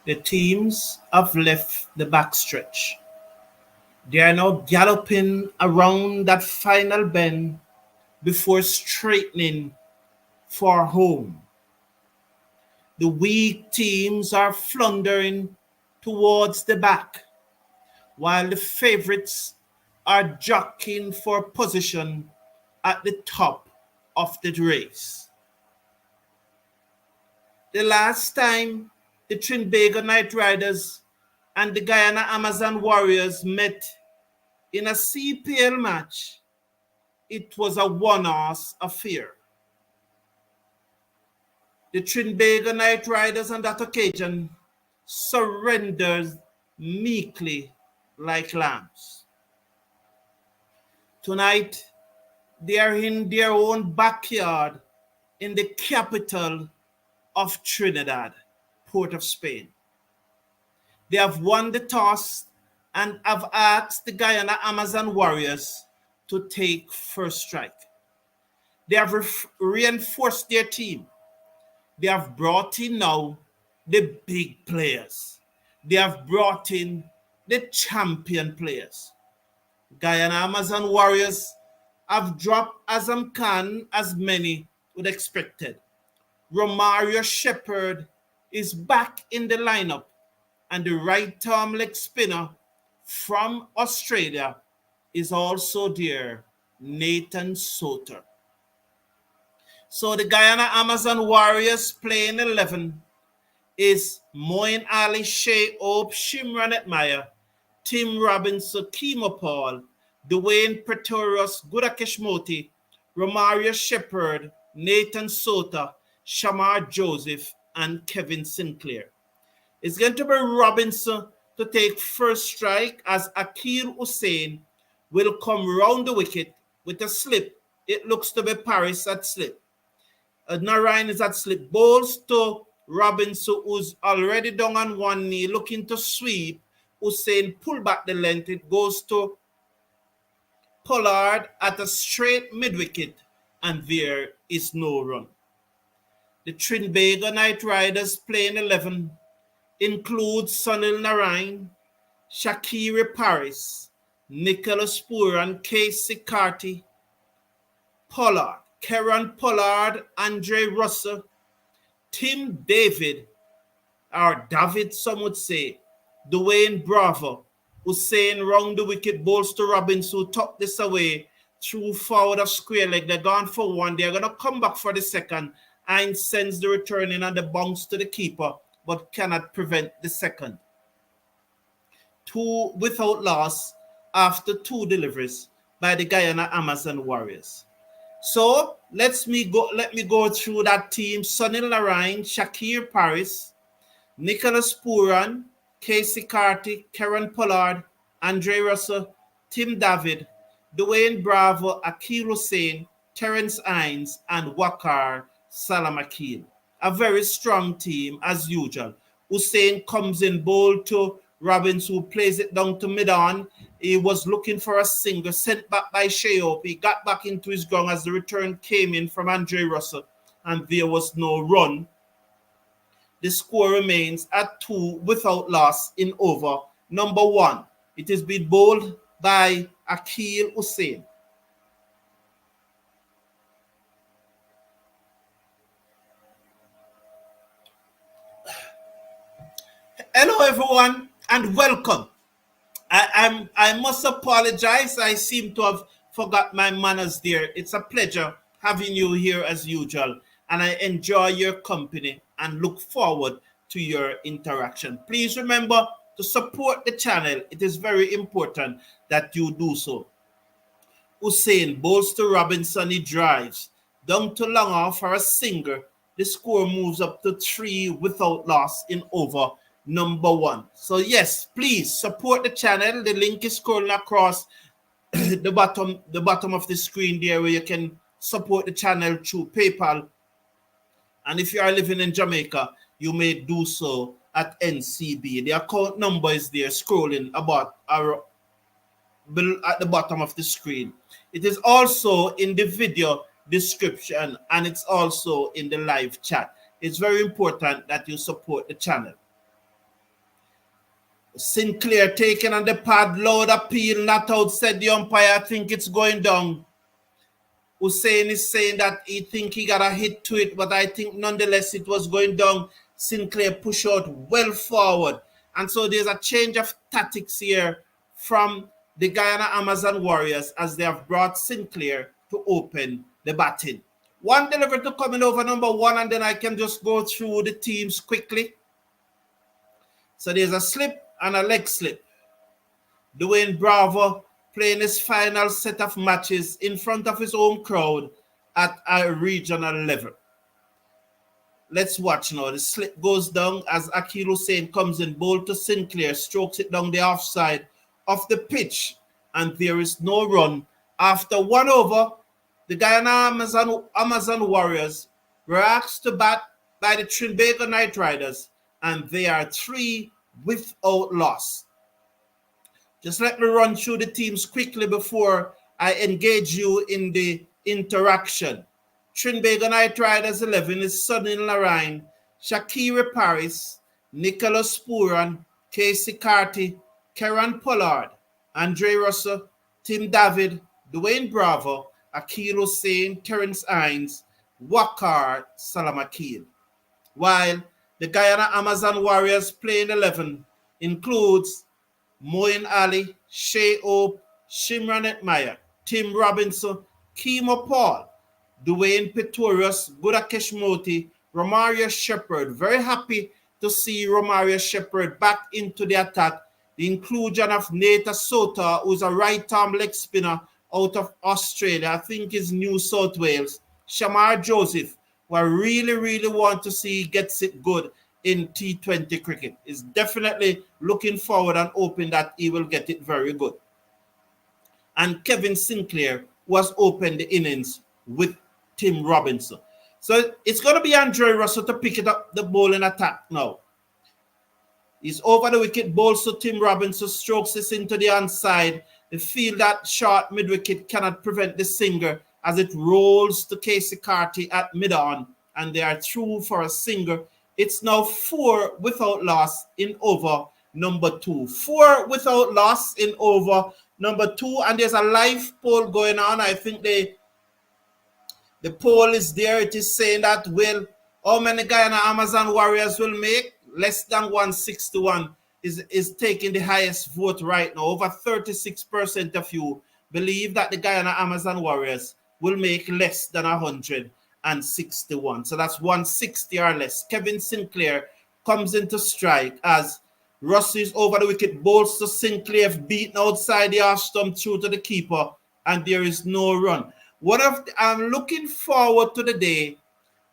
The teams have left the backstretch. They are now galloping around that final bend before straightening for home. The weak teams are floundering towards the back, while the favorites are jockeying for position at the top of the race. The last time the Trinbago Knight Riders and the Guyana Amazon Warriors met in a CPL match, it was a one-horse affair. The Trinbago Knight Riders on that occasion surrendered meekly like lambs. Tonight, they are in their own backyard in the capital of Trinidad, Port of Spain. They have won the toss and have asked the Guyana Amazon Warriors to take first strike. They have reinforced their team. They have brought in now the big players. They have brought in the champion players. Guyana Amazon Warriors have dropped as many would expected. Romario Shepherd is back in the lineup, and the right-arm leg spinner from Australia is also there, Nathan Soter. So the Guyana Amazon Warriors playing 11 is Moeen Ali, Shea Ope, Shimran Etmire, Tim Robinson, Kimo Paul, Dwayne Pretorius, Gudakesh Moti, Romario Shepherd, Nathan Soter, Shamar Joseph, and Kevin Sinclair. It's going to be Robinson to take first strike as Akil Hussein will come round the wicket with a slip. It looks to be Paris at slip. Narayan is at slip. Bowls to Robinson, who's already down on one knee, looking to sweep. Hussein pull back the length. It goes to Pollard at a straight mid-wicket, and there is no run. The Trinbago Knight Riders playing 11 includes Sunil Narayan, Shakiri Paris, Nicholas Puran, Casey Carty, Pollard, Kieran Pollard, Andre Russell, Tim David, or David some would say, Dwayne Bravo, Hussein round the wicket, bowls to Robbins, who tucked this away through forward of square leg. They're gone for one. They're going to come back for the second. And sends the return in and the bounce to the keeper, but cannot prevent the second. Two without loss after two deliveries by the Guyana Amazon Warriors. So let me go through that team. Sunil Narayan, Shakir Paris, Nicholas Puran, Casey Carty, Karen Pollard, Andre Russell, Tim David, Dwayne Bravo, Akil Hussein, Terence Hines, and Wakar Salam Akil. A very strong team as usual. Hussein comes in bold to Robbins, who plays it down to mid-on. He was looking for a single, sent back by Sheop. He got back into his ground as the return came in from Andre Russell, and there was no run. The score remains at 2 without loss in over number 1. It is been bowled by Akil Hussein. Hello everyone and welcome. I must apologize. I seem to have forgot my manners there. It's a pleasure having you here as usual, and I enjoy your company and look forward to your interaction. Please remember to support the channel. It is very important that you do so. Hussein bowls to Robinson. He drives down to long off for a single. The score moves up to 3 without loss in over number 1. So yes, please support the channel. The link is scrolling across the bottom of the screen there, where you can support the channel through PayPal. And if you are living in Jamaica, you may do so at NCB. The account number is there scrolling about at the bottom of the screen. It is also in the video description, and it's also in the live chat. It's very important that you support the channel. Sinclair taking on the pad, loud appeal, not out, said the umpire. I think it's going down. Hussein is saying that he think he got a hit to it, but I think nonetheless it was going down. Sinclair push out well forward. And so there's a change of tactics here from the Guyana Amazon Warriors as they have brought Sinclair to open the batting. One delivery to coming over number one, and then I can just go through the teams quickly. So there's a slip and a leg slip. Dwayne Bravo playing his final set of matches in front of his home crowd at a regional level. Let's watch now. The slip goes down as Akil Hussein comes in, bowl to Sinclair, strokes it down the offside of the pitch, and there is no run. After 1 over, the Guyana Amazon Warriors were asked to bat by the Trinbago Knight Riders, and they are 3 without loss. Just let me run through the teams quickly before I engage you in the interaction. Trinbago Knight Riders 11 is Sunil Narayan, Shakira Paris, Nicholas Puran, Casey Carty, Karen Pollard, Andre Russell, Tim David, Dwayne Bravo, Akil Hussein, Terence Hines, Wakar Salamakil. While the Guyana Amazon Warriors playing 11 includes Moin Ali, Shea Ope, Shimranet Meyer, Tim Robinson, Kimo Paul, Dwayne Pretorius, Gudakesh Moti, Romario Shepherd. Very happy to see Romario Shepherd back into the attack. The inclusion of Nate Sota, who's a right-arm leg spinner out of Australia, I think is New South Wales. Shamar Joseph, who I really want to see gets it good in T20 cricket, is definitely looking forward and hoping that he will get it very good. And Kevin Sinclair was open the innings with Tim Robinson. So it's going to be Andre Russell to pick it up the bowling attack now. He's over the wicket, bowls to Tim Robinson, strokes this into the onside. The field that short mid-wicket cannot prevent the singer as it rolls to Casey Carty at mid-on, and they are through for a singer. It's now 4 without loss in over number 2. 4 without loss in over number 2, and there's a live poll going on. I think the poll is there. It is saying that how many Guyana Amazon Warriors will make? Less than 161 is taking the highest vote right now. Over 36% of you believe that the Guyana Amazon Warriors will make less than 161. So that's 160 or less. Kevin Sinclair comes into strike as Russell is over the wicket, bowls to Sinclair, beaten outside the off stump through to the keeper, and there is no run. I'm looking forward to the day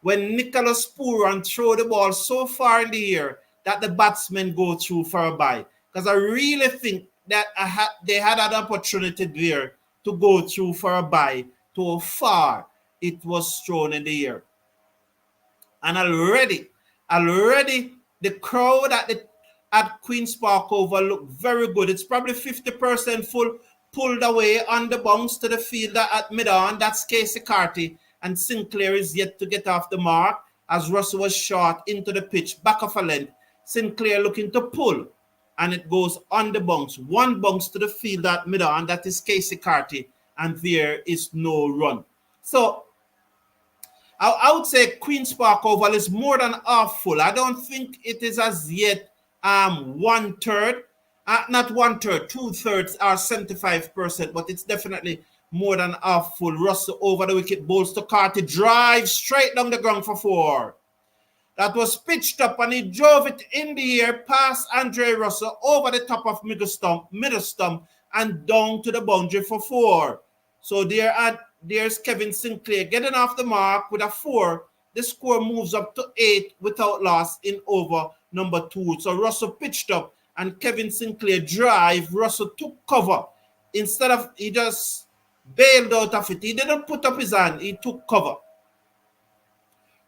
when Nicholas Puran throw the ball so far in the air that the batsmen go through for a bye. Because I really think that they had an opportunity there to go through for a bye to how far it was thrown in the air. And already the crowd at Queen's Park Oval looked very good. It's probably 50% full, pulled away on the bounce to the fielder at mid-on. That's Casey Carty. And Sinclair is yet to get off the mark as Russell was shot into the pitch, back of a length. Sinclair looking to pull, and it goes on the bounce. One bounce to the field at mid-on, that is Casey Carty, and there is no run. So I would say Queen's Park Oval is more than half full. I don't think it is as yet 1/3, not 1/3, 2/3 or 75%, but it's definitely more than half full. Russell over the wicket, bowls to Carty, drive straight down the ground for 4. That was pitched up and he drove it in the air past Andre Russell over the top of middle stump, and down to the boundary for 4. So there's Kevin Sinclair getting off the mark with a 4. The score moves up to 8 without loss in over number 2. So Russell pitched up and Kevin Sinclair drive. Russell took cover. Instead of, he just bailed out of it. He didn't put up his hand. He took cover.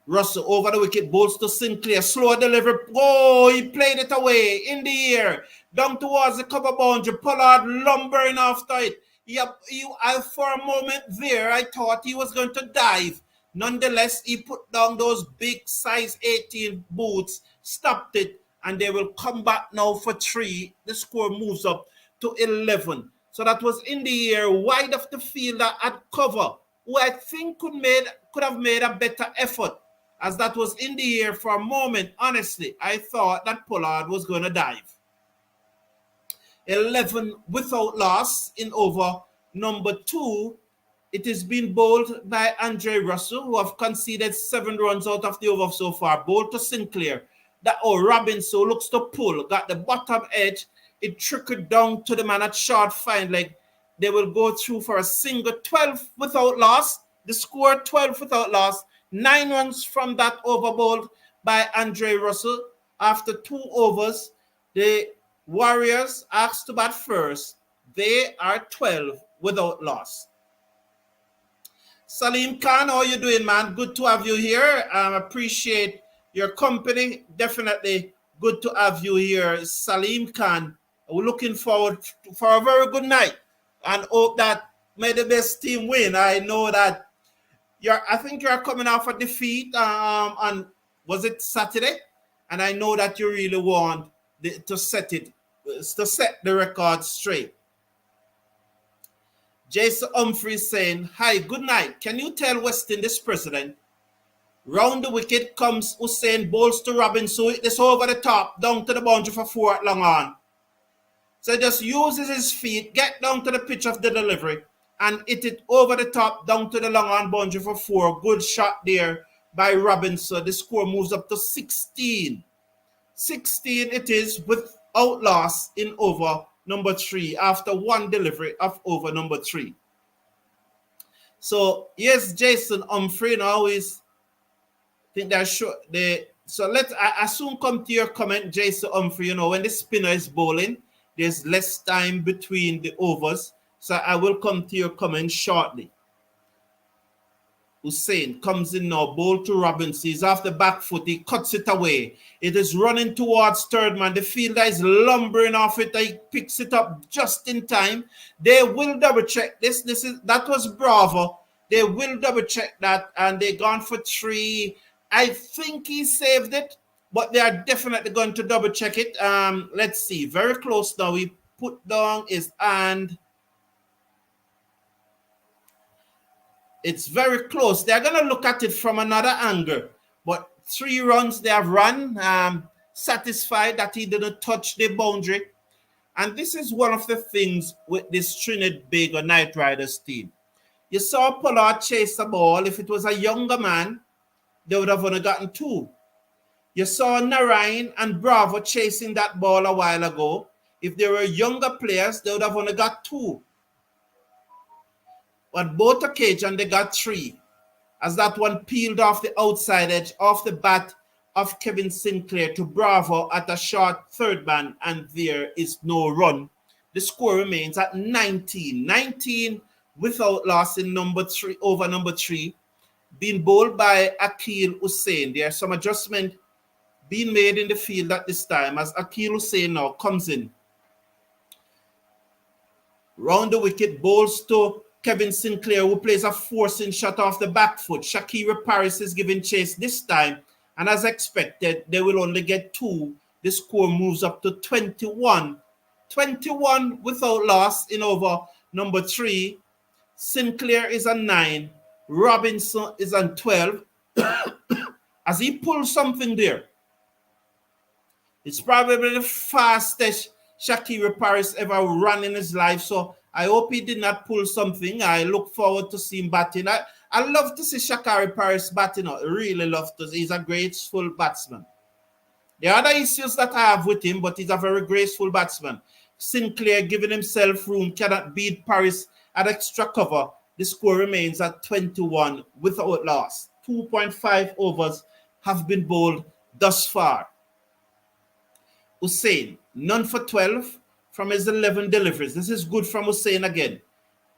Russell over the wicket, bowls to Sinclair. Slow delivery. Oh, he played it away in the air. Down towards the cover boundary. Pollard lumbering after it. For a moment there, I thought he was going to dive. Nonetheless, he put down those big size 18 boots, stopped it, and they will come back now for 3. The score moves up to 11. So that was in the air, wide of the fielder at cover, who I think could have made a better effort, as that was in the air for a moment. Honestly, I thought that Pollard was going to dive. 11 without loss in over number 2. It is being bowled by Andre Russell, who have conceded 7 runs out of the over so far. Bowled to Sinclair. Robinson looks to pull, got the bottom edge. It trickled down to the man at short fine leg. They will go through for a single. 12 without loss. The score 12 without loss. 9 runs from that over bowled by Andre Russell. After 2 overs, the Warriors asked to bat first. They are 12 without loss. Salim Khan, how you doing, man? Good to have you here. Appreciate your company. Definitely good to have you here, Salim Khan. We're looking forward for a very good night and hope that may the best team win. I know that I think you're coming off a defeat on, was it Saturday? And I know that you really want to set the record straight. Jason Humphreys saying, hi, good night. Can you tell West Indies president? Round the wicket comes Hussain, bowls to Robinson. This over the top, down to the boundary for 4 at long on. So just uses his feet, get down to the pitch of the delivery, and hit it over the top, down to the long on boundary for 4. Good shot there by Robinson. The score moves up to 16. 16 it is without loss in over number 3 after 1 delivery of over number 3. So yes, Jason Humphrey now is think that so I soon come to your comment, Jason Humphrey. When the spinner is bowling, there's less time between the overs. So I will come to your comment shortly. Hussain comes in now, bowl to Robinson. He's off the back foot. He cuts it away. It is running towards third man. The fielder is lumbering off it. He picks it up just in time. They will double check this. That was Bravo. They will double check that, and they're gone for 3. I think he saved it, but they are definitely going to double check it. Let's see. Very close now. He put down his hand. It's very close. They're going to look at it from another angle. But 3 runs they have run, satisfied that he didn't touch the boundary. And this is one of the things with this Trinbago Knight Riders team. You saw Pollard chase the ball. If it was a younger man, they would have only gotten 2. You saw Narayan and Bravo chasing that ball a while ago. If they were younger players, they would have only got 2. But both occasions, they got 3. As that one peeled off the outside edge, off the bat of Kevin Sinclair to Bravo at a short third man, and there is no run. The score remains at 19. 19 without loss in number 3, over number 3, being bowled by Akil Hussain. There are some adjustment being made in the field at this time as Akil Hussain now comes in. Round the wicket, bowls to Kevin Sinclair, who plays a forcing shot off the back foot. Shakira Paris is giving chase this time, and as expected, they will only get 2. The score moves up to 21. 21 without loss in over number 3. Sinclair is on 9. Robinson is on 12. As he pulls something there. It's probably the fastest Shakira Paris ever run in his life, so I hope he did not pull something. I look forward to seeing batting. I love to see Shakira Paris batting out. I really love to. He's a graceful batsman. There are other issues that I have with him, but he's a very graceful batsman. Sinclair giving himself room, cannot beat Paris at extra cover. The score remains at 21 without loss. 2.5 overs have been bowled thus far. Hussain, none for 12 from his 11 deliveries. This is good from Hussain again.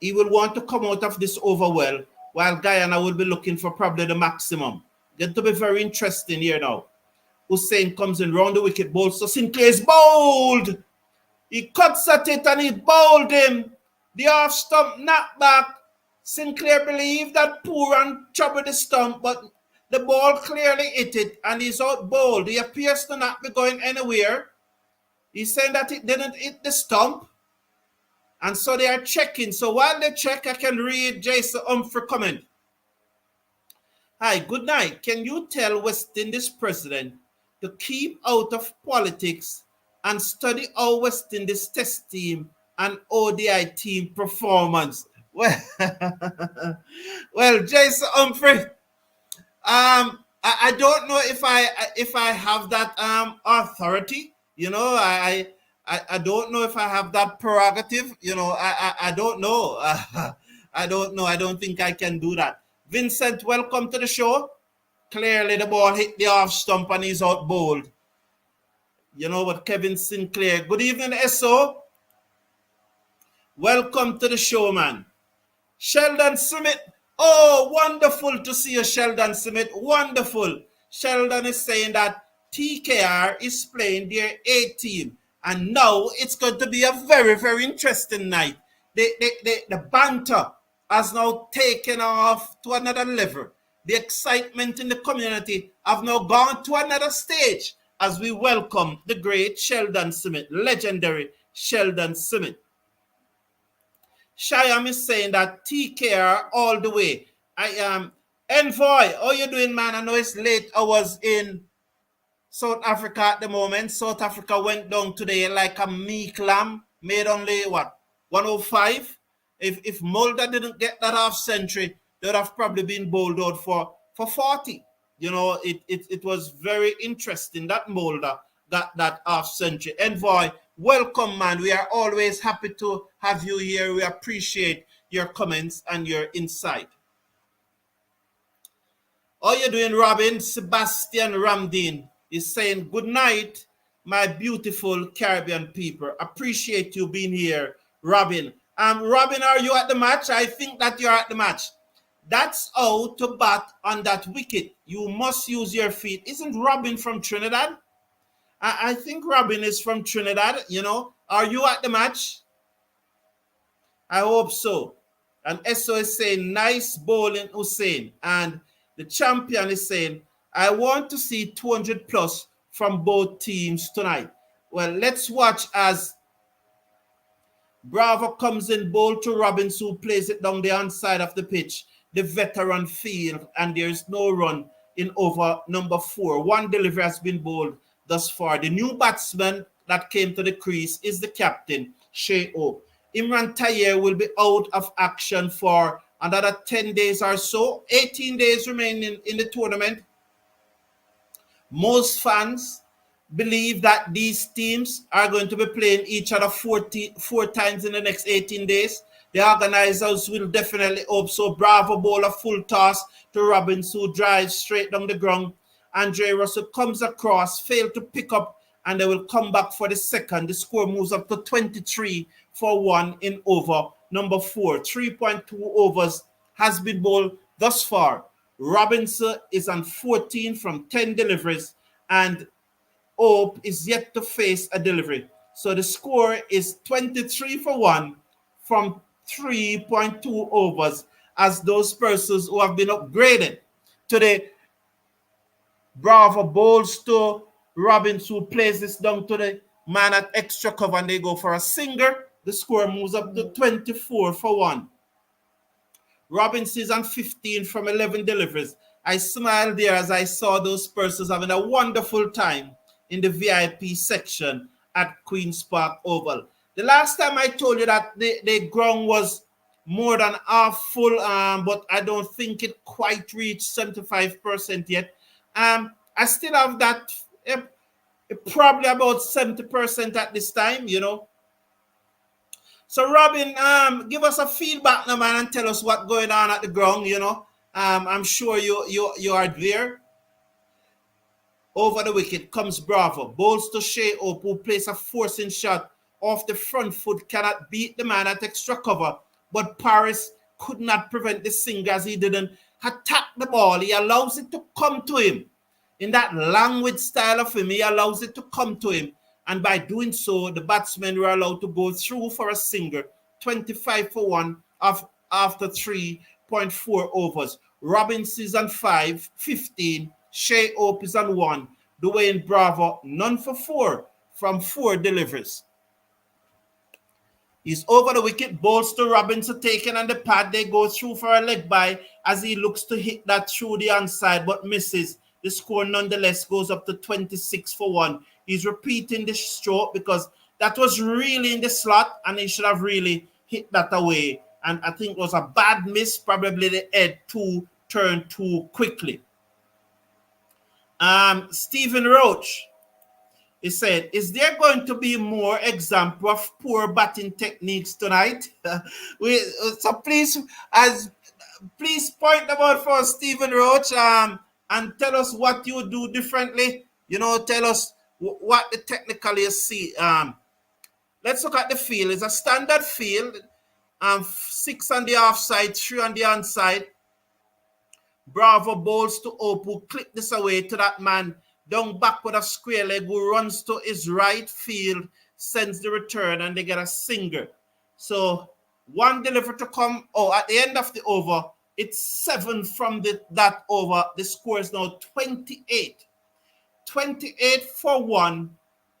He will want to come out of this over well, while Guyana will be looking for probably the maximum. Going to be very interesting here now. Hussain comes in round the wicket, bowls. So Sinclair is bowled. He cuts at it and he bowled him. The off stump knocked back. Sinclair believed that poor and troubled the stump, but The ball clearly hit it and he's out bowled. He appears to not be going anywhere. He's saying that it didn't hit the stump. And so they are checking. So while they check, I can read Jason Humphrey comment. Hi, good night. Can you tell West Indies president to keep out of politics and study our West Indies test team and ODI team performance? Well, well, Jason Humphrey, I don't know if I have that authority. You know, I don't know if I have that prerogative. You know, I don't know. I don't know. I don't think I can do that. Vincent, welcome to the show. Clearly, the ball hit the off stump and he's out bowled. You know what, Kevin Sinclair. Good evening, SO. Welcome to the show, man. Sheldon Smith. Oh, wonderful to see you, Sheldon Smith. Wonderful. Sheldon is saying that TKR is playing their A team. And now it's going to be a very, very interesting night. The banter has now taken off to another level. The excitement in the community have now gone to another stage as we welcome the great Sheldon Smith, legendary Sheldon Smith. Shyam is saying that TKR all the way. I am Envoy. How you doing, man? I know it's late hours in South Africa at the moment. South Africa went down today like a meek lamb, made only what 105. If Mulder didn't get that half century, they would have probably been bowled out for 40. You know, it was very interesting that Mulder got that half century. Envoy, welcome, man. We are always happy to have you here. We appreciate your comments and your insight. How you doing, Robin? Sebastian Ramdin is saying, good night, my beautiful Caribbean people. Appreciate you being here, Robin. Robin, are you at the match? I think that you're at the match. That's how to bat on that wicket. You must use your feet. Isn't Robin from Trinidad? I think Robin is from Trinidad, you know. Are you at the match? I hope so. And SO is saying, nice bowling, Hussein. And the champion is saying, I want to see 200 plus from both teams tonight. Well, let's watch as Bravo comes in bowl to Robbins, who plays it down the outside of the pitch. The veteran field, and there's no run in over number 4. One delivery has been bowled thus far. The new batsman that came to the crease is the captain, Shea O. Imran Tayer will be out of action for another 10 days or so. 18 days remaining in the tournament. Most fans believe that these teams are going to be playing each other 4 times in the next 18 days. The organizers will definitely hope so. Bravo bowl a full toss to Robbins, who drives straight down the ground. Andre Russell comes across, failed to pick up, and they will come back for the second. The score moves up to 23 for 1 in over number 4. 3.2 overs has been bowled thus far. Robinson is on 14 from 10 deliveries, and Hope is yet to face a delivery. So the score is 23 for 1 from 3.2 overs, as those persons who have been upgraded today. Bravo bowls to Robbins, who plays this down to the man at extra cover, and they go for a singer. The score moves up to 24 for 1. Robbins is on 15 from 11 deliveries. I smiled there as I saw those persons having a wonderful time in the VIP section at Queen's Park Oval. The last time I told you that the ground was more than half full, but I don't think it quite reached 75% yet. I still have that probably about 70% at this time, you know. So Robin, give us a feedback now, man, and tell us what's going on at the ground, you know. I'm sure you are there. Over the wicket comes Bravo. Bowls to Shea Hope, who plays a forcing shot off the front foot, cannot beat the man at extra cover. But Paris could not prevent the singer, as he didn't attack the ball. He allows it to come to him. In that languid style of him, he allows it to come to him. And by doing so, the batsmen were allowed to go through for a single. 25 for 1 after 3.4 overs. Robbins is on 5, 15. Shea Hope is on 1. Dwayne Bravo, none for 4 from 4 deliveries. He's over the wicket, balls to Robinson taken on the pad. They go through for a leg by as he looks to hit that through the onside but misses. The score nonetheless goes up to 26 for 1. He's repeating the stroke because that was really in the slot and he should have really hit that away. And I think it was a bad miss, probably the head turned too quickly. Stephen Roach, he said, is there going to be more example of poor batting techniques tonight? So please point them out for Stephen Roach and tell us what you do differently. Tell us what the technical you see. Let's look at the field. It's a standard field. 6 on the offside, 3 on the onside. Bravo bowls to Hope, who click this away to that man down back with a square leg, who runs to his right field, sends the return, and they get a single. So 1 delivery to come. At the end of the over, it's 7 from that over. The score is now 28. 28 for 1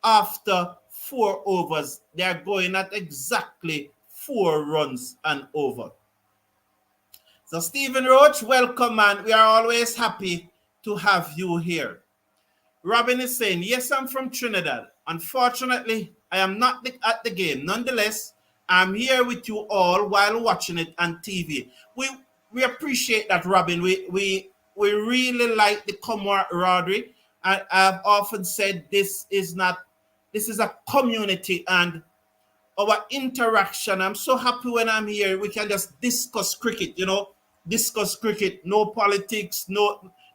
after 4 overs. They are going at exactly 4 runs and over. So Stephen Roach, welcome, man. We are always happy to have you here. Robin is saying, yes, I'm from Trinidad. Unfortunately, I am not at the game. Nonetheless, I'm here with you all while watching it on TV. We appreciate that, Robin. We really like the camaraderie. I've often said this is a community and our interaction. I'm so happy when I'm here. We can just discuss cricket, discuss cricket, no politics,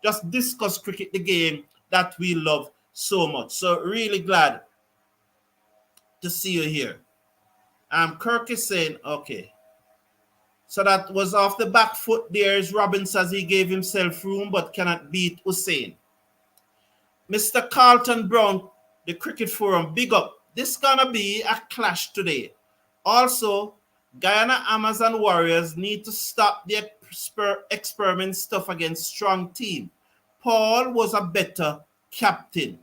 just discuss cricket, the game that we love so much. So really glad to see you here. Kirk is saying, okay. So that was off the back foot. There's Robin says he gave himself room but cannot beat Hussein. Mr. Carlton Brown, the Cricket Forum, big up. This is going to be a clash today. Also, Guyana Amazon Warriors need to stop the experiment stuff against strong team. Paul was a better captain.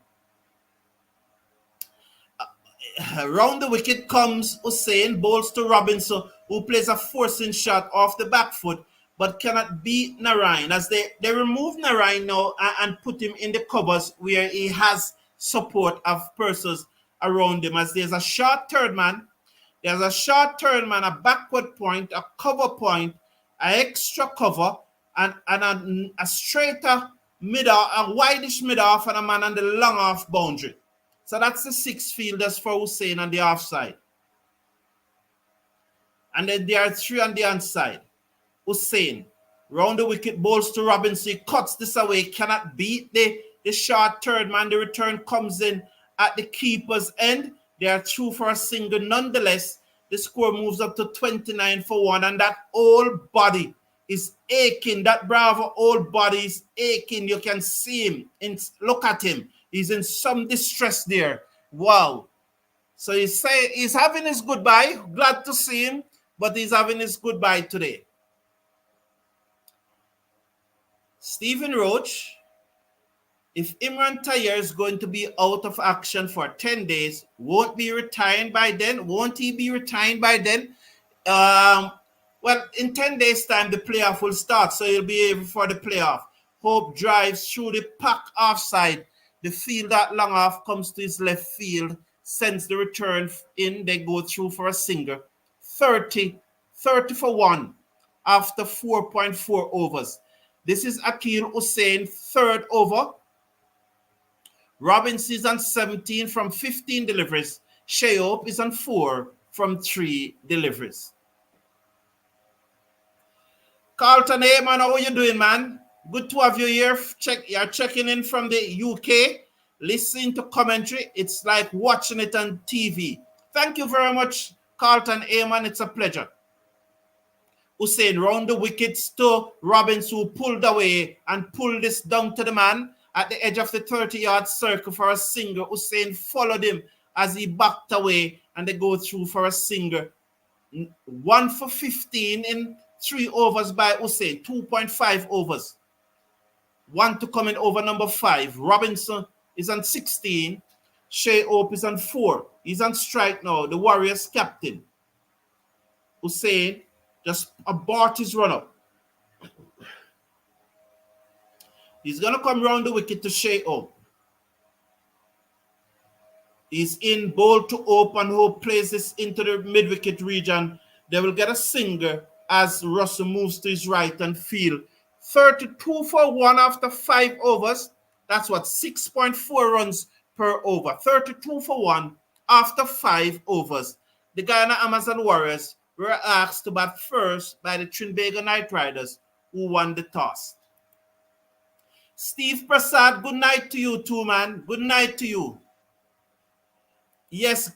Round the wicket comes Hussein, bowls to Robinson, who plays a forcing shot off the back foot, but cannot beat Narayan, as they remove Narayan now and put him in the covers where he has support of persons around him, as there's a short third man, a backward point, a cover point, an extra cover, and a straighter mid-off, a wideish mid-off, and a man on the long-off boundary. So that's the 6 fielders for Hussein on the offside. And then there are 3 on the onside. Hussein, round the wicket, bowls to Robinson, he cuts this away, cannot beat the short third man. The return comes in at the keeper's end. They are through for a single. Nonetheless, the score moves up to 29 for 1, and that whole body is aching. That Bravo whole body is aching. You can see him. Look at him. He's in some distress there. Wow. So he's having his goodbye. Glad to see him, but he's having his goodbye today. Stephen Roach, if Imran Tayer is going to be out of action for 10 days, won't he be retiring by then? Well, in 10 days' time, the playoff will start, so he'll be able for the playoff. Hope drives through the pack offside. The field that long off comes to his left field, sends the return in. They go through for a single. 30 for 1 after 4.4 overs. This is Akil Hussein, 3rd over. Robinson is on 17 from 15 deliveries. Shea Hope is on 4 from 3 deliveries. Carlton, hey man, how are you doing, man? Good to have you here. You're checking in from the UK. Listening to commentary. It's like watching it on TV. Thank you very much, Carlton Ayman. It's a pleasure. Hussein round the wickets to Robbins, who pulled away and pulled this down to the man at the edge of the 30-yard circle for a single. Hussein followed him as he backed away, and they go through for a single. 1 for 15 in 3 overs by Hussein, 2.5 overs. One to come in over number 5. Robinson is on 16. Shea Hope is on 4. He's on strike now. The Warriors captain, Hussein, just abort his run-up. He's going to come round the wicket to Shea Hope. He's in bowl to Hope, and Hope plays this into the mid-wicket region. They will get a single as Russell moves to his right and field. 32 for 1 after 5 overs. That's what, 6.4 runs per over. 32 for 1 after 5 overs. The Guyana Amazon Warriors were asked to bat first by the Trinbago Knight Riders, who won the toss. Steve Prasad, good night to you too, man. Good night to you. Yes,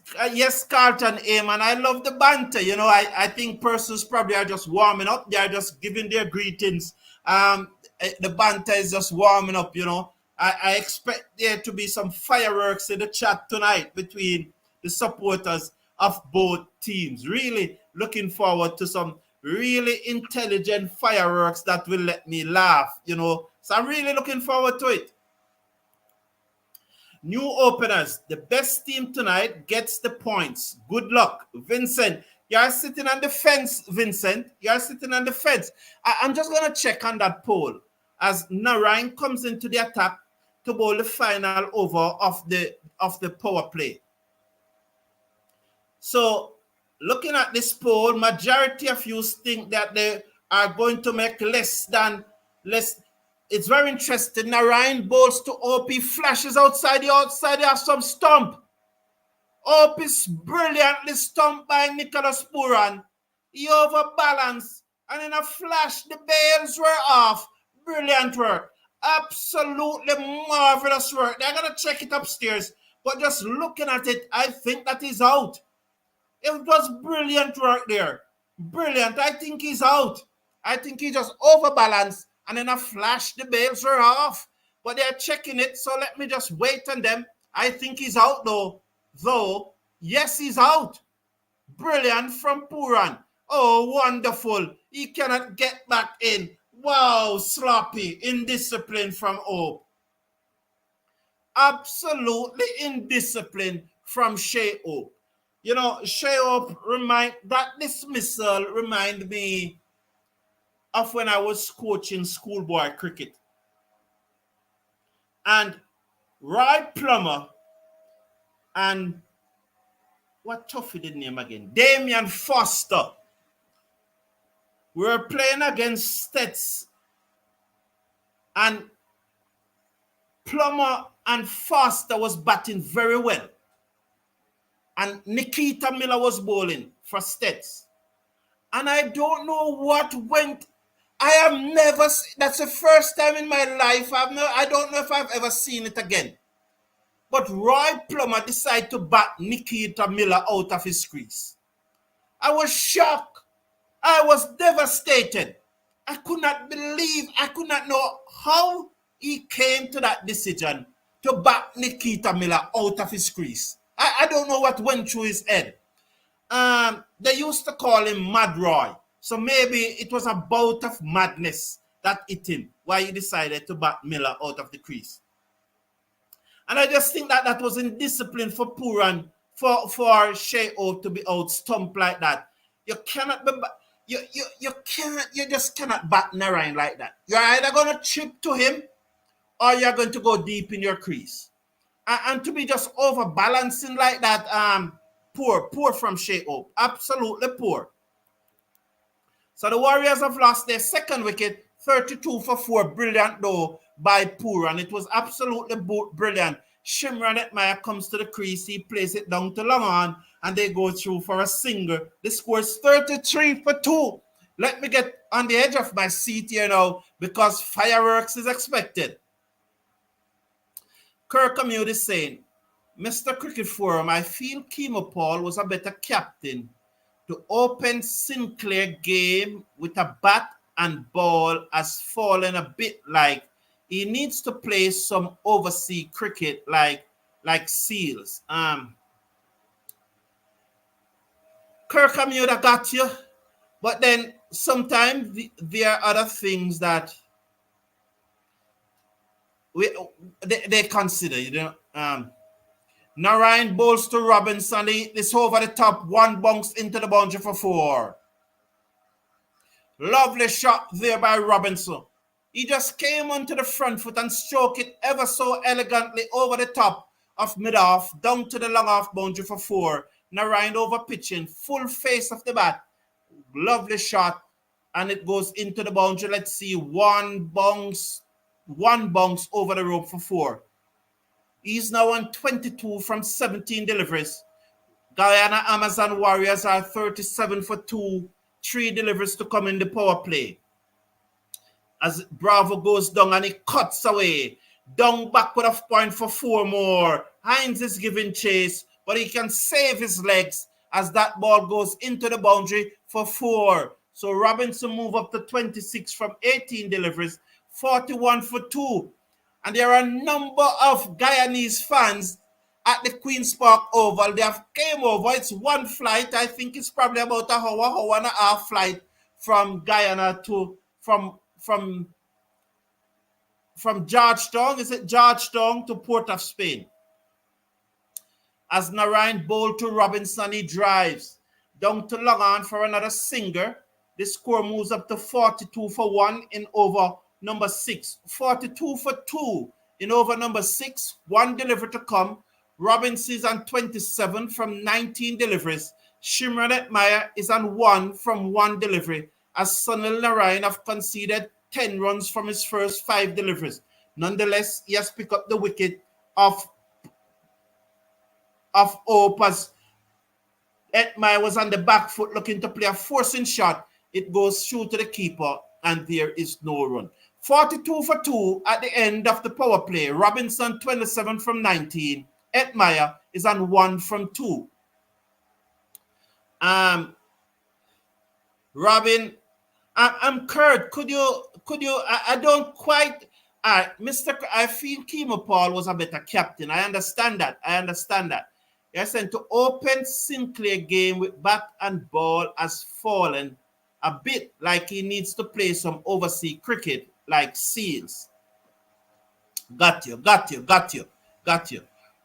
Carlton Aman. I love the banter. You know, I think persons probably are just warming up. They are just giving their greetings. The banter is just warming up, you know. I expect there to be some fireworks in the chat tonight between the supporters of both teams. Really looking forward to some really intelligent fireworks that will let me laugh, you know. So I'm really looking forward to it. New openers, the best team tonight gets the points. Good luck. Vincent, you're sitting on the fence, Vincent. You're sitting on the fence. I'm just going to check on that poll as Narayan comes into the attack to bowl the final over of the power play. So, looking at this poll, majority of you think that they are going to make less. It's very interesting. Narayan bowls to OP, flashes outside the outside. They have some stump. OP is brilliantly stumped by Nicholas Puran. He overbalanced, and in a flash, the bails were off. Brilliant work. Absolutely marvelous work. They're going to check it upstairs, but just looking at it, I think that he's out. It was brilliant work there. Brilliant. I think he's out. I think he just overbalanced, and in a flash, the bails were off. But they're checking it, so let me just wait on them. I think he's out, though. Yes, he's out. Brilliant from Puran. Oh, wonderful. He cannot get back in. Wow, sloppy. Indiscipline from Hope. Absolutely indiscipline from Shea Hope. You know, Shea Hope that dismissal remind me of when I was coaching schoolboy cricket. And Roy Plummer and what toughy did name again? Damian Foster. We were playing against Stets. And Plummer and Foster was batting very well. And Nikita Miller was bowling for Stets. And I don't know what went. That's the first time in my life. I don't know if I've ever seen it again. But Roy Plummer decided to bat Nikita Miller out of his crease. I was shocked. I was devastated. I could not know how he came to that decision to bat Nikita Miller out of his crease. I don't know what went through his head. They used to call him Mad Roy. So maybe it was a bout of madness that hit him, why he decided to bat Miller out of the crease. And I just think that was indiscipline for Puran, for Shea Hope to be out stumped like that. You cannot be, you just cannot bat Narayan like that. You're either going to chip to him or you're going to go deep in your crease. And to be just overbalancing like that, poor from Shea Hope. Absolutely poor. So the Warriors have lost their second wicket, 32 for 4. Brilliant though by Puran. It was absolutely brilliant. Shimran Etmire comes to the crease. He plays it down to long on, and they go through for a single. The score is 33 for 2. Let me get on the edge of my seat here now because fireworks is expected. Kirkhamute is saying, Mr. Cricket Forum, I feel Kemo Paul was a better captain to open Sinclair game with a bat and ball has fallen a bit like he needs to play some overseas cricket like Seals. Kirkhamute, I got you. But then sometimes there are other things that they consider, Narayan bowls to Robinson. This over the top, one bounce into the boundary for 4. Lovely shot there by Robinson. He just came onto the front foot and stroked it ever so elegantly over the top of mid-off, down to the long-off boundary for 4. Narayan over pitching, full face of the bat. Lovely shot, and it goes into the boundary. Let's see, one bounce over the rope for 4. He's now on 22 from 17 deliveries. Guyana Amazon Warriors are 37 for 2. 3 deliveries to come in the power play. As Bravo goes down and he cuts away. Down backward of point for 4 more. Hines is giving chase, but he can save his legs as that ball goes into the boundary for 4. So Robinson move up to 26 from 18 deliveries, 41 for 2. And there are a number of Guyanese fans at the Queen's Park Oval. They have came over. It's one flight. I think it's probably about an hour and a half flight from Guyana to from Georgetown. Is it Georgetown to Port of Spain? As Narayan bowled to Robinson, he drives down to long on for another singer. The score moves up to 42 for 1 in over number 6. 42 for 2 in over number 6. 1 delivery to come. Robinson is on 27 from 19 deliveries. Shimran Etmire is on 1 from 1 delivery, as Sunil Narayan have conceded 10 runs from his first 5 deliveries. Nonetheless, he has picked up the wicket of Hope as Etmire was on the back foot looking to play a forcing shot. It goes through to the keeper, and there is no run. 42 for 2 at the end of the power play. Robinson 27 from 19. Etmire is on 1 from 2. Robin, I'm Kurt. Could you? I don't quite. I feel Kimo Paul was a better captain. I understand that. Yes, and to open Sinclair game with bat and ball has fallen a bit, like he needs to play some overseas cricket like Seals. Got you.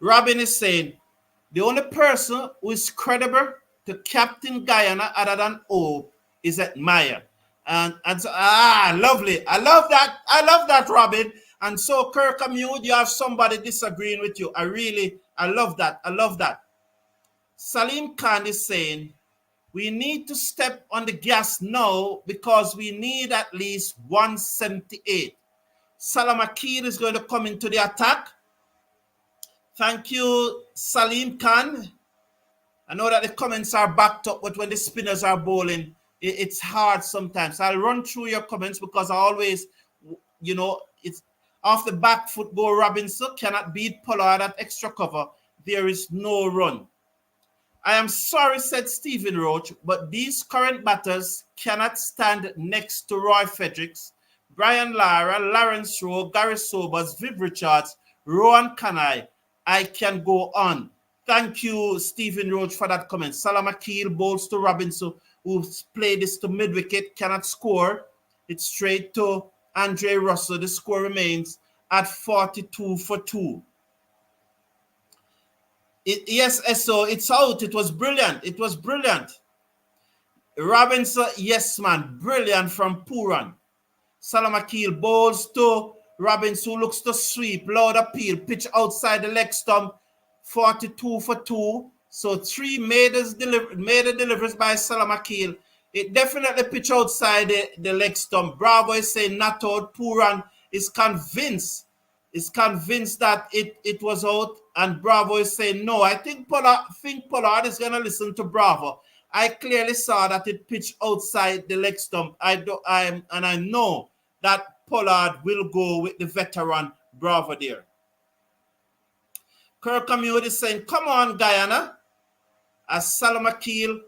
Robin is saying the only person who is credible to captain Guyana other than O is Etmire. And so, lovely. I love that, Robin. And so, Kirkamute, you have somebody disagreeing with you. I love that. Salim Khan is saying, we need to step on the gas now because we need at least 178. Salam Akil is going to come into the attack. Thank you, Salim Khan. I know that the comments are backed up, but when the spinners are bowling, it's hard sometimes. I'll run through your comments because I always, it's off the back foot go Robinson, cannot beat Pollard at extra cover. There is no run. I am sorry, said Stephen Roach, but these current batters cannot stand next to Roy Fredericks, Brian Lara, Lawrence Rowe, Gary Sobers, Viv Richards, Rowan Kanai. I can go on. Thank you, Stephen Roach, for that comment. Salam Akil bowls to Robinson, who's played this to mid-wicket, cannot score. It's straight to Andre Russell. The score remains at 42 for 2. Yes, so it's out. It was brilliant. Robinson, yes, man. Brilliant from Puran. Salam Akil bowls to Robinson, who looks to sweep. Loud appeal. Pitch outside the leg stump. 42 for 2. So 3 made deliveries by Salam Akil. It definitely pitch outside the leg stump. Bravo is saying not out. Puran is convinced that it was out, and Bravo is saying no. I think Pollard is gonna listen to Bravo. I clearly saw that it pitched outside the leg stump. I know that Pollard will go with the veteran Bravo there. Kirkamute is saying, come on, Guyana. As Salam Akil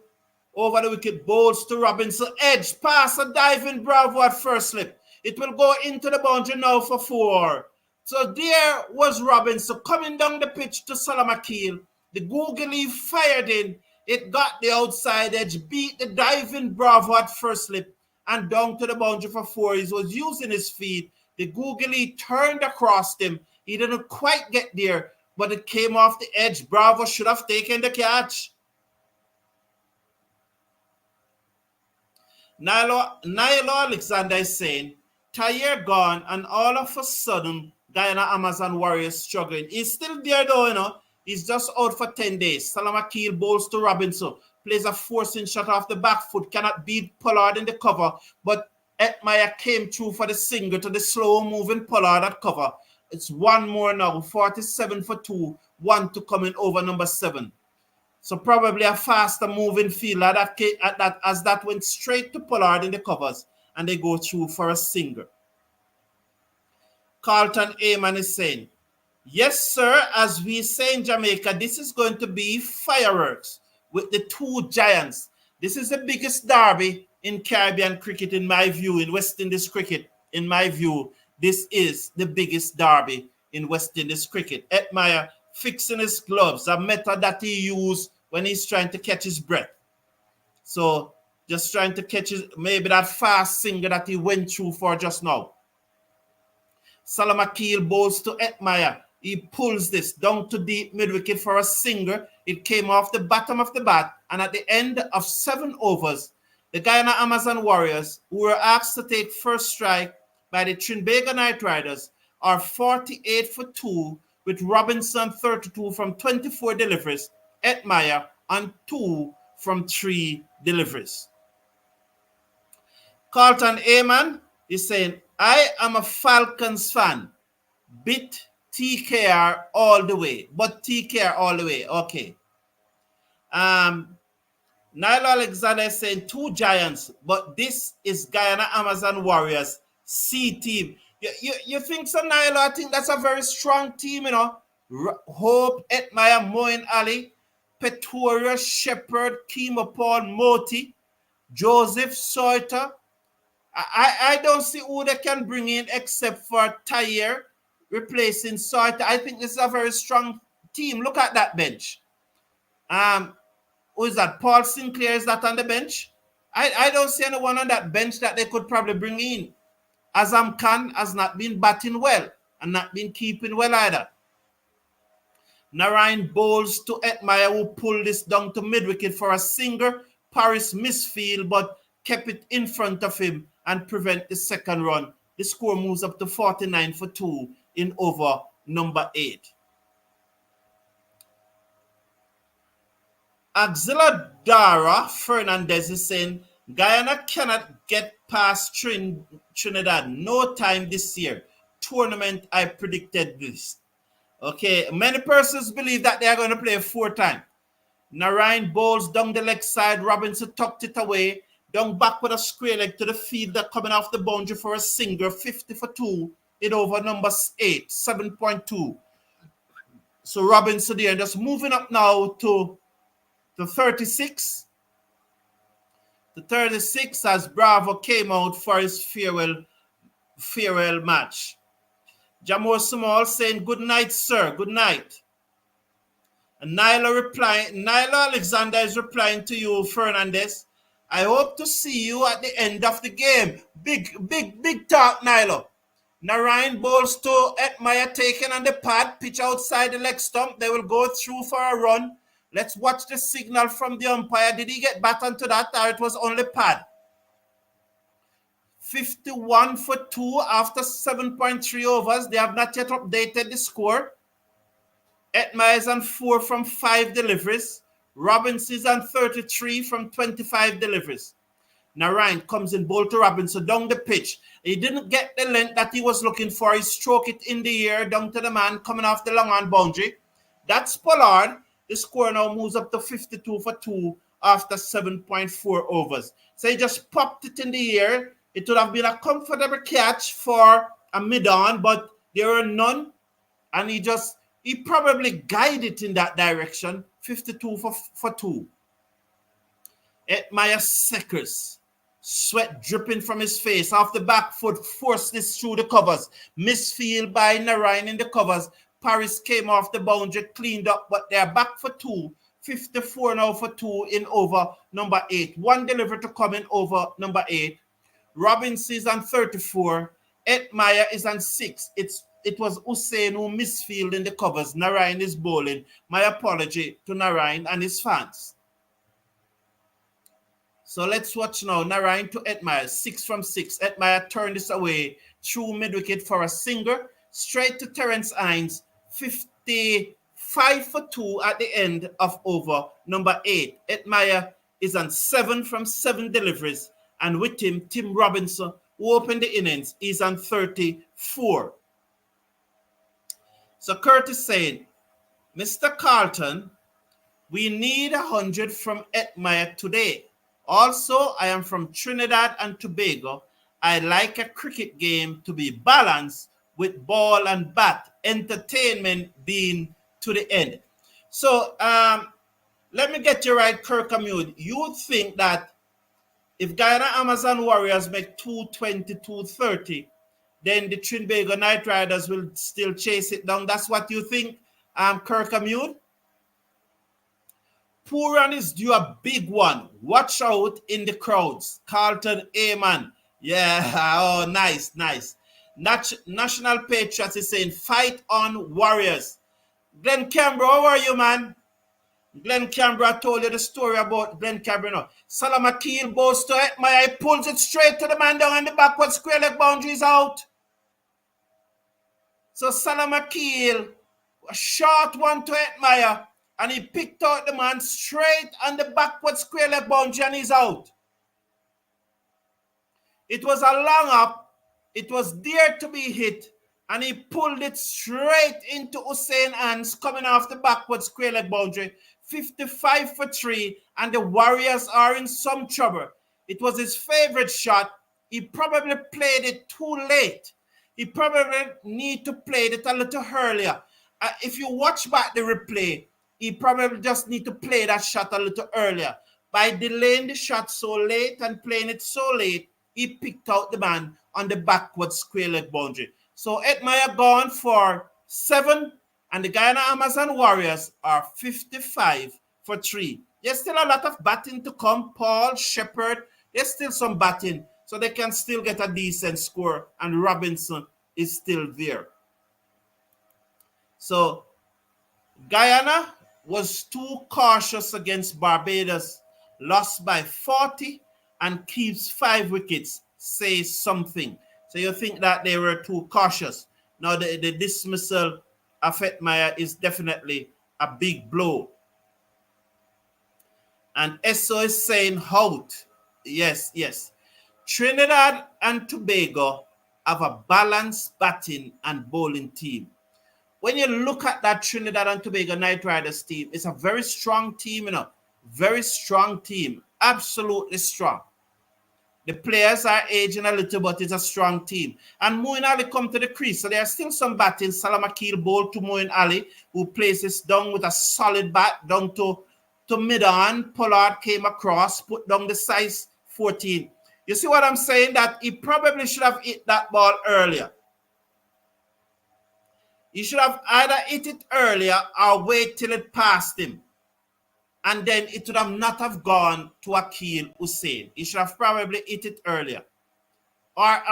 over the wicket bowls to Robinson. Edge, pass a diving Bravo at first slip. It will go into the boundary now for 4. So there was Robinson coming down the pitch to Salam Akil. The googly fired in. It got the outside edge, beat the diving Bravo at first slip. and down to the boundary for 4. He was using his feet. The googly turned across him. He didn't quite get there, but it came off the edge. Bravo should have taken the catch. Nilo Alexander is saying, Tyre gone, and all of a sudden, Guyana Amazon Warriors struggling. He's still there though, you know. He's just out for 10 days. Salam Akil bowls to Robinson. Plays a forcing shot off the back foot. Cannot beat Pollard in the cover. But Etmire came through for the single to the slow-moving Pollard at cover. It's one more now. 47 for 2. 1 to come in over number 7. So probably a faster moving fielder as that went straight to Pollard in the covers. And they go through for a single. Carlton Ayman is saying, yes, sir, as we say in Jamaica, this is going to be fireworks with the two giants. This is the biggest derby in Caribbean cricket, in my view, in West Indies cricket. In my view, this is the biggest derby in West Indies cricket. Etmire fixing his gloves, a method that he used when he's trying to catch his breath. So just trying to catch maybe that fast single that he went through for just now. Salam Akil bowls to Etmire. He pulls this down to deep mid-wicket for a single. It came off the bottom of the bat. And at the end of 7 overs, the Guyana Amazon Warriors, who were asked to take first strike by the Trinbago Knight Riders, are 48 for 2, with Robinson 32 from 24 deliveries, Etmire on 2 from 3 deliveries. Carlton Ayman is saying, I am a Falcons fan. Bit TKR all the way. But TKR all the way. Okay. Nilo Alexander is saying 2 giants, but this is Guyana Amazon Warriors C team. You think so, Nilo? I think that's a very strong team, you know. Hope, Etmire, Moeen Ali, Pretoria, Shepherd, Kimo Paul, Moti, Joseph, Soiter. I don't see who they can bring in except for Tyre replacing Soiter. I think this is a very strong team. Look at that bench. Who is that? Paul Sinclair, is that on the bench? I don't see anyone on that bench that they could probably bring in. Azam Khan has not been batting well and not been keeping well either. Narayan bowls to Etmire, who pulled this down to mid-wicket for a single. Paris misfield, but kept it in front of him and prevent the second run. The score moves up to 49 for 2 in over number 8. Axilla Dara Fernandez is saying, Guyana cannot get past Trinidad. No time this year. Tournament, I predicted this. Okay, many persons believe that they are going to play 4 times. Narayan bowls down the leg side. Robinson tucked it away. Down back with a square leg to the fielder coming off the boundary for a single. 50 for 2 in over number 8. 7.2. So Robinson there just moving up now to the 36. The 36 as Bravo came out for his farewell match. Jamor Small saying, good night, sir. Good night. And Nyla Alexander is replying to you, Fernandez. I hope to see you at the end of the game. Big talk, Nyla. Narayan bowls to Etmire, taken on the pad, pitch outside the leg stump. They will go through for a run. Let's watch the signal from the umpire. Did he get back onto that, or it was only pad? 51 for 2 after 7.3 overs. They have not yet updated the score. Etmire is on 4 from 5 deliveries. Robinson is on 33 from 25 deliveries. Narayan comes in bowl to Robinson down the pitch. He didn't get the length that he was looking for. He stroked it in the air down to the man coming off the long on boundary. That's Pollard. The score now moves up to 52 for 2 after 7.4 overs. So he just popped it in the air. It would have been a comfortable catch for a mid-on, but there were none. And he probably guided it in that direction. 52 for 2. Etmire Seckers. Sweat dripping from his face. Off the back foot, forced this through the covers. Misfield by Narayan in the covers. Paris came off the boundary, cleaned up, but they're back for 2. 54 now for 2 in over number 8. 1 delivery to come in over number 8. Robinson is on 34. Etmire is on 6. It was Hussein who misfield in the covers. Narayan is bowling. My apology to Narayan and his fans. So let's watch now. Narayan to Etmire. 6 from 6. Etmire turned this away through mid-wicket for a single. Straight to Terence Hines. 55 for 2 at the end of over number 8. Etmire is on 7 from 7 deliveries. And with him, Tim Robinson, who opened the innings, is on 34. So Curtis saying, Mr. Carlton, we need 100 from Etmire today. Also, I am from Trinidad and Tobago. I like a cricket game to be balanced with ball and bat, entertainment being to the end. So let me get you right, Kirkamute. You would think that if Guyana Amazon Warriors make 220, 230, then the Trinbago Knight Riders will still chase it down. That's what you think, Kirkamute? Pooran is due a big one. Watch out in the crowds. Carlton Aman. Yeah, oh, nice. National Patriots is saying, fight on Warriors. Glenn Canberra, how are you, man? Glenn Canberra told you the story about Glenn Canberra. No. Salam Akil bows to Etmire, pulls it straight to the man down and the backward square leg boundary is out. So Salam Akil, a short one to Etmire, and he picked out the man straight on the backward square leg boundary and he's out. It was a long up. It was there to be hit. And he pulled it straight into Hussein Hans coming off the backward square leg boundary. 55 for 3. And the Warriors are in some trouble. It was his favorite shot. He probably played it too late. He probably need to play it a little earlier. If you watch back the replay, he probably just need to play that shot a little earlier. By delaying the shot so late and playing it so late, he picked out the man on the backward square leg boundary. So Etmire gone for 7, and the Guyana Amazon Warriors are 55 for 3. There's still a lot of batting to come. Paul, Shepherd, there's still some batting, so they can still get a decent score, and Robinson is still there. So Guyana was too cautious against Barbados, lost by 40 and keeps 5 wickets, says something. So you think that they were too cautious. Now the dismissal of Etmire is definitely a big blow. And Esso is saying out. Yes. Trinidad and Tobago have a balanced batting and bowling team. When you look at that Trinidad and Tobago Knight Riders team, it's a very strong team, very strong team, absolutely strong. The players are aging a little, but it's a strong team. And Moeen Ali come to the crease, so there are still some batting. Salam Akil bowl to Moeen Ali, who places down with a solid bat down to mid-on. Pollard came across, put down the size 14. You see what I'm saying? That he probably should have hit that ball earlier. He should have either hit it earlier or wait till it passed him. And then it would have not have gone to Akil Hussein. He should have probably hit it earlier. Or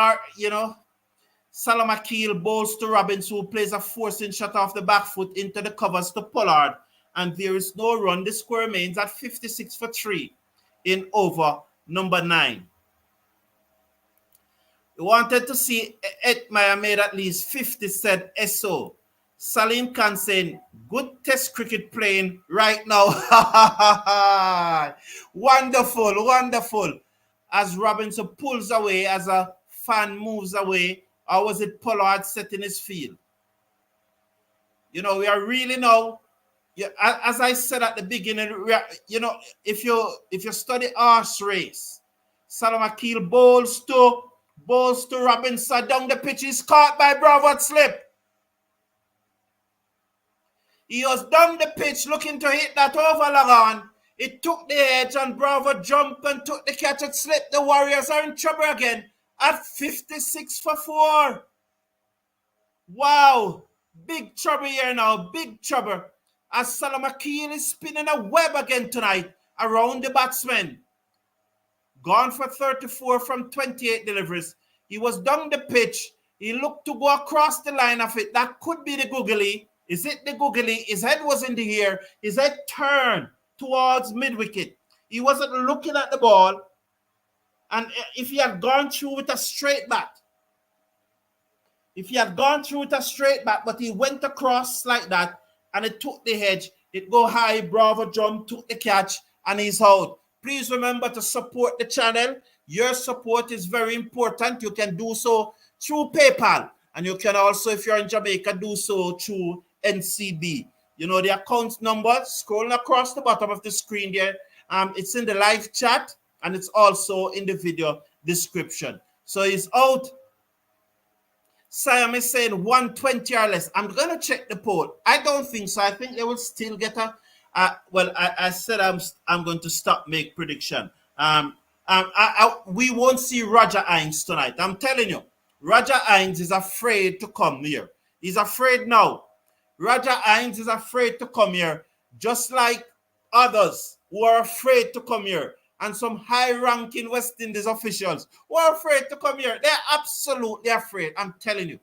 Salam Akil bowls to Robbins, who plays a forcing shot off the back foot into the covers to Pollard. And there is no run. The score remains at 56 for 3 in over number 9. We wanted to see Etmire made at least 50, said SO. Salim Khan saying, good test cricket playing right now. Wonderful. As Robinson pulls away, as a fan moves away, or was it Pollard setting his field? We are really now, as I said at the beginning, if you study horse race, Salam Akil bowls to Robinson down the pitch. He's caught by Bravo slip. He was down the pitch looking to hit that overlong on. It took the edge and Bravo jumped and took the catch and slipped. The Warriors are in trouble again at 56 for 4. Wow. Big trouble here now. Big trouble. As Salam Akil is spinning a web again tonight around the batsmen. gone for 34 from 28 deliveries. He was down the pitch. He looked to go across the line of it. That could be the googly. Is it the googly? His head was in the air. His head turned towards mid-wicket. He wasn't looking at the ball. And if he had gone through with a straight bat, but he went across like that and it took the hedge, it go high, Bravo jump, took the catch, and he's out. Please remember to support the channel. Your support is very important. You can do so through PayPal. And you can also, if you're in Jamaica, do so through NCB. You know the account number, scrolling across the bottom of the screen there. It's in the live chat and it's also in the video description. So he's out. Siam is saying 120 or less. I'm going to check the poll. I don't think so. I think they will still get a... I said I'm going to stop make prediction. We won't see Roger Hines tonight. I'm telling you. Roger Hines is afraid to come here. He's afraid now. Roger Hines is afraid to come here, just like others who are afraid to come here. And some high-ranking West Indies officials who are afraid to come here. They're absolutely afraid. I'm telling you.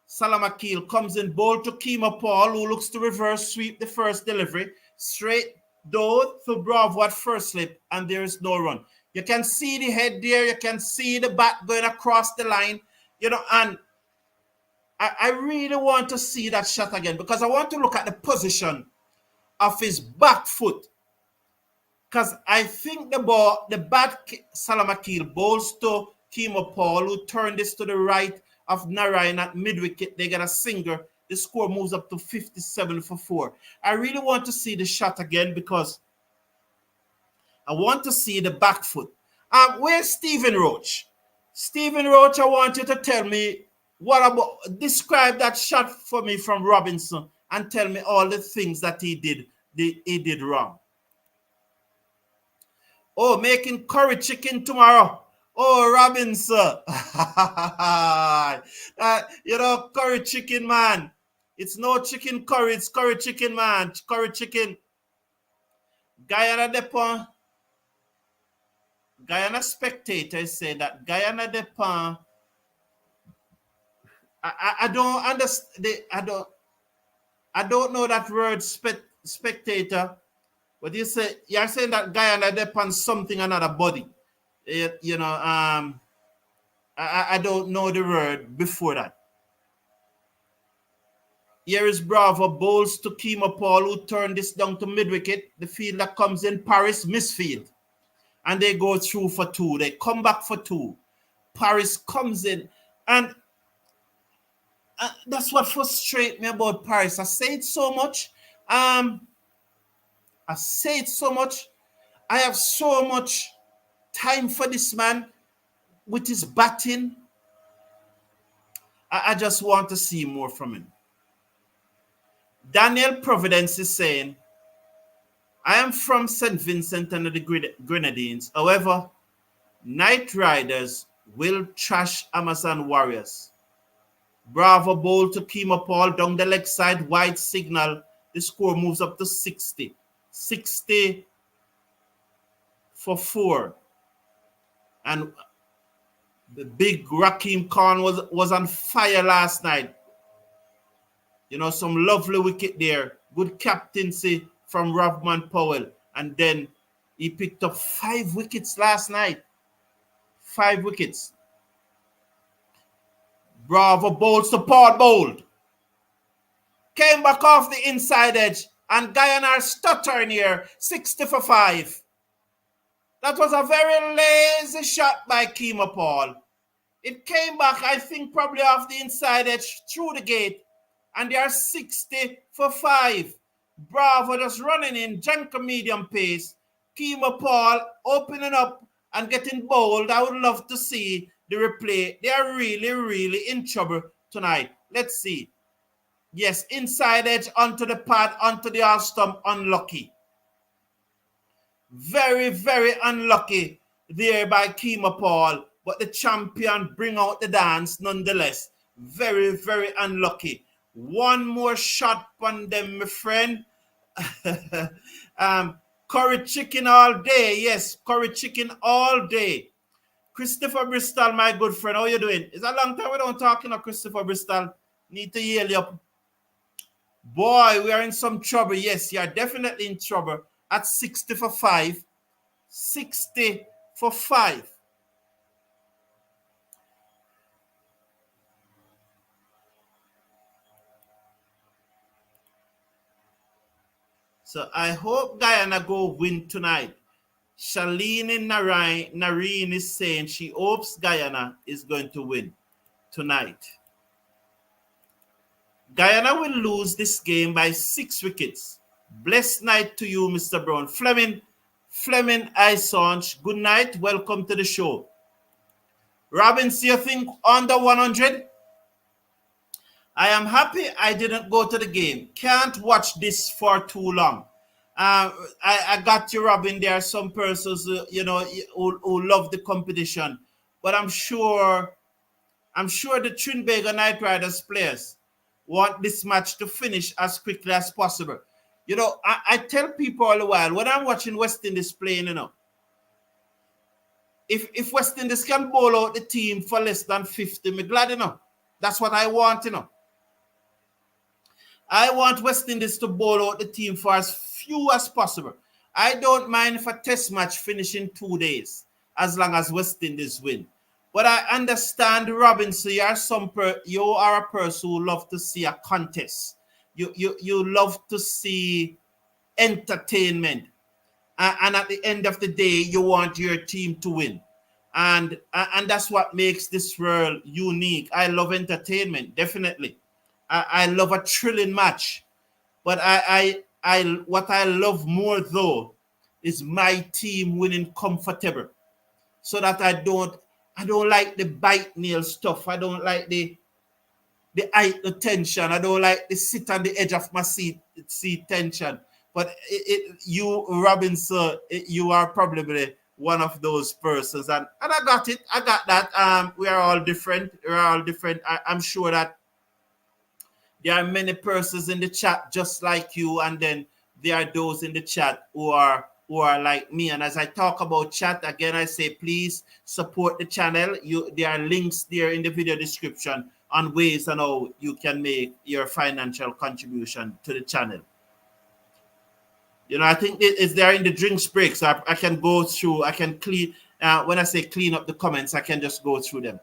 Salam Akil comes in bold to Kima Paul, who looks to reverse sweep the first delivery. Straight though to Bravo at first slip, and there is no run. You can see the head there. You can see the bat going across the line. You know, and I really want to see that shot again because I want to look at the position of his back foot. Because I think the bat Salam Akil bowls to Kimo Paul, who turned this to the right of Narayan at mid-wicket. They get a single. The score moves up to 57 for 4. I really want to see the shot again because I want to see the back foot. Where's Stephen Roach? Stephen Roach, I want you to tell me describe that shot for me from Robinson and tell me all the things that he did wrong. Oh, making curry chicken tomorrow. Oh, Robinson. Curry chicken, man. It's no chicken curry. It's curry chicken, man. Curry chicken. Guyana Depon. Guyana spectators say that Guyana Depon. I don't understand. I don't know that word spectator. But you're saying that Guyana depends something another body. I don't know the word before that. Here is Bravo bowls to Kima Paul, who turned this down to mid-wicket. The fielder comes in, Paris misfield. And they go through for 2. They come back for 2. Paris comes in. And that's what frustrates me about Paris. I say it so much. I have so much time for this man with his batting. I just want to see more from him. Daniel Providence is saying, I am from St. Vincent and the Grenadines. However, Night Riders will trash Amazon Warriors. Bravo bowl to Kima Paul down the leg side, wide signal. The score moves up to 60. 60 for 4. And the big Rakeem Khan was on fire last night. Some lovely wicket there. Good captaincy from Rovman Powell. And then he picked up 5 wickets last night. 5 wickets. Bravo bowls to Paul Bold. Came back off the inside edge. And Guyana are stuttering here. 60 for 5. That was a very lazy shot by Kima Paul. It came back, I think, probably off the inside edge through the gate. And they are 60 for 5. Bravo just running in, junker medium pace. Kima Paul opening up and getting bowled. I would love to see the replay. They are really, really in trouble tonight. Let's see. Yes, inside edge onto the pad, onto the half stump, unlucky. Very, very unlucky there by Kima Paul. But the champion bring out the dance nonetheless. Very, very unlucky. One more shot on them, my friend. Curry chicken all day. Yes, curry chicken all day. Christopher Bristol, my good friend, how you doing? It's a long time we don't talk, Christopher Bristol. Need to yell you up. Boy, we are in some trouble. Yes, you are definitely in trouble. At 60 for 5. 60 for 5. So I hope Guyana go win tonight. Shalini Nareen is saying she hopes Guyana is going to win tonight. Guyana will lose this game by 6 wickets. Blessed night to you, Mr. Brown. Fleming Isonch, good night. Welcome to the show. Robbins, you think under 100? I am happy I didn't go to the game. Can't watch this for too long. I got you, Robin. There are some persons, who love the competition, but I'm sure the Trinbago Knight Riders players want this match to finish as quickly as possible. I tell people all the while when I'm watching West Indies playing, if West Indies can bowl out the team for less than 50, I'm glad, That's what I want, I want West Indies to bowl out the team for as few as possible. I don't mind if a test match finish in 2 days, as long as West Indies win. But I understand, Robinson, you are a person who love to see a contest. You love to see entertainment. And at the end of the day, you want your team to win. And that's what makes this world unique. I love entertainment, definitely. I love a thrilling match. But what I love more, though, is my team winning comfortable. So that I don't like the bite nail stuff. I don't like the idle tension. I don't like the sit on the edge of my seat tension. But you, Robinson, you are probably one of those persons. And I got it. I got that. We are all different. I'm sure that there are many persons in the chat just like you, and then there are those in the chat who are like me. And as I talk about chat, again, I say, please support the channel. There are links there in the video description on ways and how you can make your financial contribution to the channel. I think it's there in the drinks break, so I can go through, I can clean, when I say clean up the comments, I can just go through them.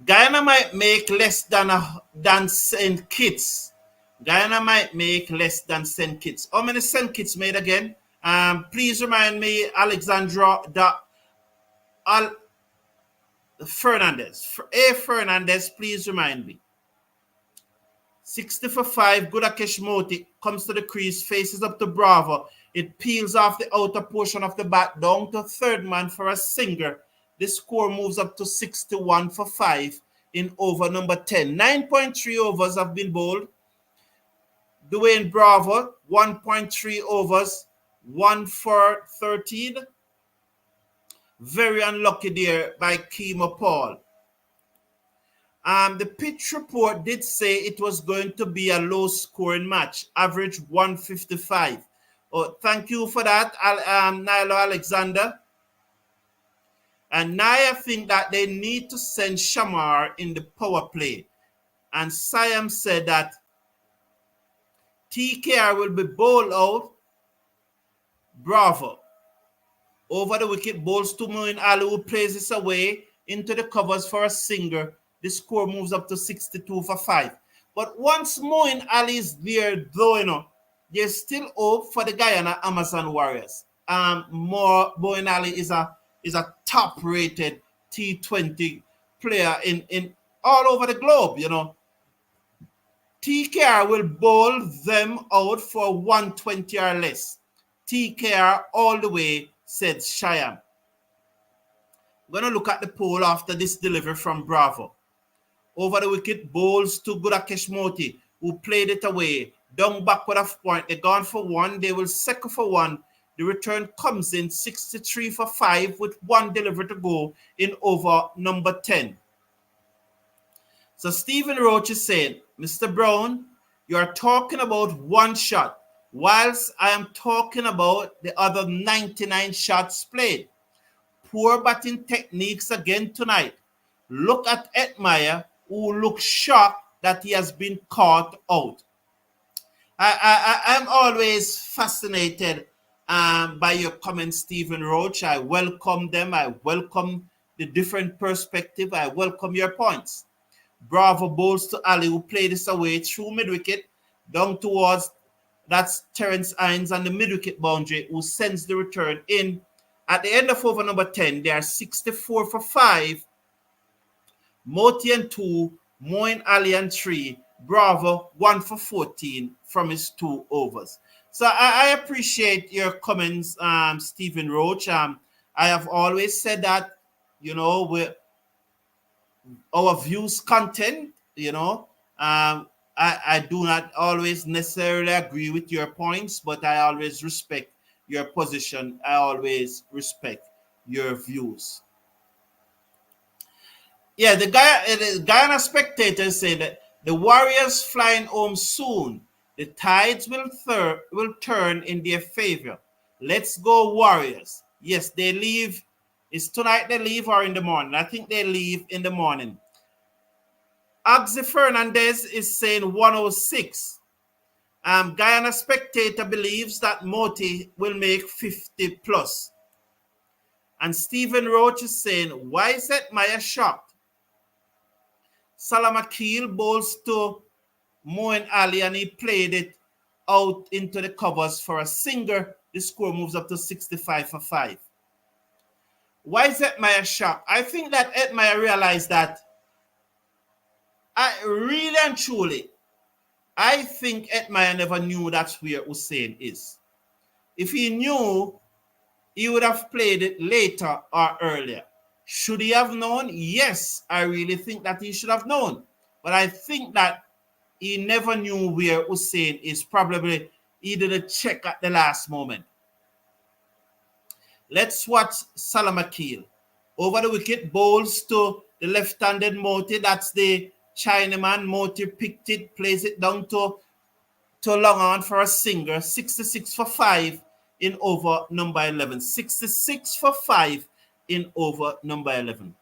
Guyana might make less than St. Kitts. Guyana might make less than St. Kitts. How many St. Kitts made again? Please remind me, Alexandra Fernandez. Fernandez, please remind me. 60 for 5. Gudakesh Moti comes to the crease, faces up to Bravo. It peels off the outer portion of the bat down to third man for a singer. The score moves up to 61 for 5 in over number 10. 9.3 overs have been bowled. Dwayne Bravo, 1.3 overs, 1 for 13. Very unlucky there by Kemo Paul. The pitch report did say it was going to be a low-scoring match, average 155. Oh, thank you for that, Nilo Alexander. And now I think that they need to send Shamar in the power play. And Siam said that TKR will be bowled out. Bravo. Over the wicket, bowls to Moeen Ali, who plays this away into the covers for a singer. The score moves up to 62 for 5. But once Moeen Ali is there, though, there's still hope for the Guyana Amazon Warriors. Moeen Ali is a top-rated T20 player in all over the globe, TKR will bowl them out for 120 or less. TKR all the way, said Shyam. We're going to look at the poll after this delivery from Bravo. Over the wicket, bowls to Gudakesh Moti, who played it away. Down backward of point. They're gone for 1. They will second for 1. The return comes in 63 for 5 with 1 delivery to go in over number 10. So Stephen Roach is saying, Mr. Brown, you are talking about one shot. whilst I am talking about the other 99 shots played. Poor batting techniques again tonight. Look at Edmire, who looks shocked that he has been caught out. I'm always fascinated by your comments, Stephen Roach. I welcome them. I welcome the different perspective. I welcome your points. Bravo bowls to Ali, who played this away through mid-wicket, down towards that's Terence Hines on the mid-wicket boundary, who sends the return in. At the end of over number 10, they are 64 for 5. Moti and 2, Moin Ali and 3, Bravo 1 for 14 from his 2 overs. So I appreciate your comments, Stephen Roach. I have always said that, our views content, I do not always necessarily agree with your points, but I always respect your position. I always respect your views. Yeah, the Guyana spectators say that the Warriors flying home soon. The tides will turn in their favor. Let's go Warriors. Yes, they leave. Is tonight they leave or in the morning? I think they leave in the morning. Oxy Fernandez is saying 106. Guyana spectator believes that Moti will make 50 plus. And Stephen Roach is saying, why is that Maya shocked? Salam Akil bowls to Moin Ali and he played it out into the covers for a singer. The score moves up to 65 for 5. Why is Edmire shocked? I think that Edmire realized that really and truly, I think Edmire never knew that's where Hussein is. If he knew, he would have played it later or earlier. Should he have known? Yes, I really think that he should have known. But I think that he never knew where Hussein is. Probably he did a check at the last moment. Let's watch Salam Akil. Over the wicket, bowls to the left-handed Moti. That's the Chinaman. Moti picked it, plays it down to long on for a singer. 66 for 5 in over number 11. 66 for 5 in over number 11.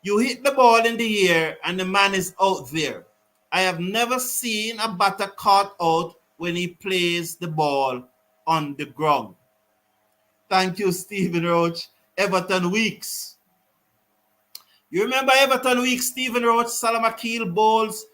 You hit the ball in the air and the man is out there. I have never seen a batter caught out when he plays the ball on the ground. Thank you, Stephen Roach. Everton Weeks. You remember Everton Weeks, Stephen Roach, Salam Akil bowls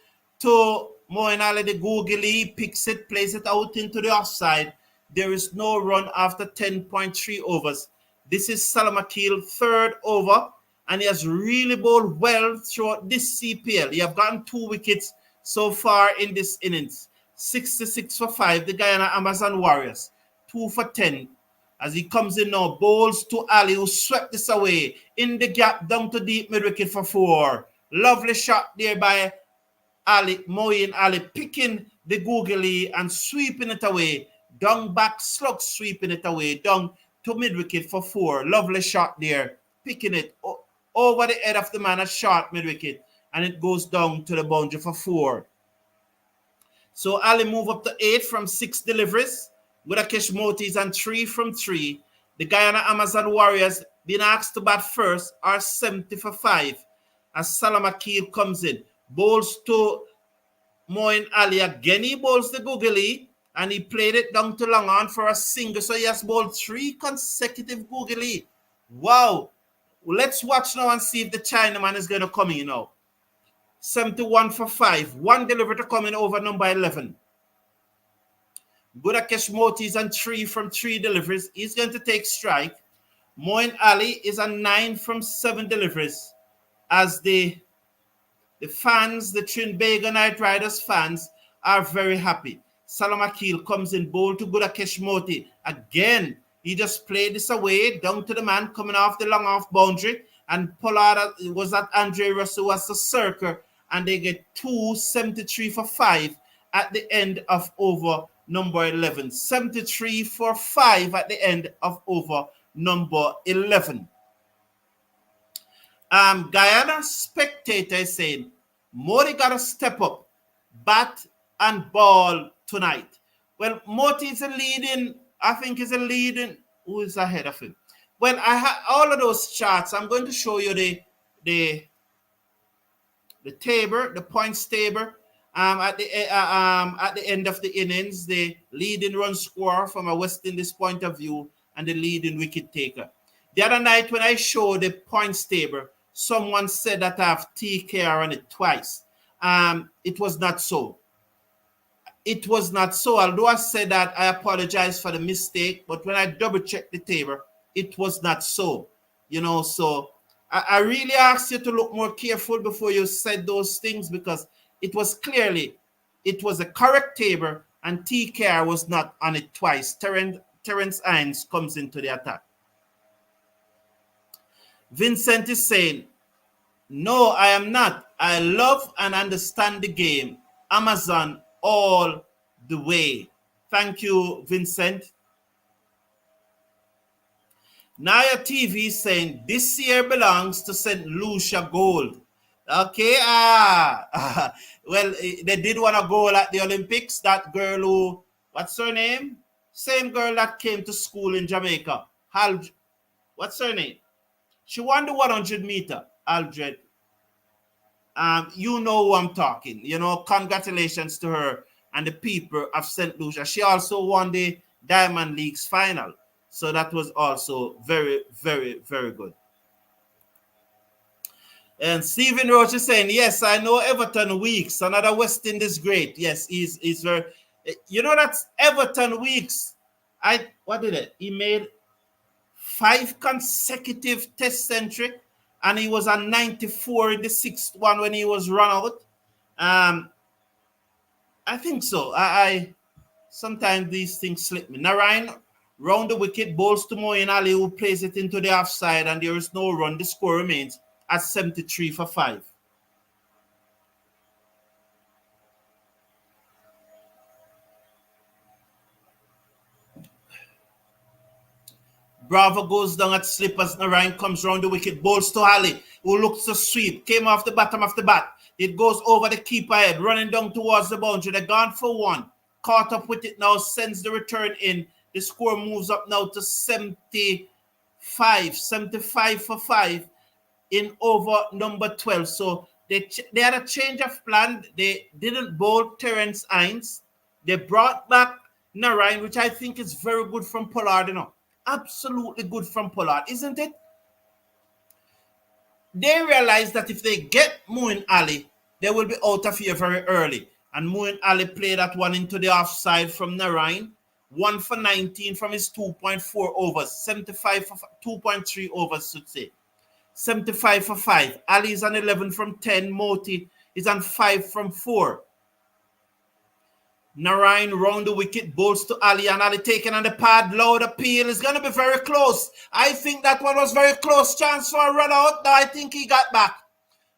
to Moin Ali, the googly, picks it, plays it out into the offside. There is no run after 10.3 overs. This is Salam Akil, third over, and he has really bowled well throughout this CPL. He have gotten 2 wickets so far in this innings. 66 for 5, the Guyana Amazon Warriors. 2 for 10. As he comes in now, bowls to Ali, who swept this away. In the gap, down to deep mid-wicket for 4. Lovely shot there by Ali, Moin Ali, picking the googly and sweeping it away. Down back, slug sweeping it away. Down to mid-wicket for 4. Lovely shot there. Picking it over the head of the man at short mid-wicket. And it goes down to the boundary for 4. So Ali move up to 8 from 6 deliveries. Gudakesh Motis and 3 from 3. The Guyana Amazon Warriors being asked to bat first are 70 for 5. As Salam Akil comes in. Bowls to Moin Ali again. He bowls the googly and he played it down to long on for a single. So he has bowled 3 consecutive googly. Wow. Let's watch now and see if the Chinaman is going to come in now. 71 for 5. 1 delivery to come in over number 11. Gudakesh Motis and 3 from 3 deliveries. He's going to take strike. Moin Ali is a 9 from 7 deliveries. As the fans, the Trinbago Knight Riders fans, are very happy. Salam Akil comes in, bowl to Gudakesh Moti. Again, he just played this away, down to the man coming off the long off boundary. And Pollard, was that Andre Russell, was the circle. And they get 273 for 5 at the end of over number 11. 73 for 5 at the end of over number 11. Guyana spectator is saying, Modi got to step up, bat and ball tonight. Well, Moti is a leading, I think is a leading, who is ahead of him? Well, I have all of those charts. I'm going to show you the the table, the points table. At the end of the innings, the leading run scorer from a West Indies point of view and the leading wicket taker. The other night when I showed the points table, someone said that I have TKR on it twice. It was not so. It was not so. Although I said that, I apologize for the mistake. But when I double checked the table, it was not so. So I really asked you to look more careful before you said those things, because it was clearly, it was a correct table and TKR was not on it twice. Terence Hines comes into the attack. Vincent is saying, no, I am not. I love and understand the game. Amazon all the way. Thank you, Vincent. Naya TV is saying, this year belongs to St. Lucia Gold. Okay, well, they did want a goal at the Olympics. That girl who, what's her name? Same girl that came to school in Jamaica. What's her name? She won the 100 meter, Aldred. You know who I'm talking. Congratulations to her and the people of St. Lucia. She also won the Diamond League's final. So that was also very, very, very good. And Stephen Roach is saying, yes, I know Everton Weeks, another West Indies great. Yes, he's very, that's Everton Weeks. What did it? He made 5 consecutive test century, and he was on 94 in the 6th one when he was run out. I think so. I sometimes these things slip me. Narayan round the wicket, bowls to Moeen Ali, who plays it into the offside, and there is no run. The score remains at 73 for 5. Bravo goes down at slip as Narayan comes round the wicket, bowls to Ali, who looks to sweep, came off the bottom of the bat. It goes over the keeper head, running down towards the boundary. They're gone for 1. Caught up with it now, sends the return in. The score moves up now to 75 for 5 in over number 12. So they had a change of plan. They didn't bowl Terence Hines. They brought back Narayan, which I think is very good from Pollard, Absolutely good from Pollard, isn't it? They realize that if they get Moeen Ali, they will be out of here very early. And Moeen Ali played that one into the offside from Narayan. 1 for 19 from his 2.4 overs. 75 for 2.3 overs, should say. 75 for 5. Ali is on 11 from 10. Moti is on 5 from 4. Narayan round the wicket, bowls to Ali, and Ali taken on the pad. Loud appeal is going to be very close. I think that one was very close. Chance for a run out. I think he got back.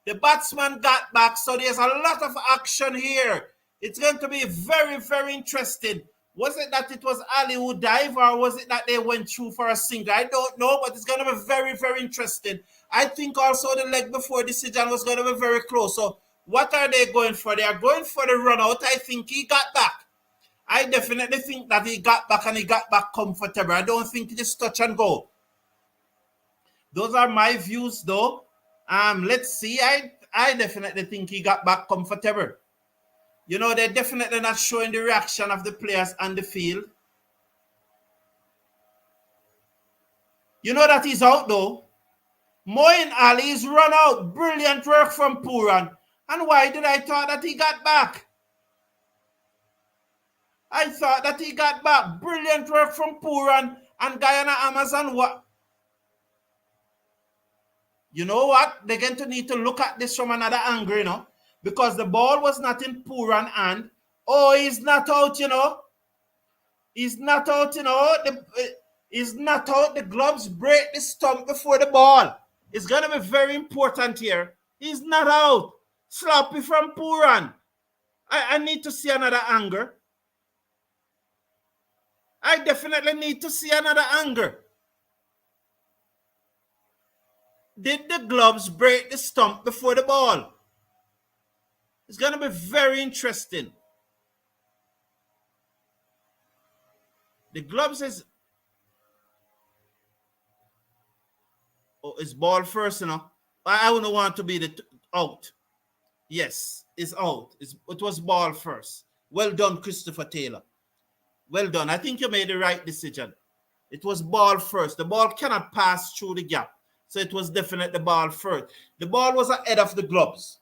The batsman got back, so there's a lot of action here. It's going to be very, very interesting. Was it that it was Ali who dived, or was it that they went through for a single? I don't know, but it's going to be very, very interesting. I think also the leg before decision was going to be very close. So what are they going for? They are going for the run out. I think he got back. I definitely think that he got back, and he got back comfortable. I don't think it is touch and go. Those are my views, though. Let's see. I definitely think he got back comfortable. They're definitely not showing the reaction of the players on the field. You know that he's out, though. Moeen Ali is run out. Brilliant work from Pooran. And why did I thought that he got back? I thought that he got back. Brilliant work from Pooran and Guyana Amazon. What? You know what? They're going to need to look at this from another angle, because the ball was not in Pooran hand. Oh, he's not out, He's not out, He's not out. The gloves break the stump before the ball. It's going to be very important here. He's not out. Sloppy from Pooran. I need to see another angle. I definitely need to see another angle. Did the gloves break the stump before the ball? It's going to be very interesting. The gloves is ball first, you know. I wouldn't want to be out. Yes, it's out. It was ball first. Well done, Christopher Taylor. Well done. I think you made the right decision. It was ball first. The ball cannot pass through the gap. So it was definitely the ball first. The ball was ahead of the gloves.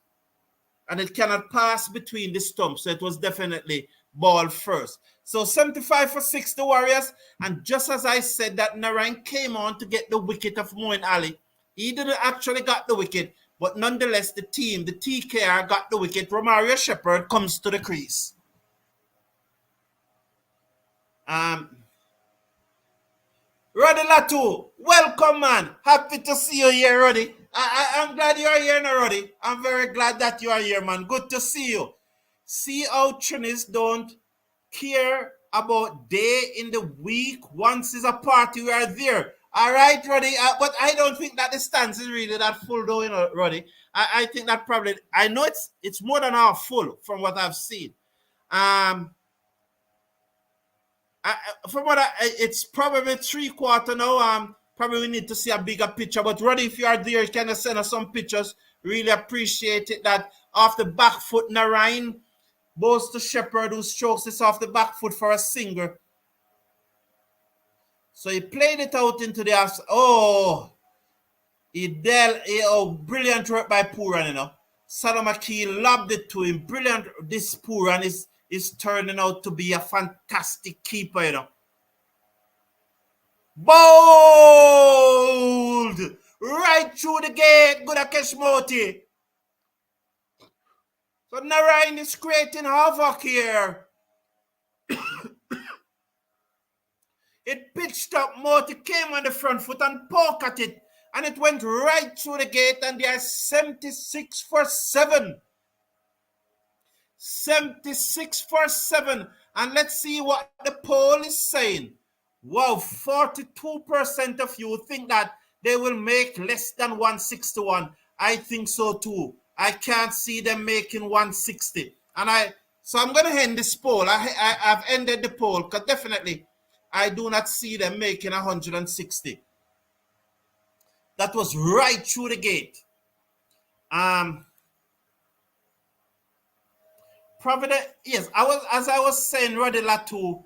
And it cannot pass between the stumps. So it was definitely ball first. So 75 for 6, the Warriors. And just as I said that Narain came on to get the wicket of Moeen Ali, he didn't actually got the wicket, but nonetheless, the team, the TKR, got the wicket. Romario Shepherd comes to the crease. Roddy Latu, welcome, man. Happy to see you here, Roddy. I'm glad you are here now, Roddy. I'm very glad that you are here, man. Good to see you. See how Trinis don't care about day in the week. Once is a party, we are there. All right, Roddy. But I don't think that the stands is really that full, though, you know, Roddy. I think that probably, I know it's more than half full from what I've seen. From what it's probably 3/4 now. Probably we need to see a bigger picture. But Roddy, if you are there, you can send us some pictures. Really appreciate it. That off the back foot, Narain bows to Shepherd, who strokes this off the back foot for a single. So he played it out into the house. Oh, brilliant work by Puran, you know. Salamaki lobbed it to him. Brilliant. This Puran is turning out to be a fantastic keeper, you know. Bold! Right through the gate. Good Akeshmoti. So Narain is creating havoc here. It pitched up. Moti came on the front foot and poked at it. And it went right through the gate. And they are 76 for 7. 76 for 7. And let's see what the poll is saying. Wow, 42% of you think that they will make less than 161. I think so too. I can't see them making 160. So I'm going to end this poll. I've ended the poll because definitely I do not see them making 160. That was right through the gate. Providence, yes, as I was saying, Roddy Latu,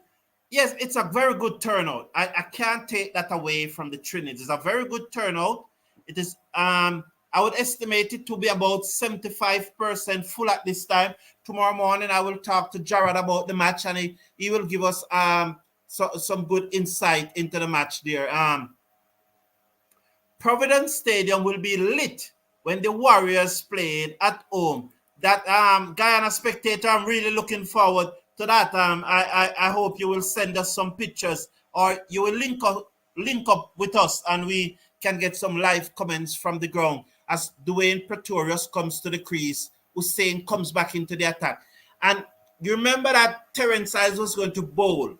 yes, it's a very good turnout. I can't take that away from the Trinity. It's a very good turnout. It is, I would estimate it to be about 75% full at this time. Tomorrow morning, I will talk to Jared about the match, and he will give us some good insight into the match there. Providence Stadium will be lit when the Warriors played at home. That Guyana Spectator, I'm really looking forward to that. I hope you will send us some pictures, or you will link up with us, and we can get some live comments from the ground as Dwayne Pretorius comes to the crease. Hussein comes back into the attack. And you remember that Terence Ives was going to bowl,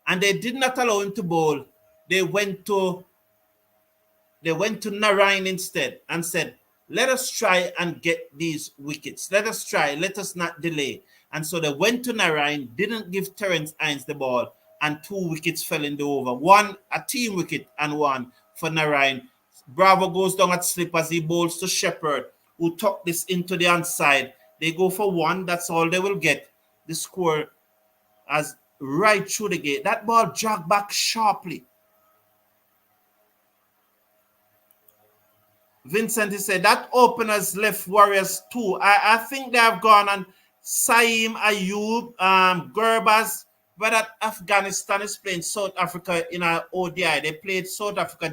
and they did not allow him to bowl. They went to Narain instead and said, let us try and get these wickets. Let us try. Let us not delay. And so they went to Narain, didn't give Terence Hines the ball, and 2 wickets fell in the over. One, a team wicket, and one for Narain. Bravo goes down at slip as he bowls to Shepherd, who tucked this into the onside. They go for 1. That's all they will get. The score as right through the gate. That ball jogged back sharply. Vincent, he said, that openers left Warriors 2. I think they have gone on Saeem Ayub, Gurbaz, but that Afghanistan is playing South Africa in an ODI. They played South Africa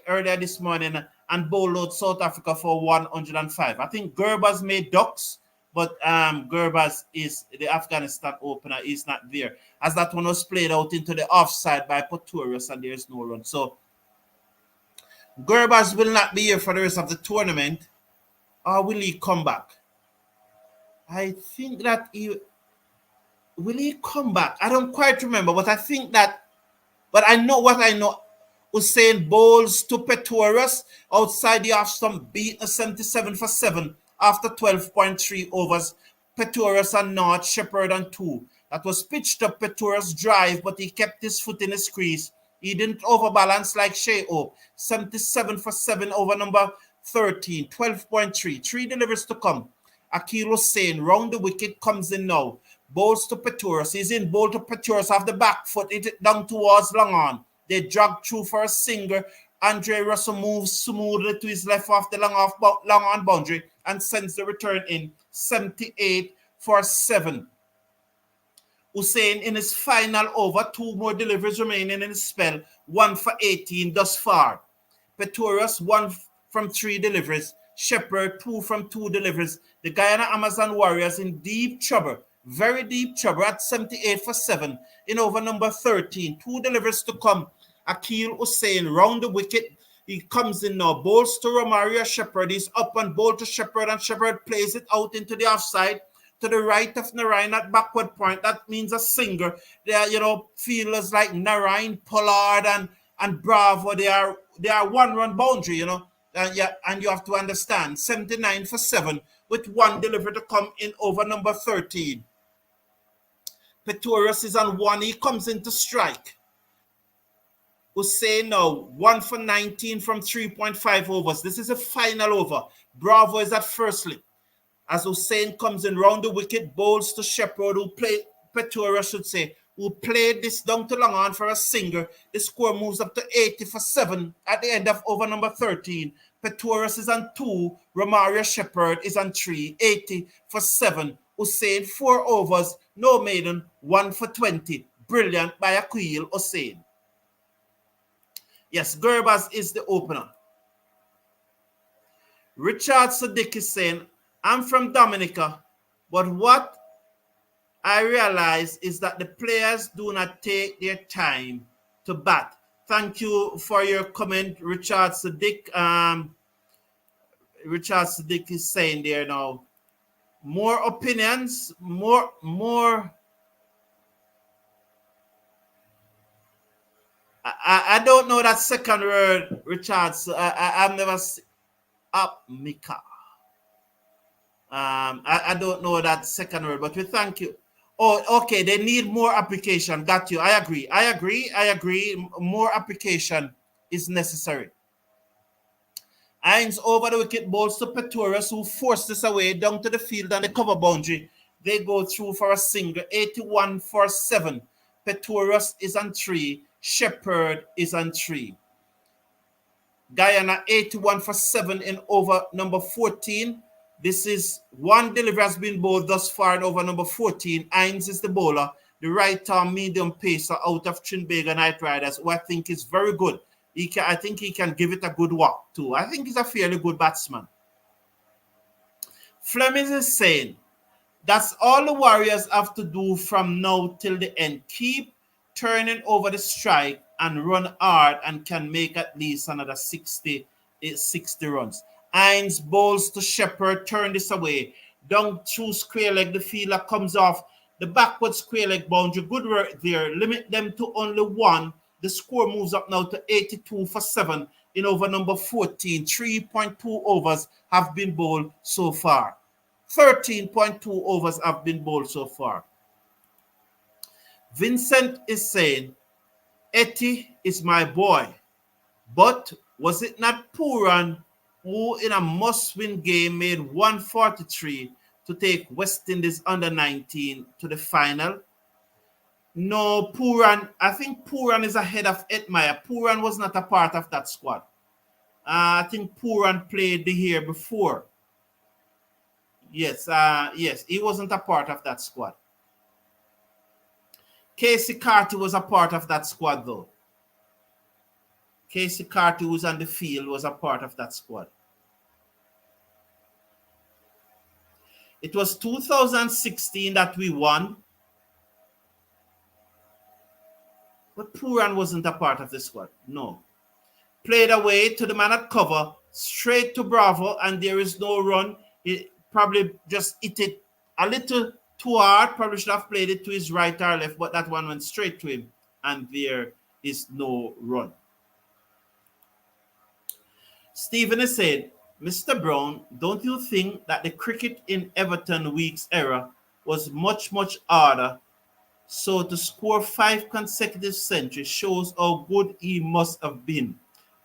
earlier this morning, and bowled out South Africa for 105. I think Gurbaz made ducks, but Gurbaz is the Afghanistan opener. Is not there, as that one was played out into the offside by Pretorius, and there's no run. So Gurbaz will not be here for the rest of the tournament, or will he come back? I think that will he come back? I don't quite remember, but I think that, but I know what I know. Hussein bowls to Pretorius outside the off stump, beat a 77 for 7 after 12.3 overs. Petorius and North, Shepherd and 2. That was pitched up Petorius' drive, but he kept his foot in his crease. He didn't overbalance like Shea O. 77 for 7 over number 13, 12.3. 3 deliveries to come. Akil Hussain round the wicket, comes in now. Bowls to Petorius. He's in, bowl to Petorius off the back foot, it down towards long on. They drag through for a single. Andre Russell moves smoothly to his left off the long on boundary and sends the return in. 78 for 7. Hussain in his final over, 2 more deliveries remaining in his spell, 1 for 18 thus far. Petorius 1 from 3 deliveries. Shepherd 2 from 2 deliveries. The Guyana Amazon Warriors in deep trouble, very deep trouble at 78 for 7 in over number 13. 2 deliveries to come. Akil Hussain round the wicket. He comes in now. Bowls to Romario Shepherd. He's up and bowl to Shepherd, and Shepherd plays it out into the offside to the right of Narayan at backward point. That means a singer. They are, fielders like Narayan, Pollard, and Bravo. They are 1-run boundary, and you have to understand. 79 for 7 with 1 delivery to come in over number 13. Petorius is on 1. He comes in to strike. Hussain now 1 for 19 from 3.5 overs. This is a final over. Bravo is at first slip. As Hussain comes in round the wicket, bowls to Shepherd, who played this down to long on for a single. The score moves up to 80 for 7 at the end of over number 13. Petorius is on 2. Romario Shepherd is on 3. 80 for 7. Hussain 4 overs, no maiden, 1 for 20. Brilliant by Akil Hussain. Yes, Gerbers is the opener. Richard Sadiq is saying, I'm from Dominica, but what I realize is that the players do not take their time to bat. Thank you for your comment, Richard Sadiq. Richard Sadiq is saying there now, more opinions, more. I don't know that second word, Richard. I've never seen up Mika. I don't know that second word, but we thank you. Oh, okay. They need more application. Got you. I agree. More application is necessary. Hines over the wicket, bowls to Petorius, who forced this away down to the field and the cover boundary. They go through for a single. 81 for 7. Petorius is on 3. Shepherd is on 3. Guyana 81 for 7 in over number 14. This is 1 delivery has been bowled thus far in over number 14. Hines is the bowler, the right-arm medium pacer out of Trinbago Knight Riders, who I think is very good. I think he can give it a good walk too. I think he's a fairly good batsman. Fleming is saying, that's all the Warriors have to do from now till the end. Keep turning over the strike and run hard and can make at least another 60 runs. Hines bowls to Shepherd, turn this away. Down through square leg, the fielder comes off the backward square leg boundary. Good work there. Limit them to only 1. The score moves up now to 82 for 7 in over number 14. 3.2 overs have been bowled so far. 13.2 overs have been bowled so far. Vincent is saying, Etty is my boy, but was it not Puran who in a must-win game made 143 to take West Indies under 19 to the final? No, Puran. I think Puran is ahead of Etmire. Puran was not a part of that squad. I think Puran played the year before. Yes, he wasn't a part of that squad. Casey Carty was a part of that squad, though. Casey Carty, who's on the field, was a part of that squad. It was 2016 that we won. But Puran wasn't a part of the squad. No. Played away to the man at cover, straight to Bravo, and there is no run. He probably just hit it a little too hard. Probably should have played it to his right or left, but that one went straight to him, and there is no run. Stephen is saying, Mr. Brown, don't you think that the cricket in Everton Week's era was much, much harder? So to score 5 consecutive centuries shows how good he must have been.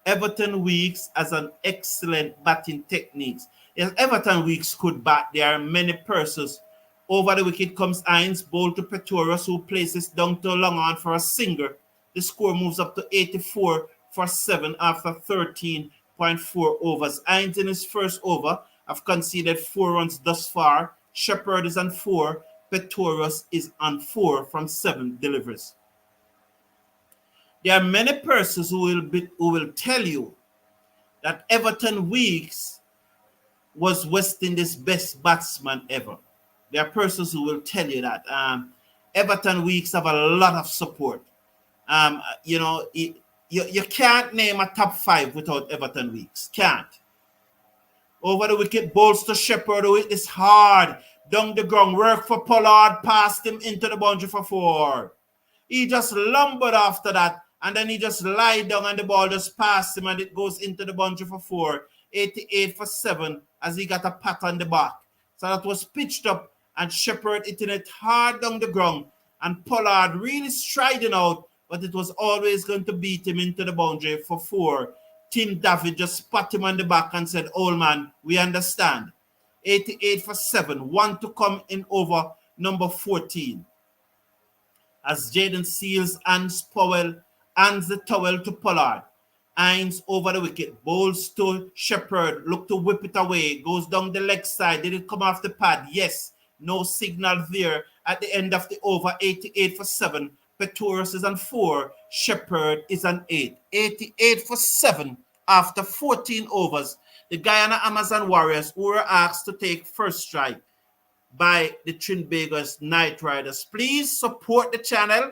Everton Weeks has an excellent batting technique. Yes, Everton Weeks could bat. There are many persons. Over the wicket comes Hines, bowled to Pretorius, who places down to long on for a singer. The score moves up to 84 for 7 after 13.4 overs. Hines in his first over have conceded 4 runs thus far. Shepherd is on 4. Pretorius is on 4 from 7 deliveries. There are many persons who will tell you that Everton Weeks was West Indies' best batsman ever. There are persons who will tell you that. Everton Weeks have a lot of support. You can't name a top 5 without Everton Weeks. Can't. Over the wicket, bowls to Shepherd, who hit this hard down the ground. Work for Pollard, passed him into the boundary for 4. He just lumbered after that, and then he just lied down and the ball just passed him and it goes into the boundary for 4. 88 for 7 as he got a pat on the back. So that was pitched up and Shepherd hitting it hard down the ground and Pollard really striding out, but it was always going to beat him into the boundary for 4. Tim David just pat him on the back and said, "Old man, we understand." 88 for 7, 1 to come in over number 14. As Jaden Seals hands the towel to Pollard. Hines over the wicket, bowls to Shepherd, look to whip it away, goes down the leg side. Did it come off the pad? Yes. No signal there at the end of the over. 88 for 7. Pretorius is on 4. Shepherd is on 8. 88 for 7 after 14 overs. The Guyana Amazon Warriors, who were asked to take first strike by the Trinbago's Night Riders. Please support the channel.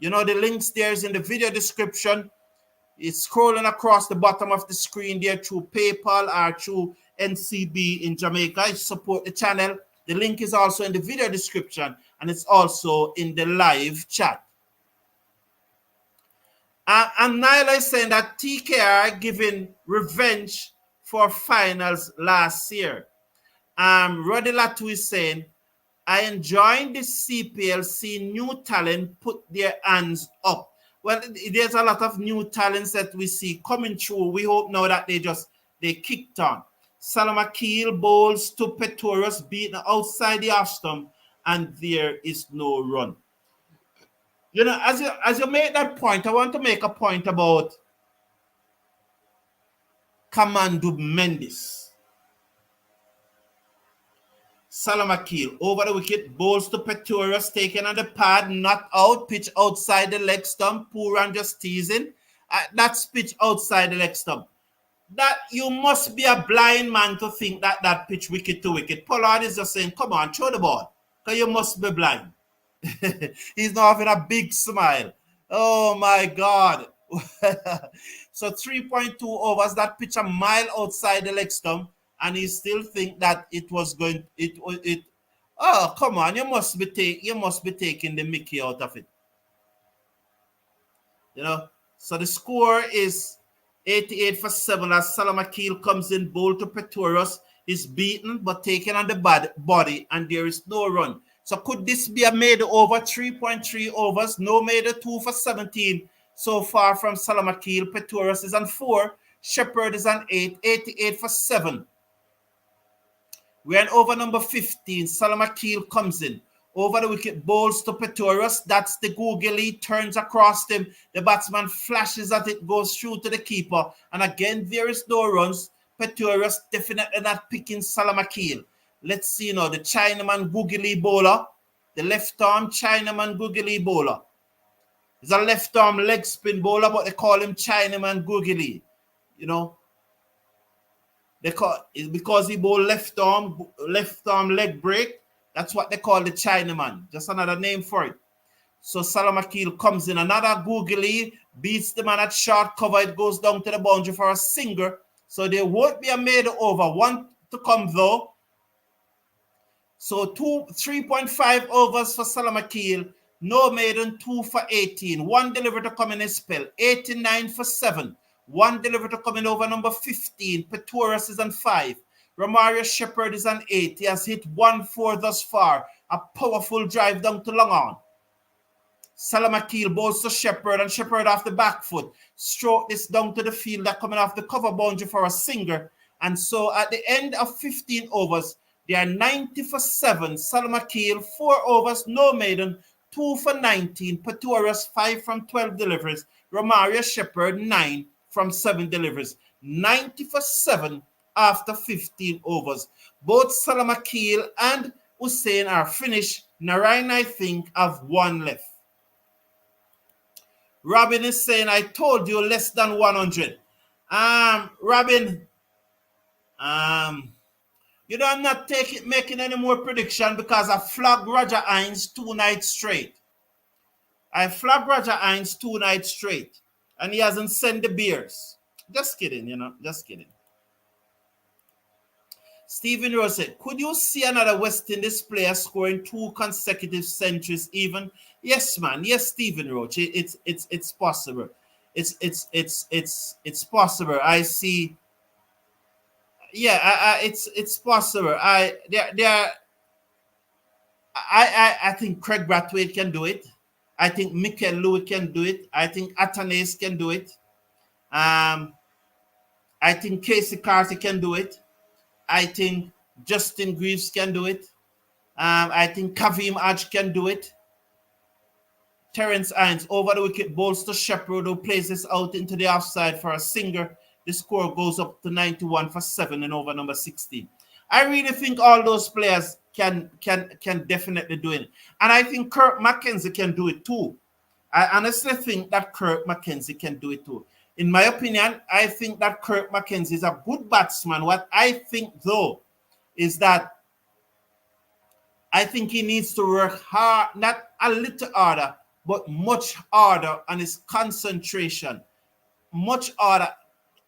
You know, the links there is in the video description. It's scrolling across the bottom of the screen there through PayPal or through NCB in Jamaica. Support the channel. The link is also in the video description and it's also in the live chat. And Nyla is saying that TKR giving revenge for finals last year. Roddy Latu is saying, I enjoyed this CPL seeing new talent put their hands up. Well, there's a lot of new talents that we see coming through. We hope now that they kicked on. Salam Akil bowls to Pretorius, beaten outside the off stump, and there is no run. You know, as you make that point, I want to make a point about Kamandu Mendes. Salam Akil over the wicket, bowls to Pretorius, taken on the pad, not out, pitch outside the leg stump. Pooran just teasing. That's pitch outside the leg stump. That you must be a blind man to think that pitch wicket to wicket. Pollard is just saying, come on, throw the ball. Because you must be blind. He's now having a big smile. Oh my God. So 3.2 overs, that pitch a mile outside the leg stump. And he still think that it was going. Oh, come on! You must be taking the Mickey out of it. You know. So the score is 88 for 7 as Salam Akil comes in, bowl to Pretorius. Is beaten but taken on the body, and there is no run. So could this be a made over? 3.3 overs, no made 2 for 17 so far from Salam Akil. Pretorius is on 4. Shepherd is on 8. 88 for 7. We're in over number 15. Salam Akil comes in. Over the wicket, bowls to Pretorius. That's the googly, turns across him. The batsman flashes at it, goes through to the keeper. And again, there is no runs. Pretorius definitely not picking Salam Akil. Let's see now, the Chinaman googly bowler. The left arm Chinaman googly bowler. He's a left arm leg spin bowler, but they call him Chinaman googly. You know, they call it because he bowled left arm leg break. That's what they call the Chinaman. Just another name for it. So Salam Akil comes in. Another googly, beats the man at short cover. It goes down to the boundary for a singer. So there won't be a made over. 1 to come though. So 3.5 overs for Salam Akil. No maiden, 2 for 18. 1 delivered to come in his spell. 89 for 7. One delivery to coming over number 15. Pretorius is on 5. Romario Shepherd is on 8. He has hit 1-4 thus far. A powerful drive down to long on. Salamakil bowls to Shepherd, and Shepherd off the back foot. Stroke this down to the field, that coming off the cover boundary for a singer. And so at the end of 15 overs, they are 90 for 7. Salamakil, 4 overs, no maiden, 2 for 19. Pretorius, 5 from 12 deliveries. Romario Shepherd, 9 from 7 deliveries. 90 for 7 after 15 overs. Both Salamakil and Hussein are finished. Narayan, I think, have 1 left. Robin is saying, I told you less than 100. Robin, you know, I'm not making any more prediction because I flagged Roger Hines 2 nights straight. I flagged Roger Hines 2 nights straight, and he hasn't sent the beers. Just kidding, you know, just kidding. Stephen Rose said, could you see another West Indies player scoring 2 consecutive centuries even? Yes, man. Yes, Stephen Roach. It's possible. It's possible. I see. Yeah, it's possible. I think Craig Brathwaite can do it. I think Mikel Lewis can do it. I think Atanase can do it. I think Casey Carter can do it. I think Justin Greaves can do it. I think Kavim Aj can do it. Terence Hines over the wicket bowls to Shepherd, who plays this out into the offside for a singer. The score goes up to 91 for 7 in over number 16. I really think all those players can definitely do it. And I think Kirk McKenzie can do it too. I honestly think that Kirk McKenzie can do it too. In my opinion, I think that Kirk McKenzie is a good batsman. What I think, though, is that I think he needs to work hard, not a little harder, but much harder on his concentration. Much harder,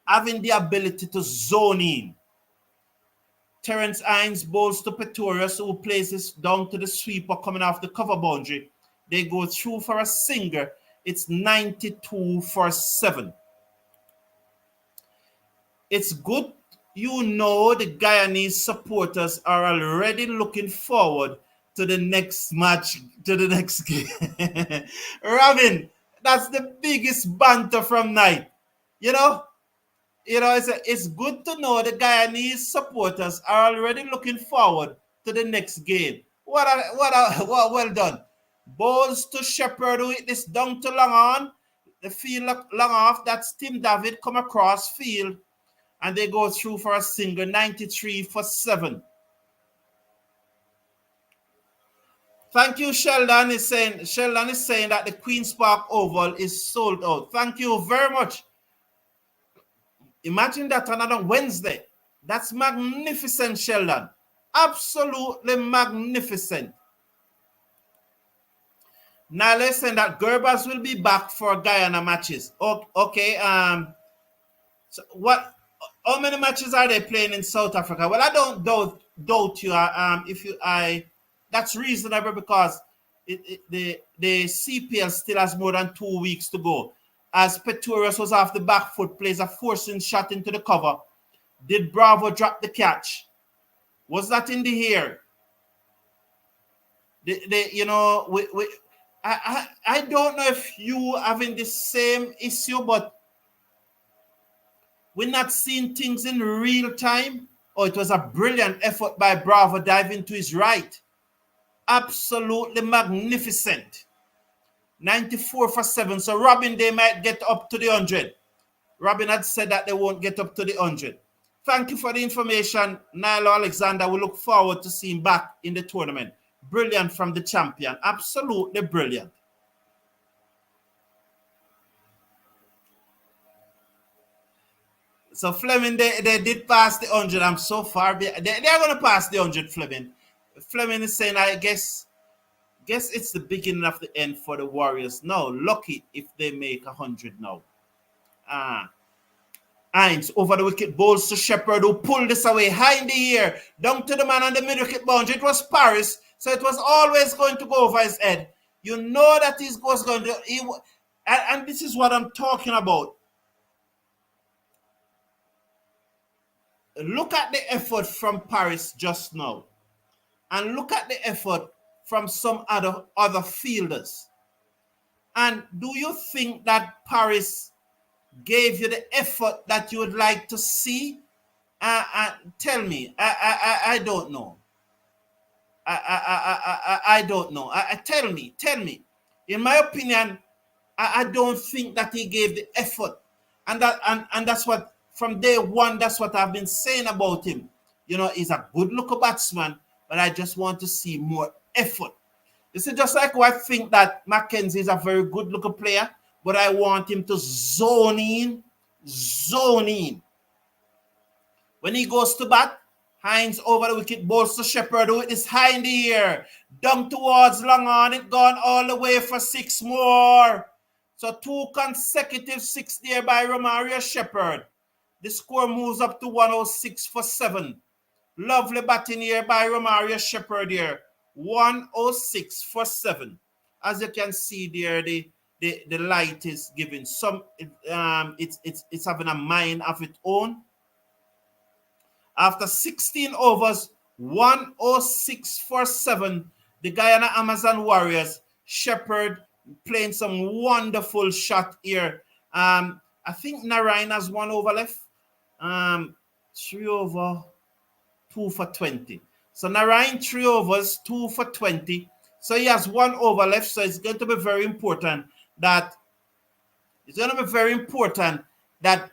having the ability to zone in. Terence Hines bowls to Pretorius, who plays this down to the sweeper coming off the cover boundary. They go through for a singer. It's 92 for 7. It's good, you know, the Guyanese supporters are already looking forward to the next match, to the next game. Robin, that's the biggest banter from night. You know, it's good to know the Guyanese supporters are already looking forward to the next game. Well done. Balls to Shepherd, who hit this down to long on. The field long off. That's Tim David come across field. And they go through for a single, 93 for 7. Thank you, Sheldon is saying that the Queen's Park Oval is sold out. Thank you very much. Imagine that another Wednesday. That's magnificent, Sheldon. Absolutely magnificent. Now listen, that Gerbers will be back for Guyana matches. Okay. So what? How many matches are they playing in South Africa? Well, I don't doubt you. That's reasonable because the CPL still has more than 2 weeks to go. As Pretorius was off the back foot, plays a forcing shot into the cover. Did Bravo drop the catch? Was that in the air? I don't know if you having the same issue, but we're not seeing things in real time. Oh, it was a brilliant effort by Bravo diving to his right. Absolutely magnificent. 94 for 7. So Robin, they might get up to the 100. Robin had said that they won't get up to the 100. Thank you for the information, Nilo Alexander. We look forward to seeing back in the tournament. Brilliant from the champion. Absolutely brilliant. So Fleming, they did pass the 100. I'm so far behind. They are going to pass the 100, Fleming. Fleming is saying, I guess it's the beginning of the end for the Warriors. No, lucky if they make 100 now. Hines over the wicket, bowls to Shepherd, who pulled this away high in the air, down to the man on the mid-wicket boundary. It was Paris, so it was always going to go over his head. You know that he was going to... And this is what I'm talking about. look at the effort from Paris just now, and look at the effort from some other fielders. And do you think that Paris gave you the effort that you would like to see? Tell me. I don't know. I don't know. Tell me. In my opinion, I don't think that he gave the effort, and that's what from day one. That's what I've been saying about him. You know, he's a good looker batsman, but I just want to see more effort. You see, just like I think that Mackenzie is a very good looker player, but I want him to zone in. When he goes to bat, Hines over the wicket, balls to Shepherd with his high in the air. Down towards long on, it gone all the way for 6 more. So 2 consecutive 6 there by Romario Shepherd. The score moves up to 106 for 7. Lovely batting here by Romario Shepherd here. 106 for 7. As you can see there, the light is giving some. It's having a mind of its own. After 16 overs, 106 for 7, the Guyana Amazon Warriors, Shepherd playing some wonderful shot here. I think Narayan has 1 over left. 3 over, 2 for 20. So Narayan 3 overs, 2 for 20. So he has 1 over left. So it's going to be very important that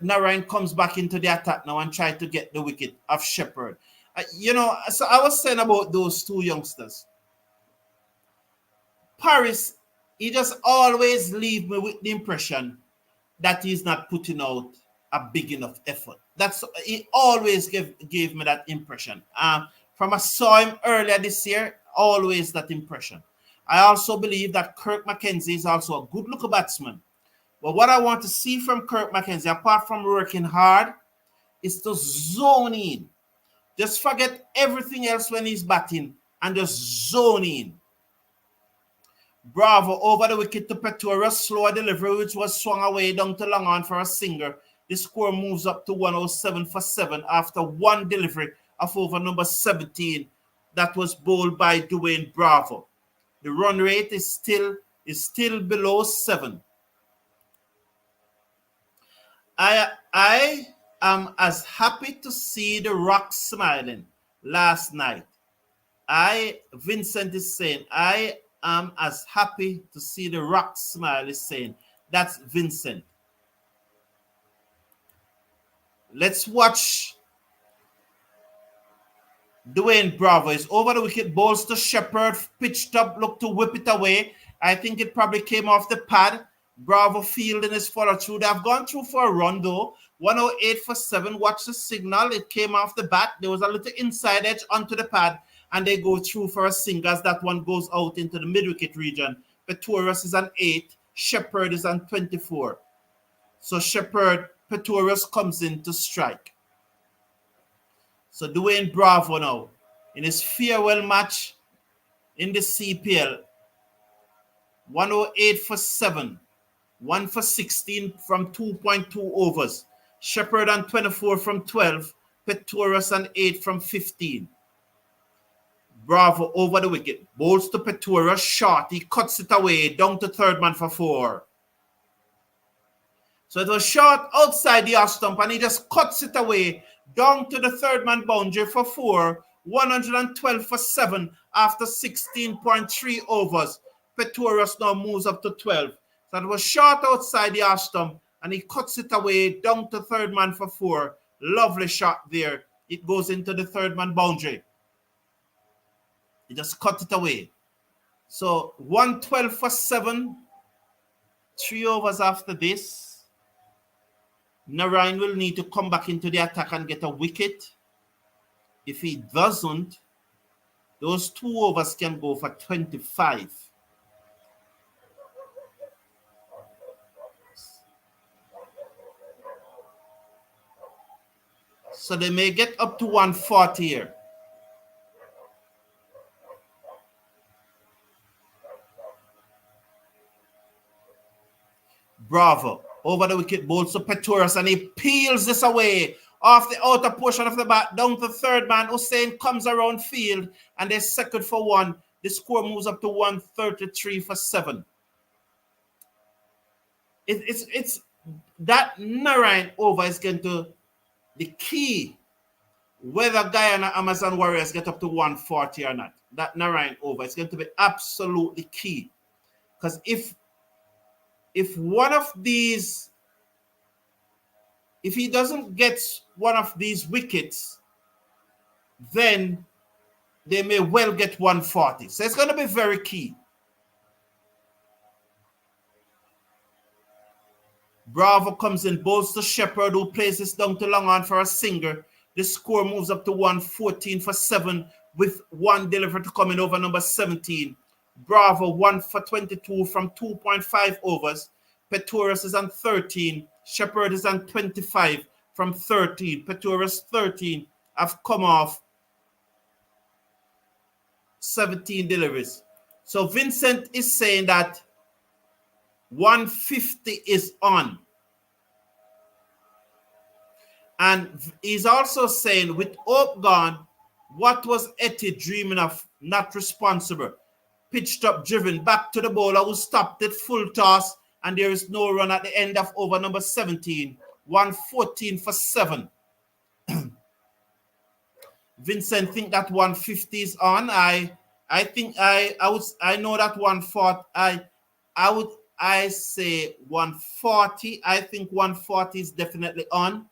Narayan comes back into the attack now and try to get the wicket of Shepherd. So I was saying about those 2 youngsters. Paris, he just always leave me with the impression that he's not putting out a big enough effort. He always gave me that impression. From I saw him earlier this year, always that impression. I also believe that Kirk Mackenzie is also a good looker batsman. But what I want to see from Kirk Mackenzie, apart from working hard, is to zone in. Just forget everything else when he's batting and just zone in. Bravo over the wicket to Petora, slower delivery, which was swung away down to long on for a singer. The score moves up to 107 for 7 after 1 delivery of over number 17 that was bowled by Dwayne Bravo. The run rate is still below 7. I am as happy to see the Rock smiling last night. Vincent is saying, I am as happy to see the Rock smile is saying. That's Vincent. Let's watch. Dwayne Bravo is over the wicket, balls to Shepherd, pitched up, look to whip it away. I think it probably came off the pad. Bravo fielding his follow through. They have gone through for a run though. 108 for 7. Watch the signal. It came off the bat. There was a little inside edge onto the pad, and they go through for a single as that one goes out into the mid-wicket region. Pretorius is on 8. Shepherd is on 24. So Pretorius comes in to strike. So Dwayne Bravo now, in his farewell match in the CPL, 108 for 7, 1 for 16 from 2.2 overs. Shepherd on 24 from 12, Pretorius on 8 from 15. Bravo over the wicket, bowls to Pretorius, short, he cuts it away, down to third man for 4. So it was short outside the off stump, and he just cuts it away, down to the third man boundary for 4, 112 for 7 after 16.3 overs. Pretorius now moves up to 12. So it was short outside the off stump, and he cuts it away down to third man for 4. Lovely shot there. It goes into the third man boundary. He just cut it away. So 112 for 7. 3 overs after this. Narayan will need to come back into the attack and get a wicket. If he doesn't, those 2 overs can go for 25. So they may get up to 140 here. Bravo over the wicket, bowls to Pretorius, and he peels this away off the outer portion of the bat, down to third man. Hussein comes around field, and they're second for one. The score moves up to 133 for 7. It's that Narayan over is going to the key whether Guyana Amazon Warriors get up to 140 or not. That Narayan over is going to be absolutely key. Because if one of these, if he doesn't get one of these wickets, then they may well get 140. So it's going to be very key. Bravo comes in, bowls to Shepherd, who plays this down to long on for a singer. The score moves up to 114 for 7 with one delivery to come in over number 17. Bravo 1 for 22 from 2.5 overs. Peturas is on 13. Shepherd is on 25 from 13. Peturas 13 have come off 17 deliveries. So Vincent is saying that 150 is on. And he's also saying with Hope gone, what was Etty dreaming of? Not responsible. Pitched up, driven back to the bowler who stopped it, full toss, and there is no run at the end of over number 17. 114 for 7. Vincent think that 150 is on. I think I know that 140. I say 140. I think 140 is definitely on.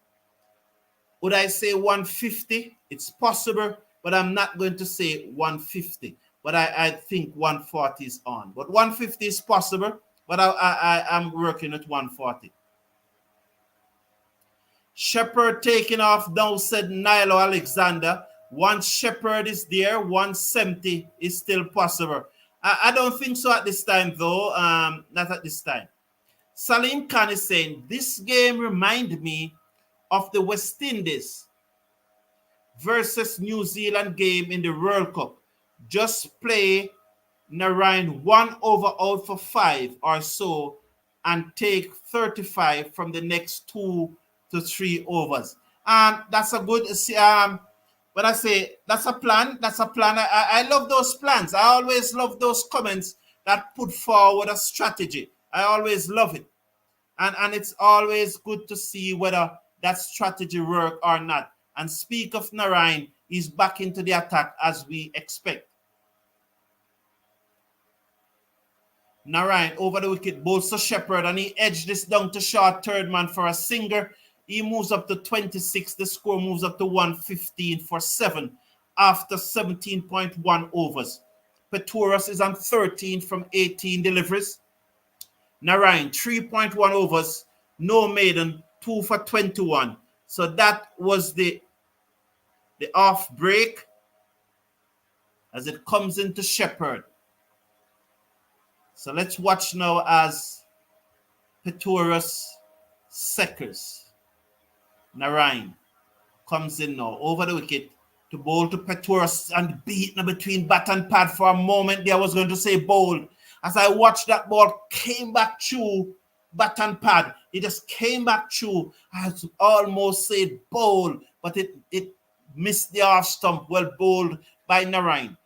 Would I say 150? It's possible, but I'm not going to say 150. But I think 140 is on. But 150 is possible, but I'm working at 140. Shepherd taking off now, said Nilo Alexander. Once Shepherd is there, 170 is still possible. I don't think so at this time, though. Not at this time. Salim Khan is saying, this game reminded me of the West Indies versus New Zealand game in the World Cup. Just play Narayan 1 over out for 5 or so and take 35 from the next 2 to 3 overs. That's a good, when I say that's a plan, I love those plans. I always love those comments that put forward a strategy. I always love it. And it's always good to see whether that strategy work or not. And speak of Narayan, he's back into the attack as we expect. Narayan over the wicket, bowls to Shepherd, and he edged this down to short third man for a singer. He moves up to 26. The score moves up to 115 for 7 after 17.1 overs. Peturas is on 13 from 18 deliveries. Narayan, 3.1 overs, no maiden, 2 for 21. So that was the off break as it comes into Shepherd. So let's watch now as Peturas Seckers. Narayan comes in now over the wicket to bowl to Peturas and beaten between bat and pad. For a moment there I was going to say bowl. As I watched that ball came back through bat and pad. It just came back through. I almost said bowl, but it missed the off stump. Well bowled by Narayan.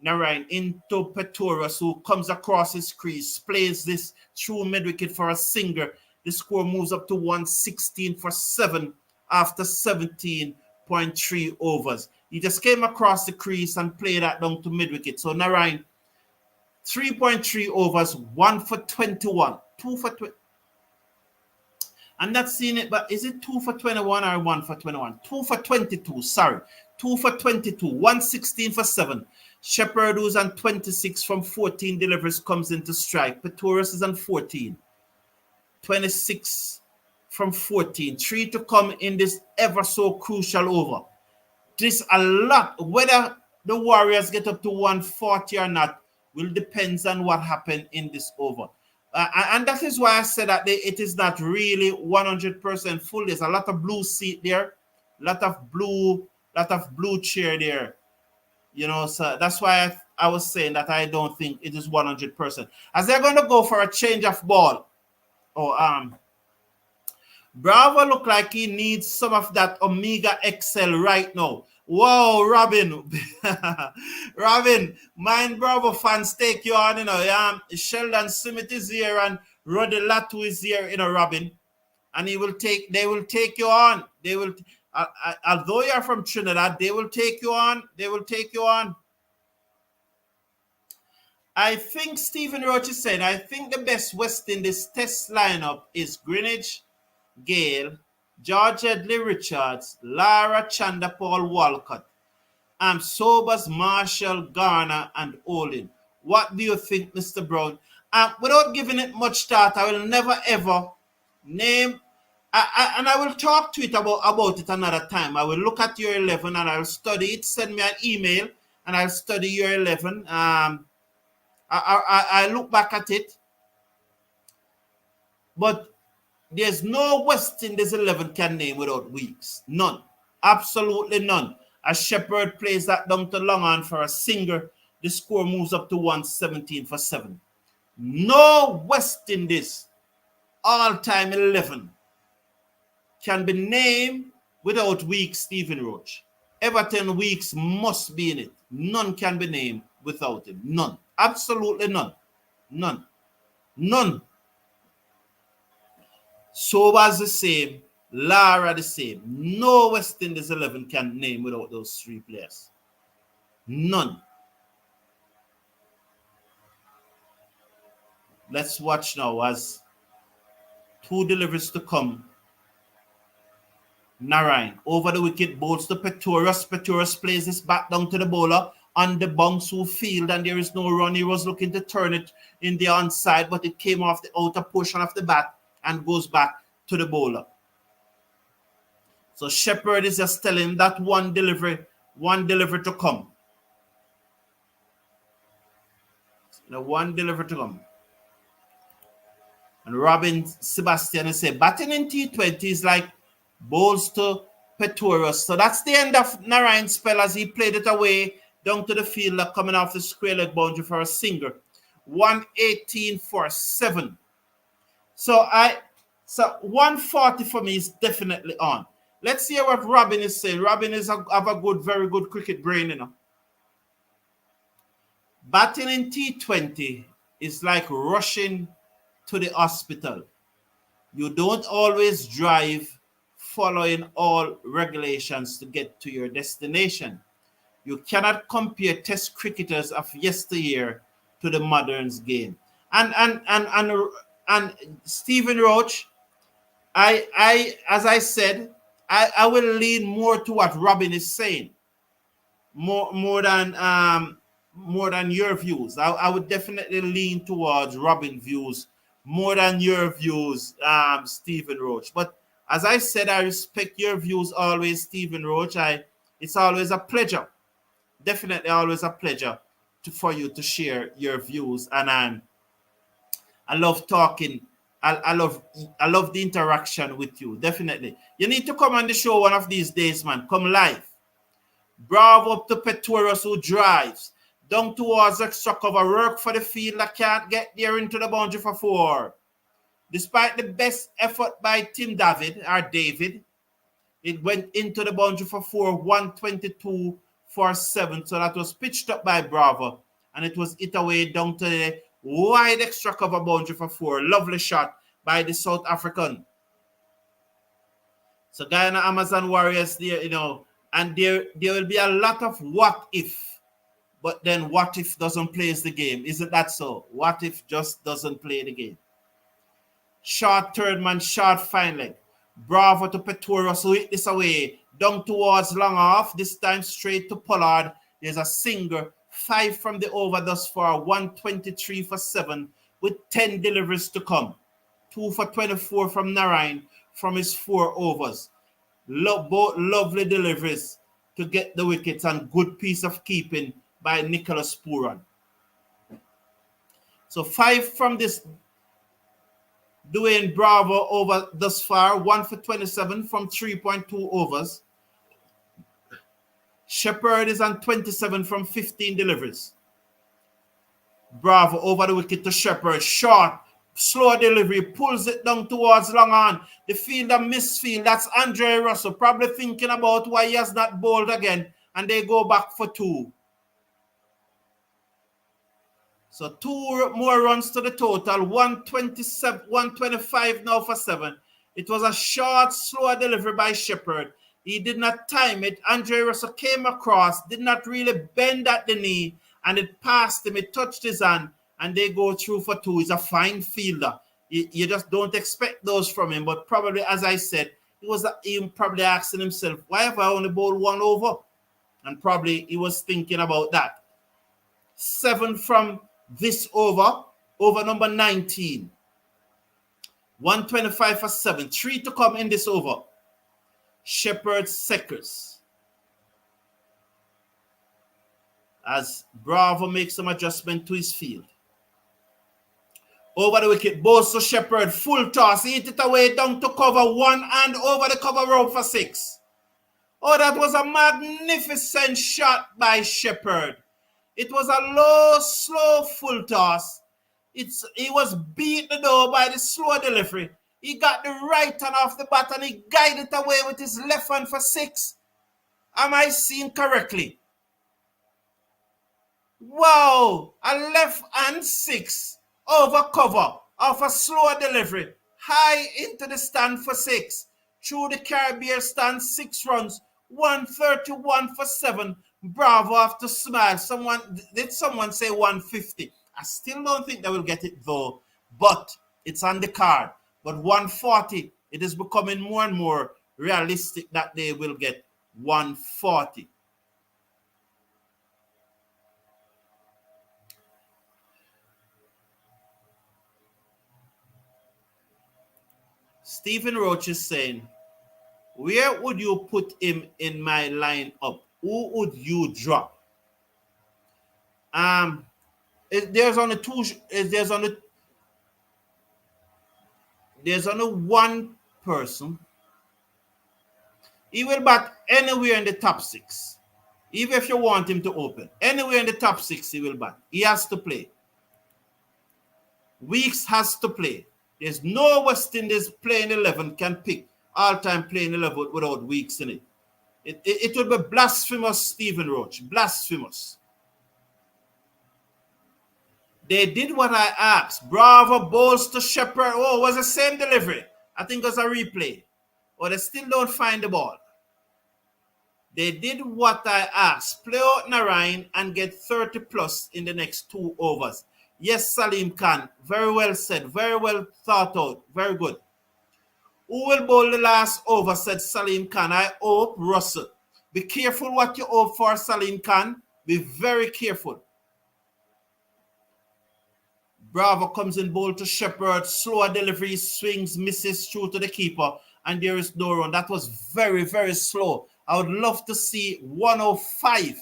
Narayan into Peturas, who comes across his crease, plays this through mid-wicket for a singer. The score moves up to 116 for 7 after 17.3 overs. He just came across the crease and played that down to mid-wicket. So Narayan, 3.3 overs, 1 for 21, 2 for 20. I'm not seeing it, but is it 2 for 21 or 1 for 21? 2 for 22, sorry. 2 for 22, 116 for 7. Shepherd, who's on 26 from 14 deliveries, comes into strike. Peturas is on 14. 26 from 14. 3 to come in this ever so crucial over. This a lot. Whether the Warriors get up to 140 or not will depend on what happened in this over. And that is why I said that it is not really 100% full. There's a lot of blue seat there, lot of blue chair there. You know, so that's why I was saying that I don't think it is 100%. As they're going to go for a change of ball, Bravo look like he needs some of that Omega XL right now. Whoa, Robin. Robin, mind Bravo fans take you on, Sheldon Smith is here and Roddy Latu is here, Robin. And they will take you on. They will, although you're from Trinidad, they will take you on. They will take you on. I think Stephen Roach is saying, I think the best West Indies test lineup is Greenwich, Gale, George Headley Richards, Lara Chanda Paul Walcott, Sobers, Marshall, Garner, and Olin. What do you think, Mr. Brown? Without giving it much thought, I will never ever name, and I will talk to it about it another time. I will look at your 11 and I'll study it. Send me an email and I'll study your 11. I look back at it, but there's no West Indies 11 can name without Weeks. None. Absolutely none. As Shepherd plays that down to long on for a singer, the score moves up to 117 for 7. No West Indies all-time 11 can be named without Weeks, Stephen Roach. Everton Weeks must be in it. None can be named without him. None. Absolutely none. None. None. Sobers the same. Lara the same. No West Indies 11 can name without those three players. None. Let's watch now as two deliveries to come. Narayan over the wicket, bowls to Pretorius. Pretorius plays this back down to the bowler on the bounce who field, and there is no run. He was looking to turn it in the onside, but it came off the outer portion of the bat and goes back to the bowler. So Shepherd is just telling that one delivery to come. The one delivery to come. And Robin Sebastian is saying, batting in T20 is like bowls to Pretorius. So that's the end of Narayan's spell as he played it away down to the fielder coming off the square leg boundary for a single. 118 for 7. So 140 for me is definitely on. Let's hear what Robin is saying. Robin is have a very good cricket brain, Batting in T20 is like rushing to the hospital. You don't always drive following all regulations to get to your destination. You cannot compare test cricketers of yesteryear to the modern's game. And Stephen Roach, as I said, I will lean more to what Robin is saying, more than your views. I would definitely lean towards Robin's views more than your views, Stephen Roach. But as I said, I respect your views always, Stephen Roach. It's always a pleasure, definitely always a pleasure for you to share your views. And I love talking. I love the interaction with you, definitely. You need to come on the show one of these days, man. Come live. Bravo up to Pretorius who drives. Down towards extra cover. Work for the field that can't get there into the boundary for 4. Despite the best effort by David, it went into the boundary for 4, 122 for 7. So that was pitched up by Bravo. And it was hit away down to the wide extra cover boundary for 4. Lovely shot by the South African. So Guyana Amazon Warriors there, and there will be a lot of what if. But then what if doesn't play the game? Isn't that so? What if just doesn't play the game? Short third man, short fine leg. Bravo to Pretorius who hit this away. Down towards long off. This time straight to Pollard. There's a single. 5 from the over thus far. 123 for 7 with 10 deliveries to come. 2 for 24 from Narayan from his 4 overs. Both lovely deliveries to get the wickets and good piece of keeping by Nicholas Pooran. So 5 from this Dwayne Bravo over thus far. 1 for 27 from 3.2 overs. Shepherd is on 27 from 15 deliveries. Bravo over the wicket to Shepherd. Short. slow delivery, pulls it down towards long on. The fielder misfield. That's Andre Russell, probably thinking about why he has not bowled again, and they go back for 2. So 2 more runs to the total, 127, 125 now for 7. It was a short, slow delivery by Shepherd. He did not time it. Andre Russell came across, did not really bend at the knee, and it passed him. It touched his hand, and they go through for 2. He's a fine fielder. You just don't expect those from him. But probably, as I said, he probably asking himself, why have I only bowled 1 over? And probably he was thinking about that. 7 from this over number 19. 125 for 7. 3 to come in this over. Shepherd Seckers. As Bravo makes some adjustment to his field. Over the wicket, Boso Shepherd, full toss. He hit it away down to cover 1 and over the cover rope for 6. Oh, that was a magnificent shot by Shepherd. It was a low, slow full toss. He was beaten though by the slow delivery. He got the right hand off the bat and he guided it away with his left hand for 6. Am I seeing correctly? Wow, a left hand 6 over cover of a slow delivery. High into the stand for 6. Through the Caribbean stand, 6 runs. 131 for 7. Bravo have to smile. Did someone say 150? I still don't think they will get it though, but it's on the card. But 140, it is becoming more and more realistic that they will get 140. Stephen Roach is saying, where would you put him in my lineup? Who would you drop? There's only one person. He will bat anywhere in the top 6. Even if you want him to open. Anywhere in the top 6, he will bat. He has to play. Weeks has to play. There's no West Indies playing 11 can pick all-time playing 11 without Weeks in it. It would be blasphemous, Stephen Roach. Blasphemous. They did what I asked. Bravo bowls to Shepherd. Oh, it was the same delivery. I think it was a replay. Or they still don't find the ball. They did what I asked. Play out Narayan and get 30 plus in the next 2 overs. Yes, Salim Khan. Very well said. Very well thought out. Very good. Who will bowl the last over, said Salim Khan. I hope Russell. Be careful what you hope for, Salim Khan. Be very careful. Bravo comes in bowl to Shepherd. Slower delivery, swings, misses through to the keeper. And there is no run. That was very, very slow. I would love to see 105.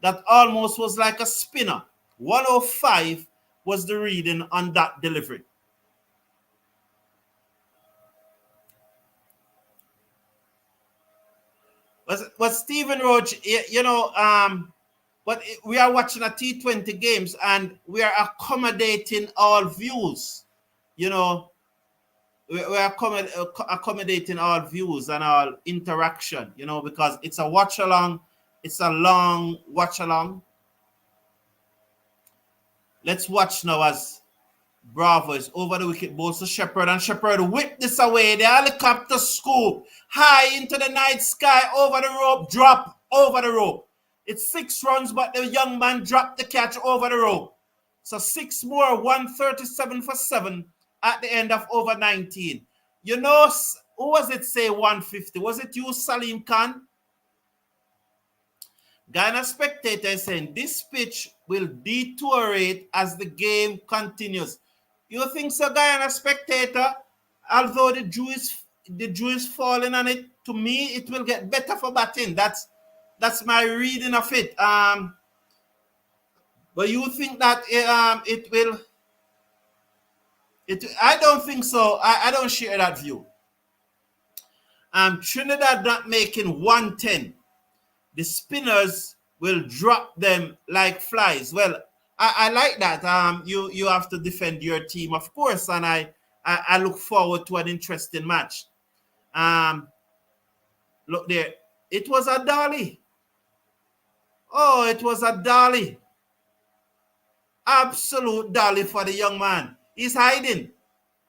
That almost was like a spinner. 105 was the reading on that delivery. But Stephen Roach, but we are watching a T20 games and we are accommodating all views. We are accommodating all views and all interaction, because it's a watch along. It's a long watch along. Let's watch now as Bravo is over the wicket, bowls to Shepherd, and Shepherd whipped this away. The helicopter scoop high into the night sky, over the rope, drop over the rope. It's 6 runs, but the young man dropped the catch over the rope. So 6 more, 137 for 7 at the end of over 19. Who was it say 150? Was it you, Salim Khan? Guyana Spectator is saying this pitch will deteriorate as the game continues. You think so, Guyana Spectator? Although the dew is falling on it, to me it will get better for batting. That's my reading of it. But you think that it will? I don't think so. I don't share that view. Trinidad not making 110. The spinners will drop them like flies. Well, I like that. You have to defend your team, of course, and I look forward to an interesting match. Look there, it was a dolly. Oh, it was a dolly. Absolute dolly for the young man. He's hiding.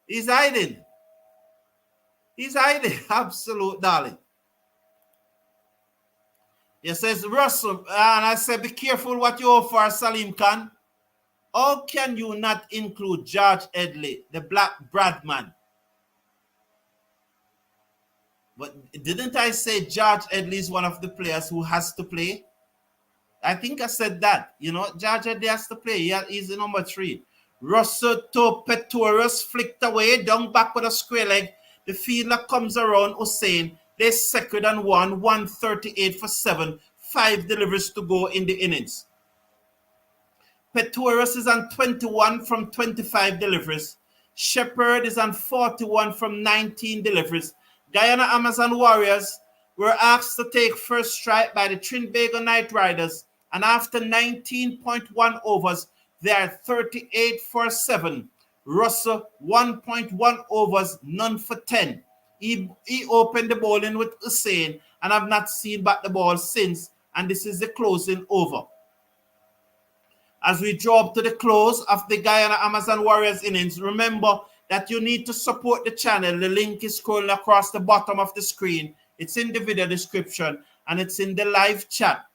He's hiding. He's hiding. Absolute dolly. He says, Russell, and I said, be careful what you offer, Salim Khan. How can you not include George Edley, the black Bradman? But didn't I say George Edley is one of the players who has to play? I think I said that. You know, George Edley has to play. He's the number 3. Russell to Petorius flicked away, down back with a square leg. The fielder comes around Hussein. They second and 138 for 7. 5 deliveries to go in the innings. Petorius is on 21 from 25 deliveries. Shepherd is on 41 from 19 deliveries. Guyana Amazon Warriors were asked to take first strike by the Trinbago Knight Riders, and after 19.1 overs, they are 38 for 7. Russell, 1.1 overs, none for 10. He opened the bowling with Hussein, and I've not seen back the ball since, and this is the closing over. As we draw up to the close of the Guyana Amazon Warriors innings, remember that you need to support the channel. The link is scrolling across the bottom of the screen. It's in the video description and it's in the live chat.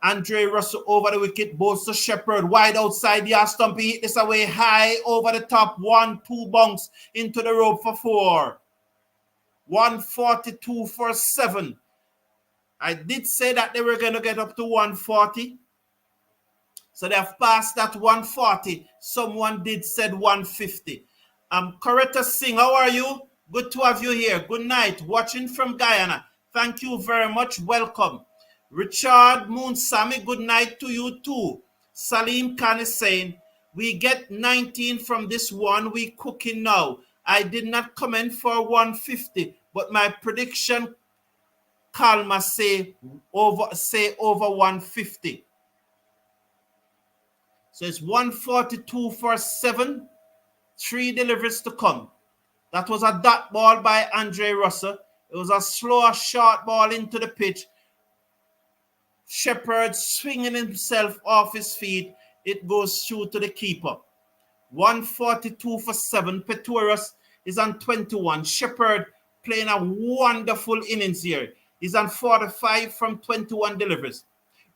Andre Russell over the wicket, bowls to Shepherd, wide outside the half stump. He hit this away high over the top. 1-2 bunks into the rope for 4. 142 for 7. I did say that they were going to get up to 140. So they have passed that 140. Someone did said 150. Coretta Singh, how are you? Good to have you here. Good night. Watching from Guyana. Thank you very much. Welcome. Richard Moonsami, good night to you too. Salim Khan is saying, we get 19 from this one we cooking now. I did not comment for 150, but my prediction, Kalma say over 150. So it's 142 for 7. 3 deliveries to come. That was a dot ball by Andre Russell. It was a slow, short ball into the pitch. Shepherd swinging himself off his feet. It goes through to the keeper. 142 for 7. Petorius is on 21. Shepherd playing a wonderful innings here. He's on 45 from 21 deliveries.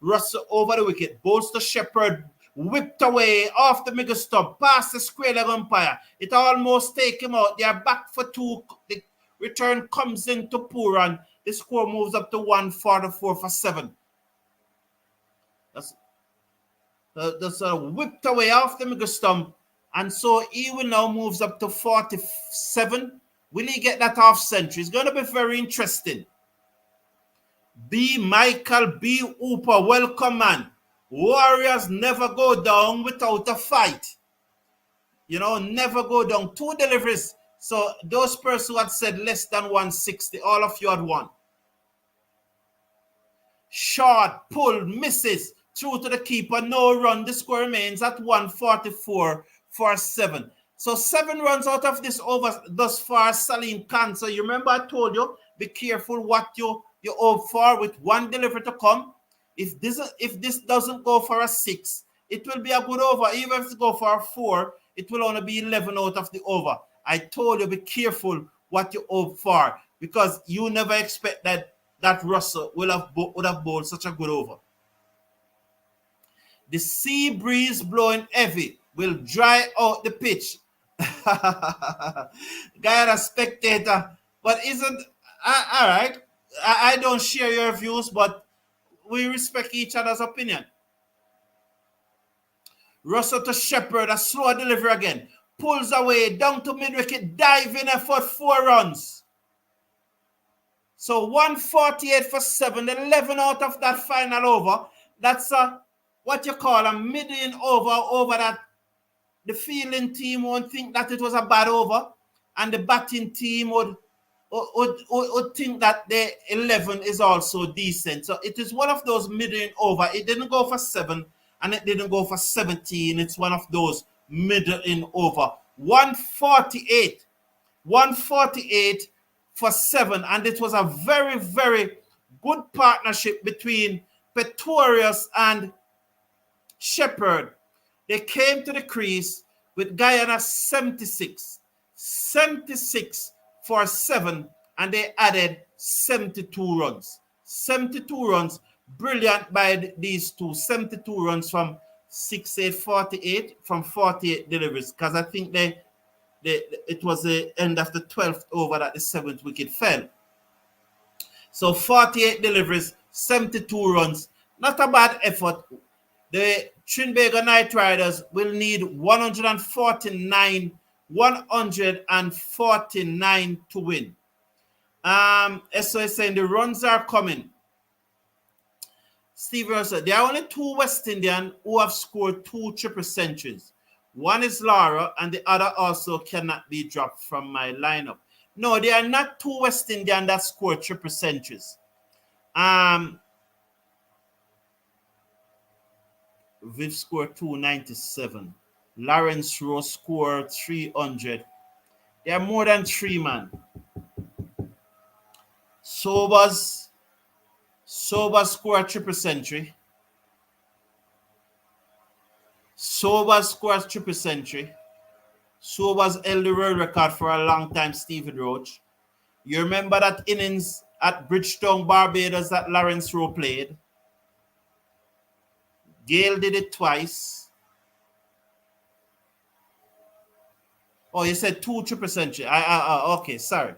Russell over the wicket. Bowls to Shepherd. Whipped away off the middle stump, past the square leg umpire. It almost take him out. They are back for 2. The return comes into Puran. The score moves up to 144 for 7. That's whipped away off the middle stump. And so he will now moves up to 47. Will he get that half century? It's going to be very interesting. B. Michael B. Hooper, welcome, man. Warriors never go down without a fight. You know, never go down. 2 deliveries. So those persons who had said less than 160, all of you had won. Short, pull, misses, through to the keeper, no run. The score remains at 144 for 7. So 7 runs out of this over thus far, Salim Khan. So you remember I told you, be careful what you hope for with 1 delivery to come. If this doesn't go for a 6, it will be a good over. Even if it go for a 4, it will only be 11 out of the over. I told you, be careful what you hope for, because you never expect that Russell would have bowled such a good over. The sea breeze blowing heavy will dry out the pitch. Guyana spectator, but isn't all right? I don't share your views, but we respect each other's opinion. Russell to Shepherd, a slow delivery again. Pulls away, down to mid-wicket, diving effort, 4 runs. So 148 for 7, 11 out of that final over. That's what you call a mid-inning over that the fielding team won't think that it was a bad over, and the batting team would think that the 11 is also decent. So it is one of those mid-inning over. It didn't go for 7, and it didn't go for 17. It's one of those middle in over. 148. 148 for 7. And it was a very, very good partnership between Pretorius and Shepherd. They came to the crease with Guyana 76. 76 for 7. And they added 72 runs. 72 runs. Brilliant by these two. 72 runs from 6-8, 48, from 48 deliveries. Because I think it was the end of the 12th over that the 7th wicket fell. So 48 deliveries, 72 runs. Not a bad effort. The Trinbago Knight Riders will need 149 to win. So it's saying the runs are coming. Steve Russell, there are only 2 West Indian who have scored 2 triple centuries. One is Lara, and the other also cannot be dropped from my lineup. No, there are not 2 West Indian that scored triple centuries. Viv scored 297. Lawrence Rowe scored 300. There are more than 3, man. Sobers scored a triple century. Sobers held the world record for a long time, Stephen Roach. You remember that innings at Bridgetown, Barbados that Lawrence Rowe played? Gale did it twice. Oh, you said 2 triple century. Okay, sorry.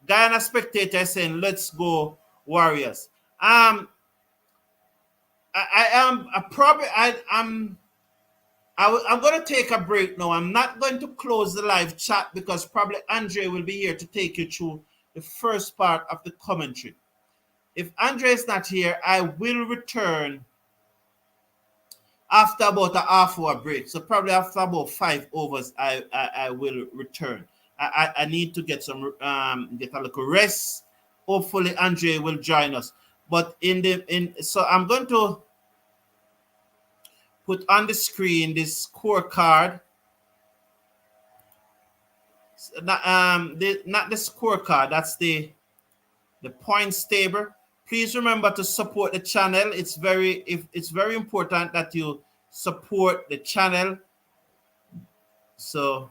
Guyana Spectator saying, let's go Warriors. I'm going to take a break now. I'm not going to close the live chat because probably Andre will be here to take you through the first part of the commentary. If Andre is not here, I will return after about a half-hour break. So probably after about 5 overs, I will return. I need to get get a little rest. Hopefully Andre will join us. But so I'm going to put on the screen this scorecard. Not the scorecard, that's the points table. Please remember to support the channel. It's very important that you support the channel. So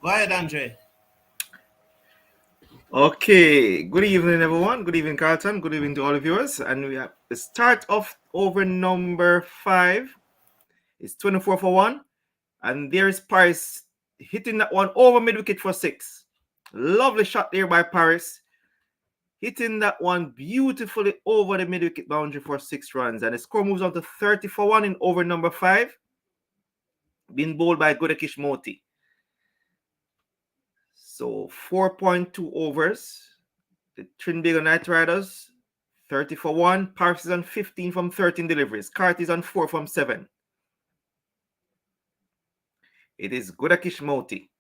Go ahead, Andre. Okay, good evening, everyone. Good evening, Carlton. Good evening to all the viewers. And we have the start of over number 5. It's 24 for 1. And there's Paris hitting that one over mid wicket for 6. Lovely shot there by Paris. Hitting that one beautifully over the mid wicket boundary for 6 runs. And the score moves on to 30 for 1 in over number 5. Being bowled by Godakish Moti. So 4.2 overs. The Trinbago Knight Riders 30 for 1. Parks is on 15 from 13 deliveries. Cart is on 4 from 7. It is Godakish Moti.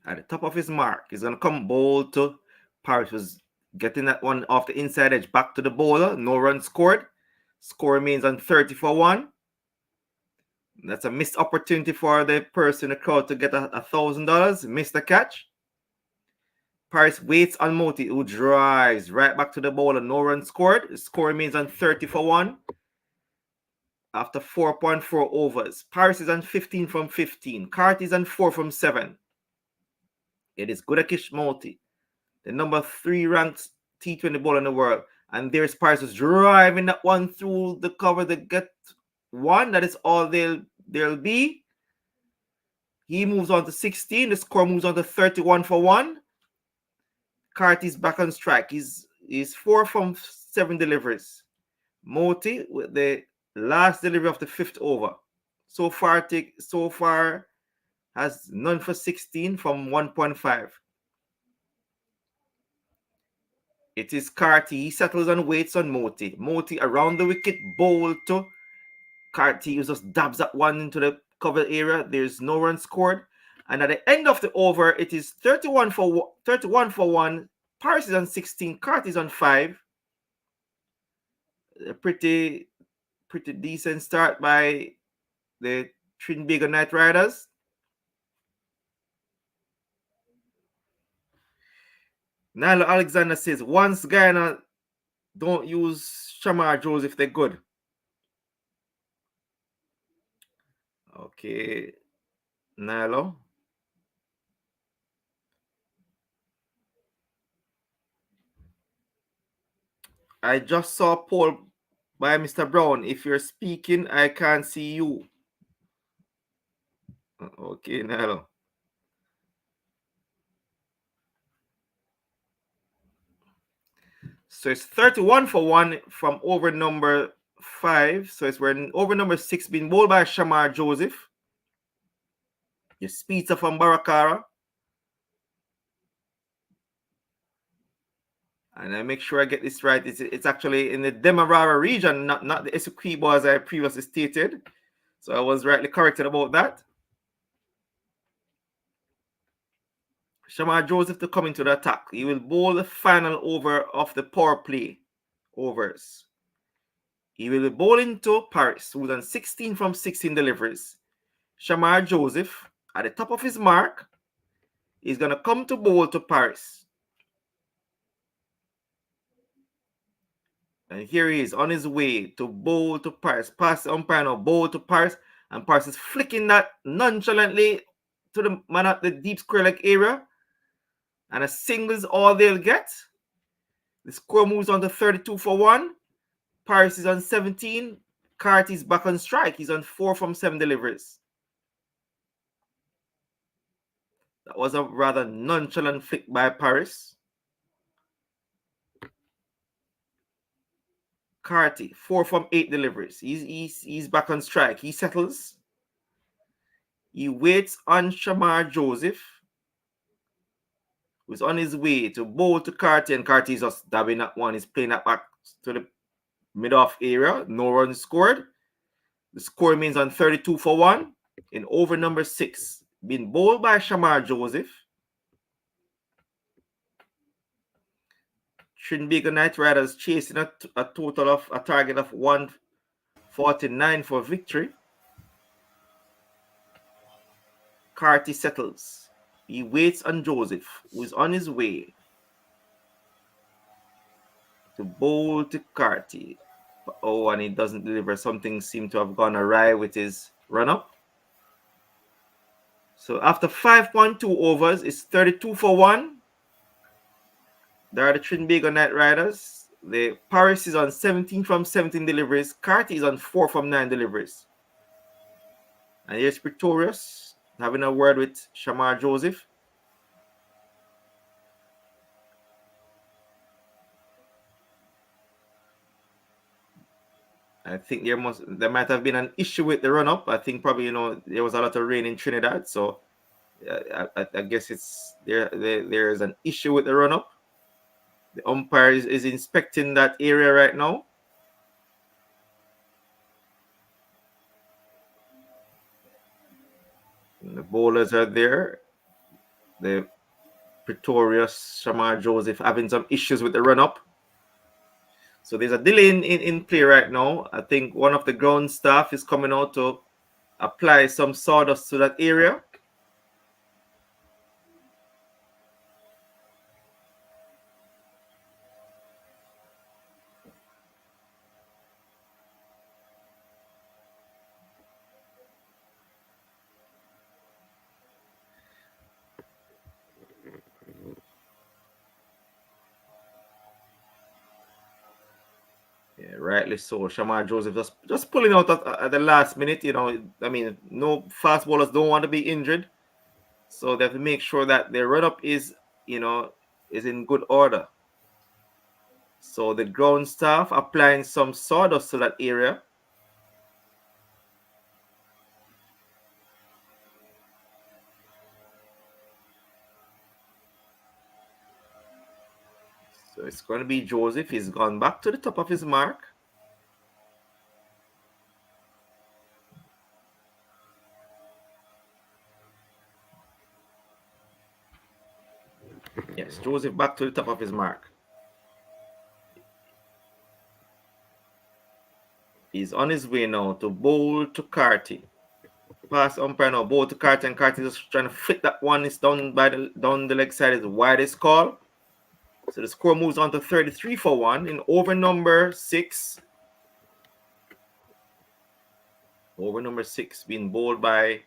At the top of his mark, he's going to come bowl to Parks. Was getting that one off the inside edge back to the bowler. No run scored. Score remains on 30 for 1. That's a missed opportunity for the person in the crowd to get $1,000. Missed the catch. Paris waits on Moti, who drives right back to the bowler. No run scored. The score remains on 30 for 1 after 4.4 overs. Paris is on 15 from 15. Cart is on 4 from 7. It is Godakish Moti, the number 3 ranked T20 bowler in the world. And there's Paris is driving that one through the cover to get one. That is all there'll be. He moves on to 16. The score moves on to 31 for 1. Cart is back on strike. He's 4 from 7 deliveries. Moti with the last delivery of the 5th over. So far has none for 16 from 1.5. It is Carty. He settles and waits on Moti. Moti around the wicket, bowl to Carty. He just dabs that one into the cover area. There's no run scored. And at the end of the over, it is 31 for 1. Paris is on 16. Carty is on 5. A pretty decent start by the Trinbago Knight Riders. Nilo Alexander says, once Guyana don't use Shamar Joseph, they're good. Okay, Nilo. I just saw a poll by Mr. Brown. If you're speaking, I can't see you. Okay, Nilo. So it's 31 for 1 from over number 5. So it's where over number 6 being bowled by Shamar Joseph. Your speedster from Barakara. And I make sure I get this right. It's actually in the Demerara region, not the Essequibo as I previously stated. So I was rightly corrected about that. Shamar Joseph to come into the attack. He will bowl the final over of the power play overs. He will be bowling to Paris, who's on 16 from 16 deliveries. Shamar Joseph, at the top of his mark, is going to come to bowl to Paris. And here he is on his way to bowl to Paris. Pass the umpire now, bowl to Paris. And Paris is flicking that nonchalantly to the man at the deep square leg area. And a single is all they'll get. The score moves on to 32 for 1. Paris is on 17. Carty is back on strike. He's on 4 from 7 deliveries. That was a rather nonchalant flick by Paris. Carty, 4 from 8 deliveries. He's back on strike. He settles. He waits on Shamar Joseph, who's on his way to bowl to Carty, and Carty is just dabbing that one. He's playing that back to the mid-off area. No runs scored. The score remains on 32 for 1 in over number 6. Being bowled by Shamar Joseph. Trinbago Knight Riders chasing a total of a target of 149 for victory. Carty settles. He waits on Joseph, who is on his way to bowl to Carty. Oh, and he doesn't deliver. Something seemed to have gone awry with his run up. So after 5.2 overs, it's 32 for 1. There are the Trinbago Knight Riders. The Paris is on 17 from 17 deliveries. Carty is on 4 from 9 deliveries. And here's Pretorius having a word with Shamar Joseph. I think there might have been an issue with the run up. I think probably there was a lot of rain in Trinidad, so I guess it's there is an issue with the run up. The umpire is inspecting that area right now. And the bowlers are there. The Pretorius, Shamar Joseph having some issues with the run up. So there's a delay in play right now. I think one of the ground staff is coming out to apply some sawdust to that area. Yeah, rightly so. Shamar Joseph just pulling out at the last minute. I mean, no fast bowlers don't want to be injured, so they have to make sure that their run up is in good order. So the ground staff applying some sawdust to that area. So it's going to be Joseph. He's gone back to the top of his mark. Yes, Joseph back to the top of his mark. He's on his way now to bowl to Carty. Pass umpire now, bowl to Carty, and Carty just trying to fit that one. It's down the leg side is the widest call. So the score moves on to 33 for 1 in over number 6. Over number 6 being bowled by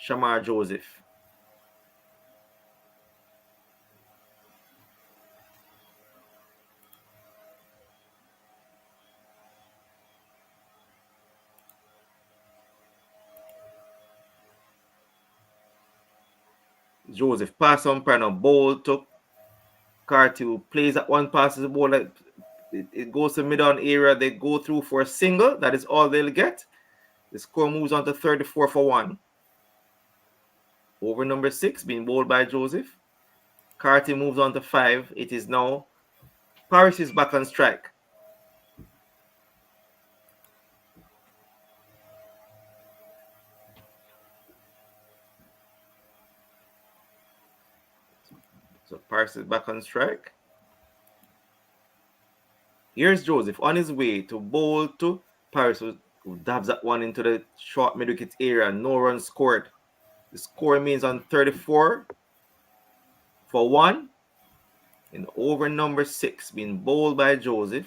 Shamar Joseph. Joseph pass umpire now, bowl to Carty, who plays that one, passes the ball. It goes to mid-on area. They go through for a single. That is all they'll get. The score moves on to 34 for 1. Over number 6 being bowled by Joseph. Carty moves on to 5. It is now Paris is back on strike. So Paris is back on strike. Here's Joseph on his way to bowl to Paris, who dabs that one into the short mid-wicket area. No runs scored. The score remains on 34 for 1. In over number 6 being bowled by Joseph.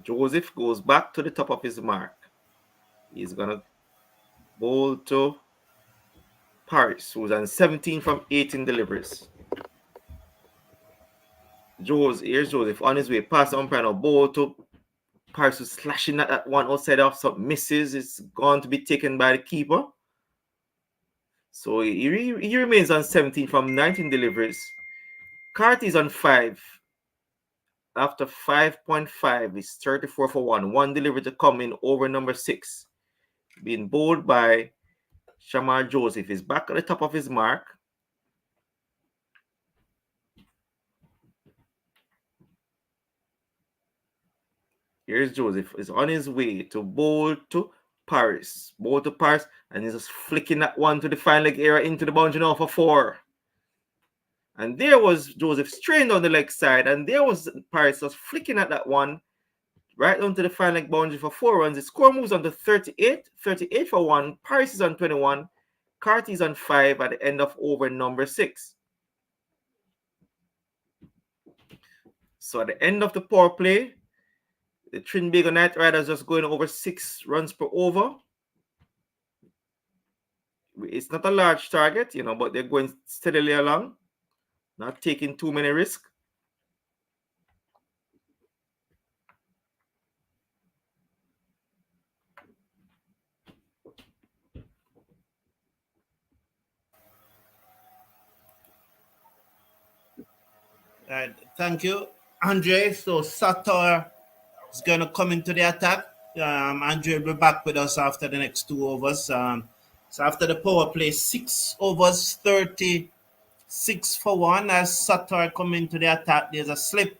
Joseph goes back to the top of his mark. He's going to bowl to Paris, who's on 17 from 18 deliveries. Here's Joseph on his way past the umpire now. Bowl to Paris, who's slashing at that one outside off, some misses. It's going to be taken by the keeper. So he remains on 17 from 19 deliveries. Carty's on 5. After 5.5, it's 34 for 1. One delivery to come in over number 6. Being bowled by Shamar Joseph. Is back at the top of his mark. Here's Joseph. Is on his way to bowl to Paris. Bowl to Paris. And he's just flicking that one to the fine leg area into the boundary now for 4. And there was Joseph strained on the leg side. And there was Paris just flicking at that one right down to the fine leg boundary for 4 runs. The score moves on to 38. 38 for 1. Paris is on 21. Carty is on 5 at the end of over number 6. So at the end of the power play, the Trinbago Knight Riders just going over 6 runs per over. It's not a large target, but they're going steadily along, not taking too many risks. Thank you, Andre. So Sator is going to come into the attack. Andre will be back with us after the next 2 overs. So after the power play, 6 overs, 36 for 1. As Sator come into the attack, there's a slip.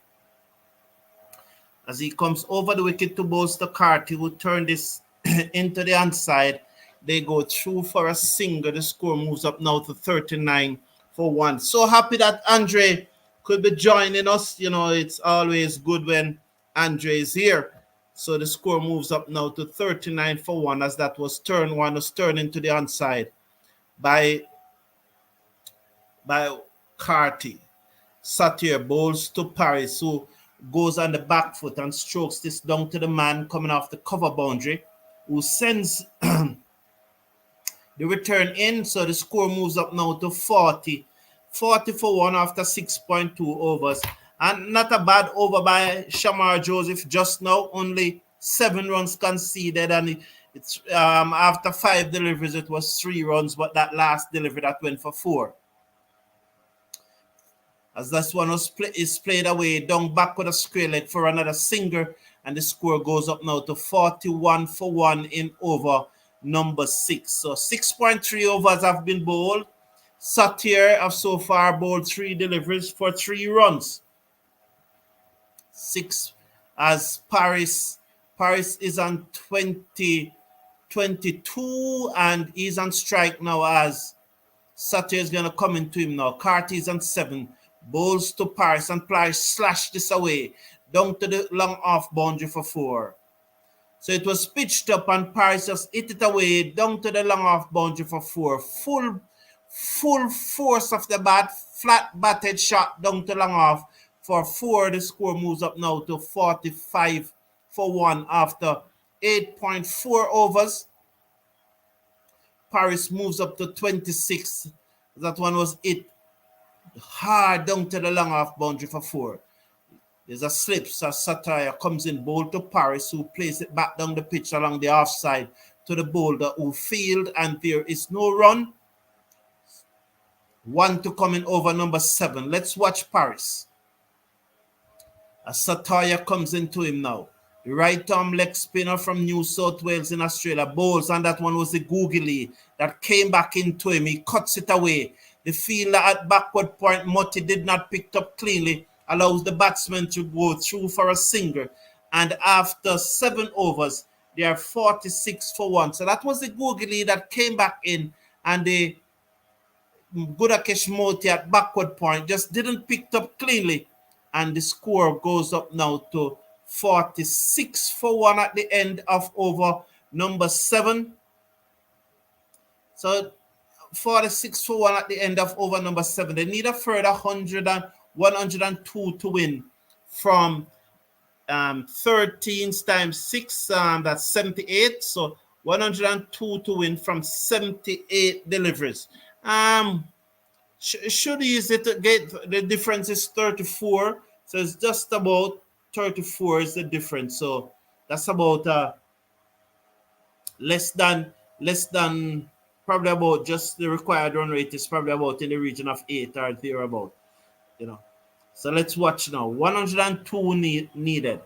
As he comes over the wicket to bolster Carty, who turn this into the onside. They go through for a single. The score moves up now to 39 for 1. So happy that Andre could be joining us. It's always good when Andre is here. So the score moves up now to 39 for 1, as that was turn 1, was turned into the onside by Carty. Satir bowls to Paris, who goes on the back foot and strokes this down to the man coming off the cover boundary, who sends the return in. So the score moves up now to 40 for 1 after 6.2 overs. And not a bad over by Shamar Joseph just now, only 7 runs conceded, and it's after 5 deliveries it was 3 runs, but that last delivery that went for 4. As this one is played away, down back with a square leg for another single, and the score goes up now to 41 for 1 in over number 6. So 6.3 overs have been bowled. Satir have so far bowled 3 deliveries for 3 runs. 6 as Paris is on 22 and he's on strike now, as Satir is going to come into him now. Carty is on 7. Bowls to Paris, and Paris slashed this away down to the long off boundary for 4. So it was pitched up and Paris just hit it away down to the long off boundary for 4. Full force of the bat, flat batted shot down to long off for 4. The score moves up now to 45 for 1 after 8.4 overs. Paris moves up to 26. That one was hit hard down to the long off boundary for 4. There's a slip, so Satire comes in, bowl to Paris, who plays it back down the pitch along the offside to the bowler, who field, and there is no run. 1 to come in over number 7. Let's watch Paris. As Satire comes into him now. The right arm leg spinner from New South Wales in Australia bowls, and that one was the googly that came back into him. He cuts it away. The fielder at backward point, Motti, did not pick it up cleanly, allows the batsman to go through for a single. And after 7 overs, they are 46 for 1. So that was the googly that came back in, and the Gudakesh Motti at backward point just didn't pick it up cleanly. And the score goes up now to 46 for 1 at the end of over number 7. So 46 for 1 at the end of over number 7. They need a further 102 to win from 13 times 6, that's 78. So 102 to win from 78 deliveries. Should easy to get. The difference is 34. So it's just about 34 is the difference. So that's about less than probably about, just the required run rate is probably about in the region of 8 or thereabout. So let's watch now. 102 needed.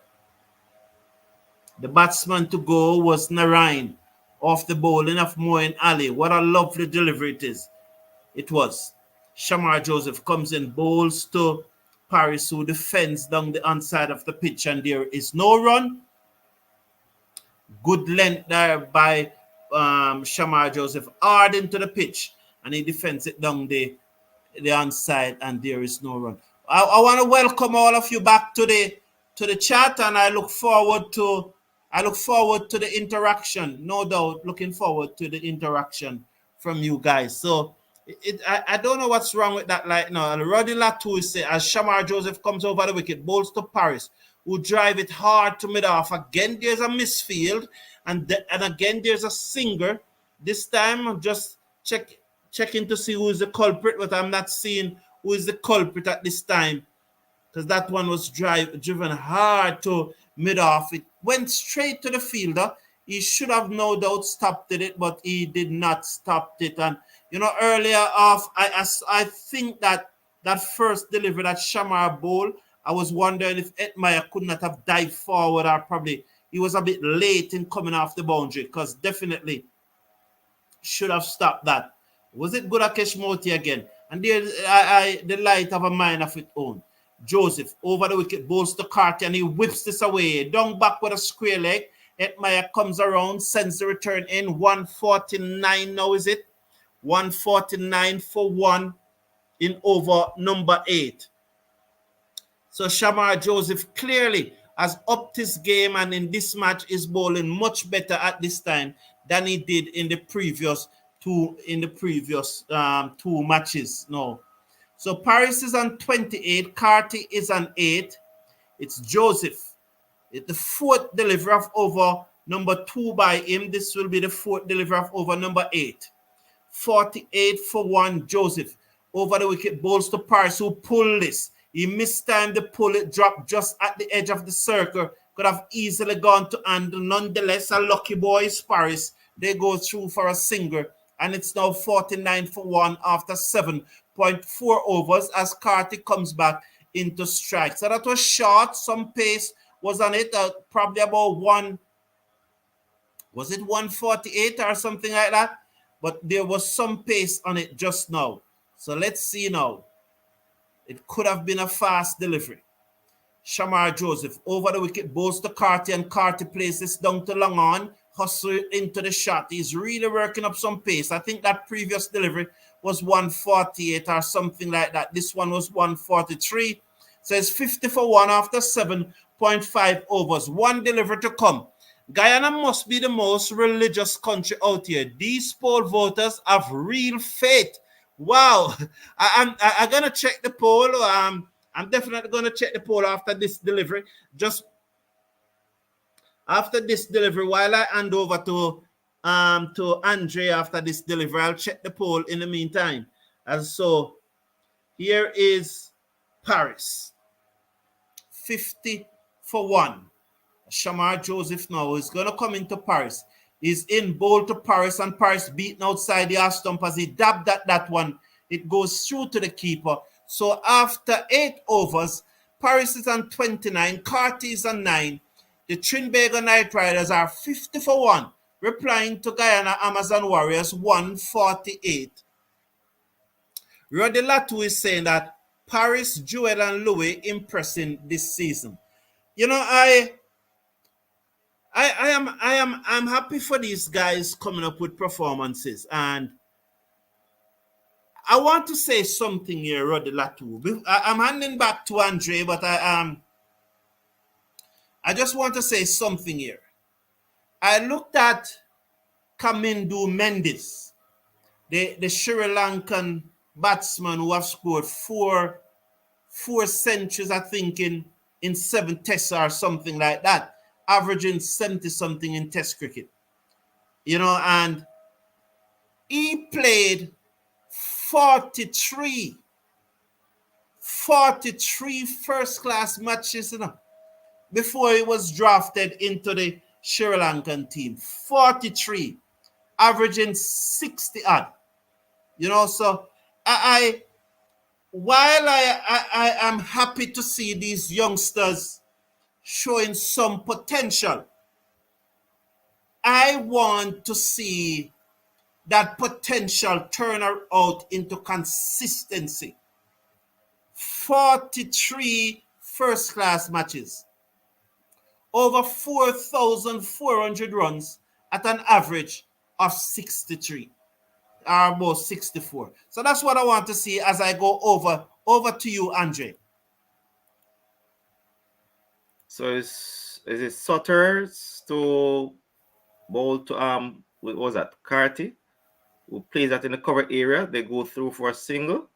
The batsman to go was Narayan off the bowling of Moeen Ali. What a lovely delivery it is. It was. Shamar Joseph comes in, bowls to Paris, who defends down the onside of the pitch, and there is no run. Good length there by Shamar Joseph, hard into the pitch, and he defends it down the onside, and there is no run. I want to welcome all of you back to the chat, and I look forward to the interaction. No doubt, looking forward to the interaction from you guys. So I don't know what's wrong with that. Like now, Roddy Latu is saying as Shamar Joseph comes over the wicket, bowls to Paris, who drive it hard to mid off. Again, there's a misfield, and again there's a singer. This time, I'm just checking to see who is the culprit, but I'm not seeing who is the culprit at this time because that one was driven hard to mid off. It went straight to the fielder. He should have no doubt stopped it, but he did not stop it. And earlier off, I think that first delivery that Shamar bowl, I was wondering if Edmeyer could not have dived forward, or probably he was a bit late in coming off the boundary, because definitely should have stopped that. Was it Gudakesh Moti again? And there, the light of a mind of its own. Joseph over the wicket, bowls to Carty, and he whips this away. Down back with a square leg. Edmeyer comes around, sends the return in. 149 now, is it? 149 for 1 in over number 8. So Shamar Joseph clearly has upped his game, and in this match is bowling much better at this time than he did in the previous two matches. No. So Paris is on 28, Carty is on 8. It's Joseph. It's the fourth delivery of over number 2 by him. This will be the fourth delivery of over number 8. 48 for 1, Joseph. Over the wicket, bowls to Paris, who pulled this. He mistimed the pull. It dropped just at the edge of the circle. Could have easily gone to hand. Nonetheless, a lucky boy is Paris. They go through for a single. And it's now 49 for 1 after 7.4 overs as Carty comes back into strike. So that was short. Some pace was on it. Probably about 148 or something like that? But there was some pace on it just now. So let's see now. It could have been a fast delivery. Shamar Joseph over the wicket, bowls to Carty, and Carty plays this down to long on, hustle into the shot. He's really working up some pace. I think that previous delivery was 148 or something like that. This one was 143. So it's 50 for 1 after 7.5 overs. One delivery to come. Guyana must be the most religious country out here. These poll voters have real faith. Wow. I'm going to check the poll. I'm definitely going to check the poll after this delivery. Just after this delivery, while I hand over to Andre after this delivery, I'll check the poll in the meantime. And so here is Paris. 50 for 1. Shamar Joseph now is going to come into Paris. He's in bowl to Paris, and Paris beaten outside the half stump as he dabbed at that one. It goes through to the keeper. So after 8 overs, Paris is on 29, Carty is on 9. The Trinbago Knight Riders are 50 for 1, replying to Guyana Amazon Warriors 148. Roddy Latu is saying that Paris, Joel, and Louis impressing this season. I'm happy for these guys coming up with performances, and I want to say something here, Roddy Latu. I'm handing back to Andre, but I just want to say something here. I looked at Kamindu Mendes, the Sri Lankan batsman who have scored four centuries, I think, in 7 tests or something like that, averaging 70-something in test cricket. And he played 43 first-class matches, before he was drafted into the Sri Lankan team. 43, averaging 60 odd. So while I am happy to see these youngsters showing some potential, I want to see that potential turn out into consistency. 43 first-class matches, over 4,400 runs at an average of 63, or about 64. So that's what I want to see as I go over to you, Andre. So is it Sutters to bowl to what was that? Carty? who plays that in the cover area. They go through for a single.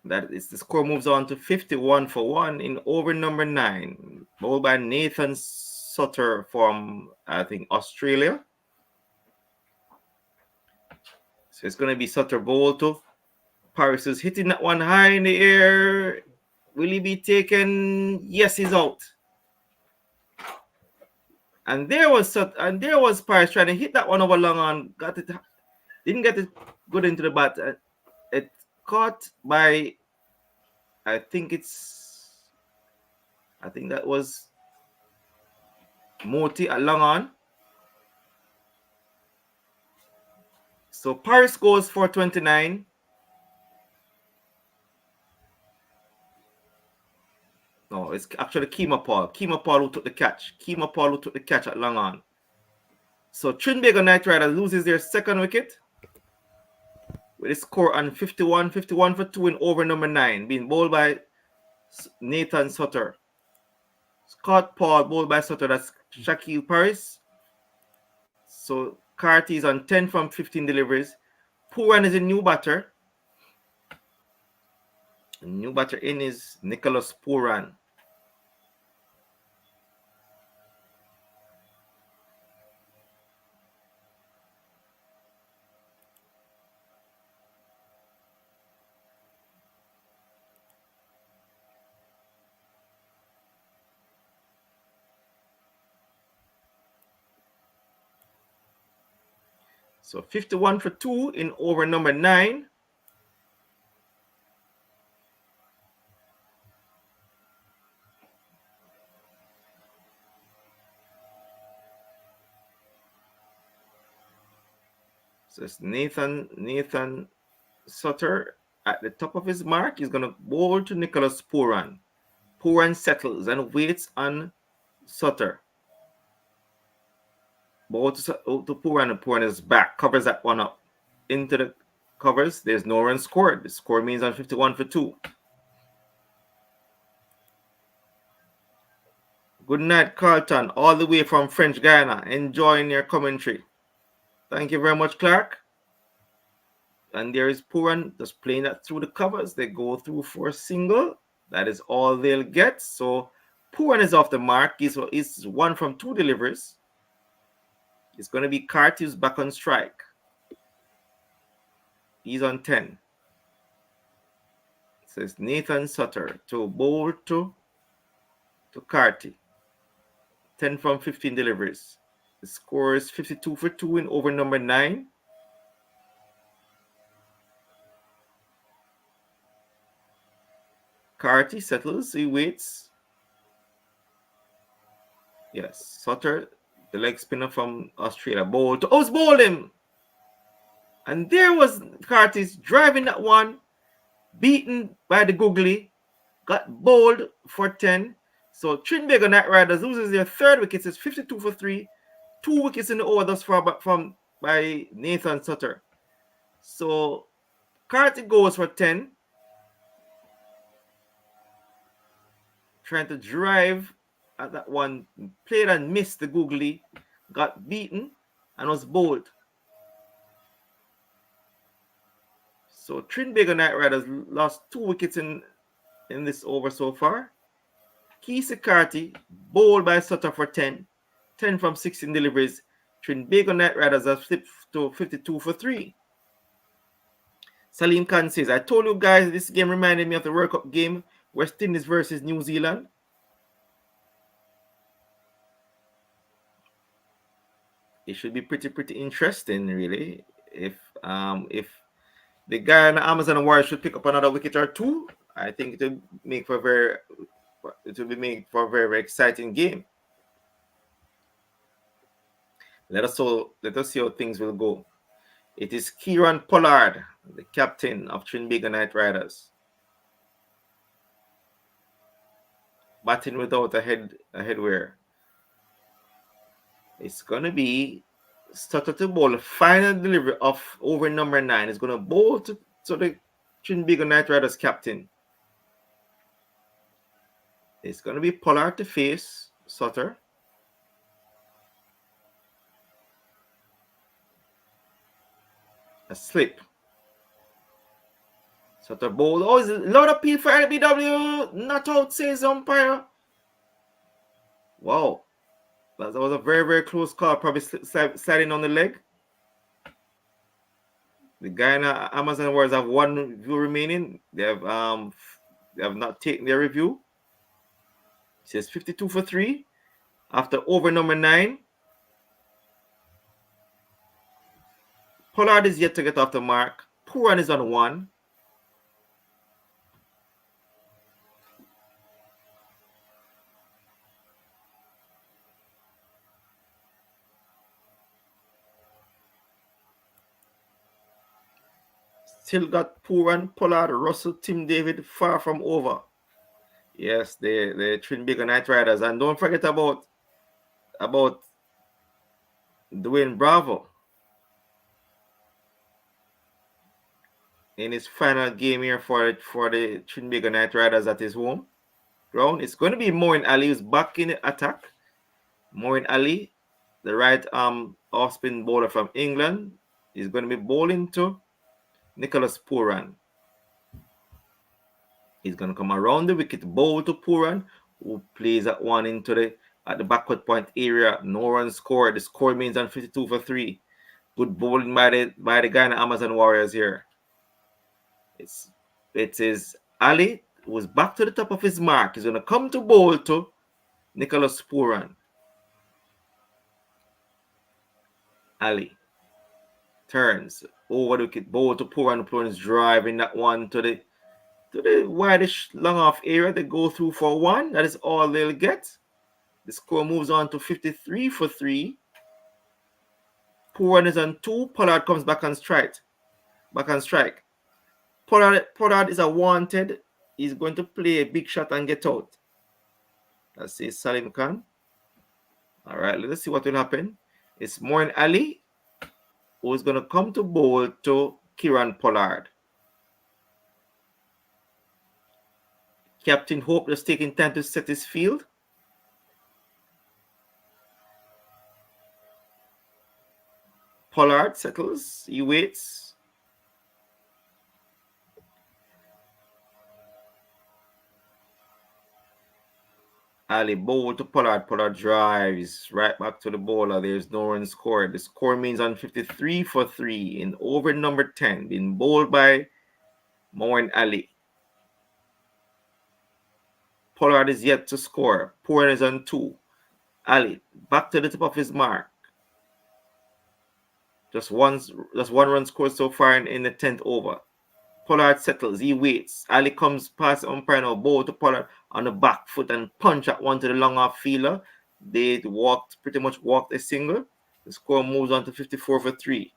That is, the score moves on to 51-1 in over number 9, bowled by Nathan Sutter from, I think, Australia. So it's going to be Sutter bowled to. Paris is hitting that one high in the air. Will he be taken? Yes, he's out. And there was Paris trying to hit that one over long on. Got it. Didn't get it good into the bat. It caught by, I think that was Moti at long on. So Paris goes for 29. No, it's actually Kima Paul. Kima Paul who took the catch. Kima Paul who took the catch at long on. So Trinbago Knight Riders loses their second wicket with a score on 51 for 2 in over number 9, being bowled by Nathan Sutter. Scott Paul bowled by Sutter. That's Shaquille Paris. So Carty is on 10 from 15 deliveries. Pooran is a new batter. A new batter in is Nicholas Pooran. So 51 for 2 in over number 9. So it's Nathan Sutter at the top of his mark. He's going to bowl to Nicholas Pooran. Pooran settles and waits on Sutter. Ball to Pooran, and Pooran is back. Covers that one up. Into the covers. There's no run scored. The score means on 51 for 2. Good night, Carlton, all the way from French Guyana. Enjoying your commentary. Thank you very much, Clark. And there is Pooran just playing that through the covers. They go through for a single. That is all they'll get. So Pooran is off the mark. He's 1 from 2 deliveries. It's going to be Carty who's back on strike. He's on 10. It says Nathan Sutter to bowl to Carty. 10 from 15 deliveries. The score is 52 for 2 in over number 9. Carty settles. He waits. Yes, Sutter, the leg spinner from Australia, bowled to bowled him. And there was Carty's driving that one, beaten by the googly, got bowled for 10. So Trinbago Knight Riders loses their third wicket. It's 52 for 3. 2 wickets in the over thus far by Nathan Sutter. So Carty goes for 10. Trying to drive at that one, played and missed the googly, got beaten and was bowled. So Trinbago Knight Riders lost 2 wickets in this over so far. Keese Carty bowled by Sutter for 10 from 16 deliveries. Trinbago Knight Riders have slipped to 52 for 3. Salim Khan says, I told you guys this game reminded me of the World Cup game, West Indies versus New Zealand. It should be pretty interesting, really. If the Guyana Amazon Warriors should pick up another wicket or 2, I think it will make for a very, very exciting game. Let us see how things will go. It is Kieran Pollard, the captain of Trinbago Knight Riders, batting without a headwear. It's going to be Sutter to bowl. The final delivery of over number 9 is going to bowl to the Trinbago Knight Riders captain. It's going to be Pollard to face Sutter. A slip. So the ball. Oh, is a lot of P for LBW. Not out, says umpire. Wow. That was a very, very close call. Probably sliding on the leg. The Guyana Amazon Warriors have one review remaining. They have not taken their review. It says 52 for 3 after over number 9. Pollard is yet to get off the mark. Pooran is on 1. Still got Pooran, Pollard, Russell, Tim David far from over. Yes, the Trinbago Knight Riders. And don't forget about Dwayne Bravo in his final game here for the Trinbago Knight Riders at his home ground. It's going to be Moeen Ali who's back in the attack. Moeen Ali, the right arm off-spin bowler from England, is going to be bowling to Nicholas Pooran. He's going to come around the wicket, bowl to Pooran, who plays that one into the backward point area. No run scored. The score means on 52 for 3. Good bowling by the Guyana Amazon Warriors here. It is Ali, who's back to the top of his mark. He's going to come to bowl to Nicholas Pooran. Ali turns over the wicket, bowl to Pooran. Pooran is driving that one to the wideish long off area. They go through for 1. That is all they'll get. The score moves on to 53 for 3. Pooran is on 2. Pollard comes back on strike. Pollard is a wanted. He's going to play a big shot and get out. Let's see Salim Khan. All right, let's see what will happen. It's Moeen Ali who's going to come to bowl to Kieran Pollard. Captain Hope just taking time to set his field. Pollard settles. He waits. Ali bowl to Pollard. Pollard drives right back to the bowler. There's no run scored. The score means on 53 for 3 in over number 10. Being bowled by Moeen Ali. Pollard is yet to score. Pooran is on 2. Ali back to the top of his mark. Just one run scored so far in the 10th over. Pollard settles. He waits. Ali comes past umpire now. Bowl to Pollard on the back foot and punch at one to the long off fielder. They pretty much walked a single. The score moves on to 54 for 3.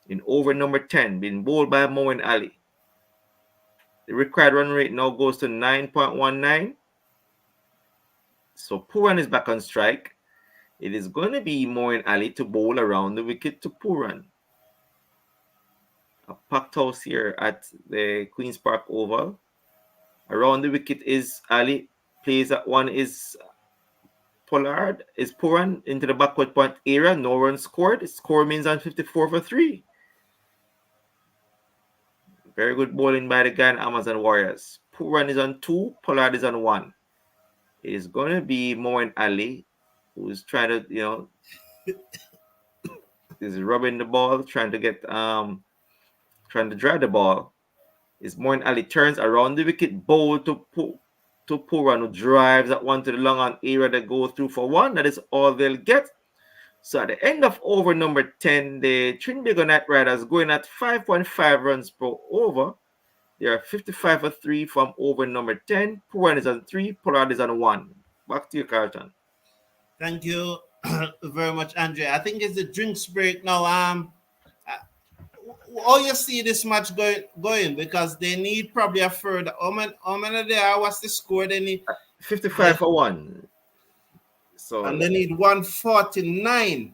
In over number 10, being bowled by Moeen Ali. The required run rate now goes to 9.19. So Pooran is back on strike. It is going to be Moeen Ali to bowl around the wicket to Pooran. A packed house here at the Queen's Park Oval. Around the wicket is Ali. Plays that one is Pollard. Is Pooran into the backward point area. No run scored. The score means on 54 for 3. Very good bowling by the Guyana Amazon Warriors. Pooran is on 2. Pollard is on 1. It is going to be Moeen Ali, who's trying to, is rubbing the ball, trying to drive the ball. Is Moeen Ali turns around the wicket, bowl to Pooran, who drives that one to the long on area that goes through for 1. That is all they'll get. So at the end of over number 10, the Trinbago Knight Riders going at 5.5 runs per over. They are 55 for 3 from over number 10. Pooran is on 3. Pollard is on 1. Back to you, Carlton. Thank you very much, Andre. I think it's the drinks break now. How you see this match going? Because they need probably a further. How many there? What's the score? They need 55 for 1. So and they need 149.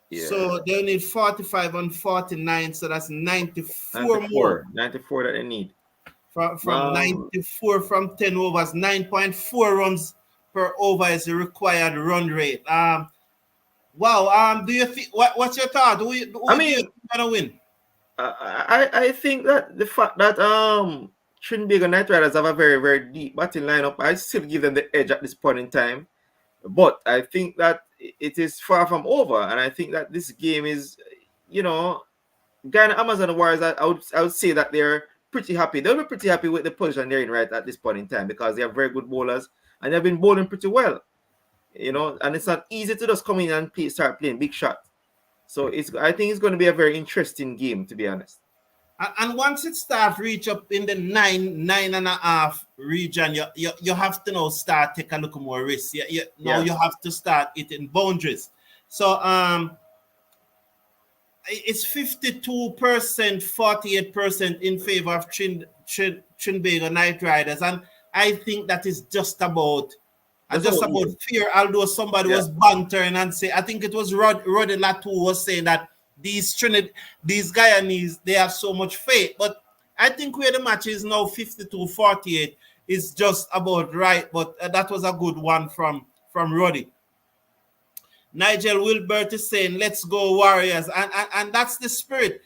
Yeah. So they need 45 and 49. So that's 94 more. 94 that they need. From 94 from 10 overs, 9.4 runs per over is the required run rate. Wow. Do you think what's your thought? Who do you think gonna win? I think that the fact that Trinbago Knight Riders have a very, very deep batting lineup, I still give them the edge at this point in time. But I think that it is far from over, and I think that this game is, Guyana Amazon Warriors. I would say that they're pretty happy. They'll be pretty happy with the position they're in right at this point in time because they have very good bowlers and they've been bowling pretty well. And it's not easy to just come in and start playing big shots. So I think it's going to be a very interesting game, to be honest. And once it starts reach up in the 9.5 region, you have to now start take a look more risk. Now you have to start hitting boundaries. So it's 52%, 48% in favor of Trinbago Knight Riders, and I think that is just about fear. Although somebody was bantering and say, I think it was Roddy Latu was saying that these Guyanese, they have so much faith. But I think where the match is now 52-48 is just about right. But that was a good one from Roddy. Nigel Wilbert is saying, let's go Warriors. And that's the spirit.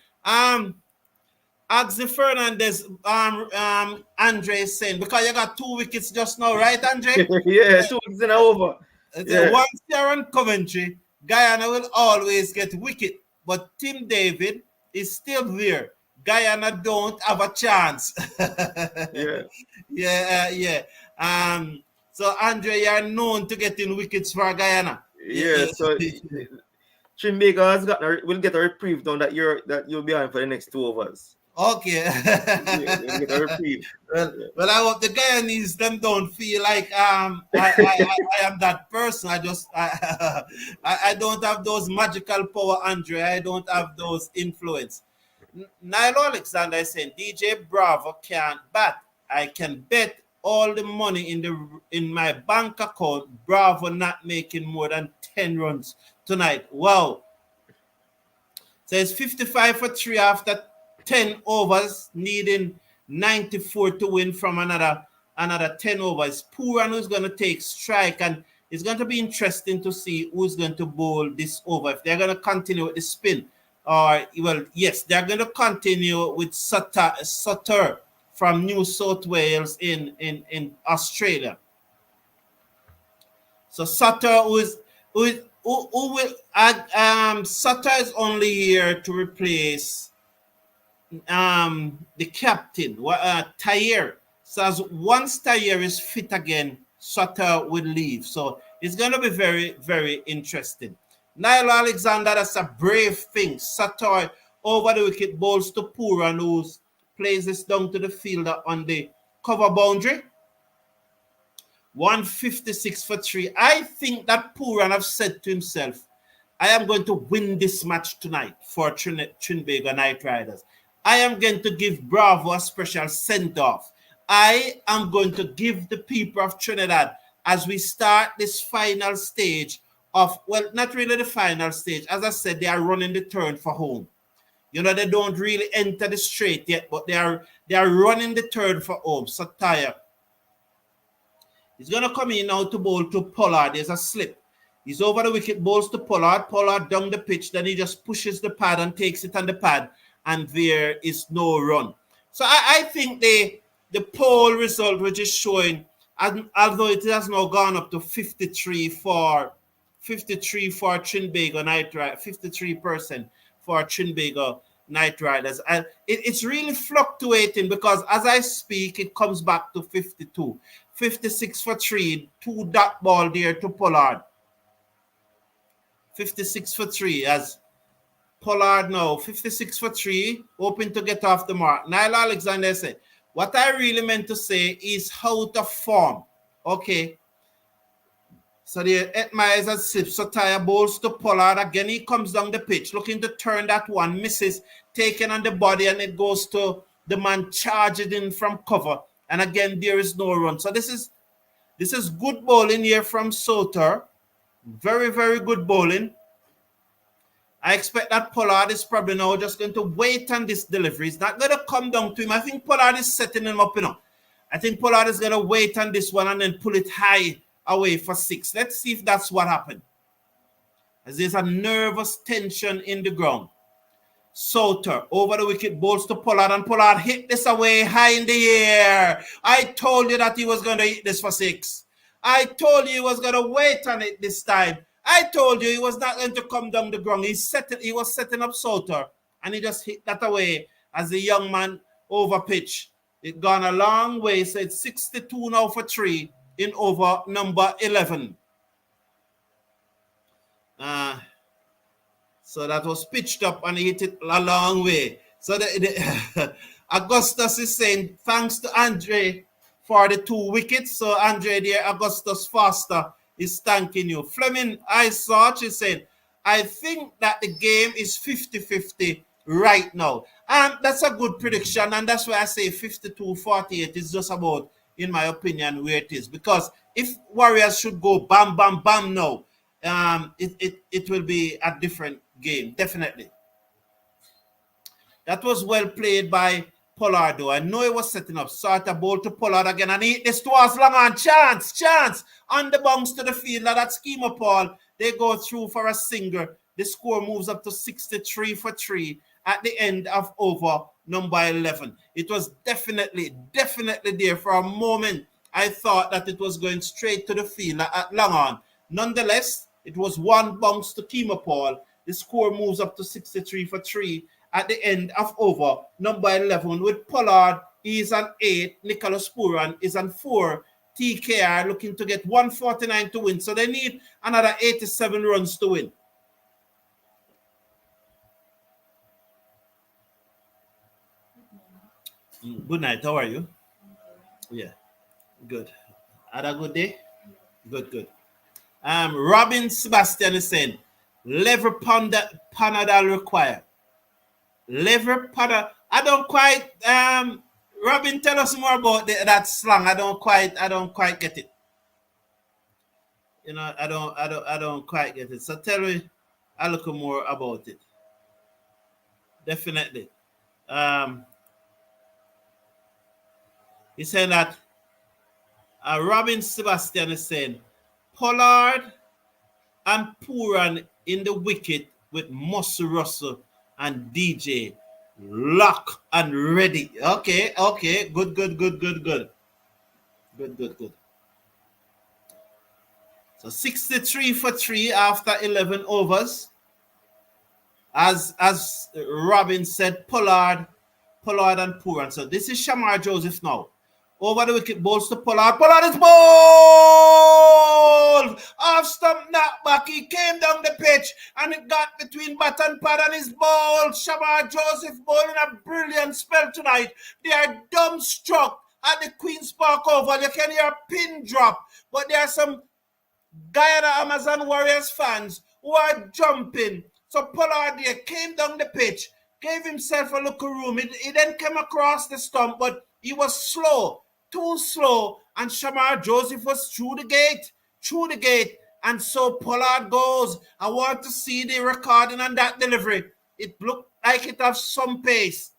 Axel Fernandez, Andre is saying, because you got 2 wickets just now, right, Andre? Yeah, 2 wickets and over. Once you're on Coventry, Guyana will always get wicket. But Tim David is still there. Guyana don't have a chance. Yeah. So Andre, you're known to getting wickets for Guyana. So Trinbago will get a reprieve down that you'll be on for the next 2 overs. Okay. Get a reprieve. Well, I hope the Guyanese them don't feel like I am that person. I don't have those magical power, Andre. I don't have those influence. Nilo Alexander is saying DJ Bravo can't bat. I can bet all the money in my bank account. Bravo not making more than 10 runs tonight. Wow. So it's 55 for 3 after 10 overs, needing 94 to win from another 10 overs. Puran who's going to take strike, and it's going to be interesting to see who's going to bowl this over. If they're going to continue with the spin, or yes, they're going to continue with Sutter from New South Wales in Australia. So Sutter Sutter is only here to replace the captain, Tayer. So as once Tayer is fit again, Sutter will leave. So it's going to be very, very interesting. Niall Alexander, that's a brave thing. Sutter over the wicket, bowls to Puran, who plays this down to the fielder on the cover boundary. 156 for 3. I think that Puran have said to himself, I am going to win this match tonight for Trinbago Knight Riders. I am going to give Bravo a special send-off. I am going to give the people of Trinidad, as we start this final stage of, well, not really the final stage. As I said, they are running the turn for home. They don't really enter the straight yet, but they are running the turn for home. So Tayer. He's going to come in now to bowl to Pollard. There's a slip. He's over the wicket, bowls to Pollard. Pollard down the pitch. Then he just pushes the pad and takes it on the pad. And there is no run. So I think the poll result, which is showing, although it has now gone up to 53 for Trinbago Knight Riders, 53% for Trinbago Knight Riders. And it's really fluctuating because as I speak, it comes back to 52. 56 for 3, 2 dot ball there to Pollard. 56 for 3 as Pollard now, 56 for 3, hoping to get off the mark. Niall Alexander said, what I really meant to say is out of form. Okay. So the Myers has slipped. So Tayer bowls to Pollard. Again, he comes down the pitch, looking to turn that one, misses, taken on the body, and it goes to the man charging in from cover. And again, there is no run. So this is good bowling here from Sutter. Very, very good bowling. I expect that Pollard is probably now just going to wait on this delivery. He's not going to come down to him. I think Pollard is setting him up, I think Pollard is going to wait on this one and then pull it high away for 6. Let's see if that's what happened. As there's a nervous tension in the ground. Souter over the wicket, bowls to Pollard, and Pollard hit this away high in the air. I told you that he was going to hit this for 6. I told you he was going to wait on it this time. I told you he was not going to come down the ground. He was setting up Souter, and he just hit that away as the young man over pitch. It gone a long way, so it's 62 now for 3 in over number 11. So that was pitched up and he hit it a long way. So Augustus is saying, thanks to Andre for the 2 wickets. So Andre there, Augustus Foster is thanking you. Fleming Isart is saying, I think that the game is 50-50 right now. And that's a good prediction. And that's why I say 52-48 is just about, in my opinion, where it is. Because if Warriors should go bam, bam, bam now, it will be a different game, definitely. That was well played by Pollard, though. I know he was setting up. Sort of ball to Pollard again, and he hit this towards long on. Chance. On the bounce to the field. Now that schema, Paul, they go through for a single. The score moves up to 63 for 3 at the end of over number 11. It was definitely there for a moment. I thought that it was going straight to the field at long on. Nonetheless, it was one bounce to Kima Paul. The score moves up to 63 for 3 at the end of over number 11 with Pollard. He is on 8. Nicholas Puran is on 4. TKR looking to get 149 to win. So they need another 87 runs to win. Good night. How are you? Yeah. Good. Had a good day? Good. Robin Sebastian is saying, liver Panadol required. Liver Panadol. I don't quite. Robin, tell us more about that slang. I don't quite get it. You know, I don't quite get it. So tell me a little more about it. Definitely. He said that Robin Sebastian is saying, Pollard and Puran in the wicket with Muscle Russell and DJ lock and ready. Okay. Good. So 63 for 3 after 11 overs. As Robin said, Pollard and Puran. So this is Shamar Joseph now. Over the wicket, balls to Pollard. Pollard is bowled! Off stump knockback. He came down the pitch and it got between bat and pad and his ball. Shamar Joseph bowling a brilliant spell tonight. They are dumbstruck at the Queen's Park Oval. You can hear a pin drop, but there are some Guyana Amazon Warriors fans who are jumping. So Pollard there came down the pitch, gave himself a little room. He then came across the stump, but he was slow. Too slow, and Shamar Joseph was through the gate, and so Pollard goes. I want to see the recording on that delivery. It looked like it has some pace.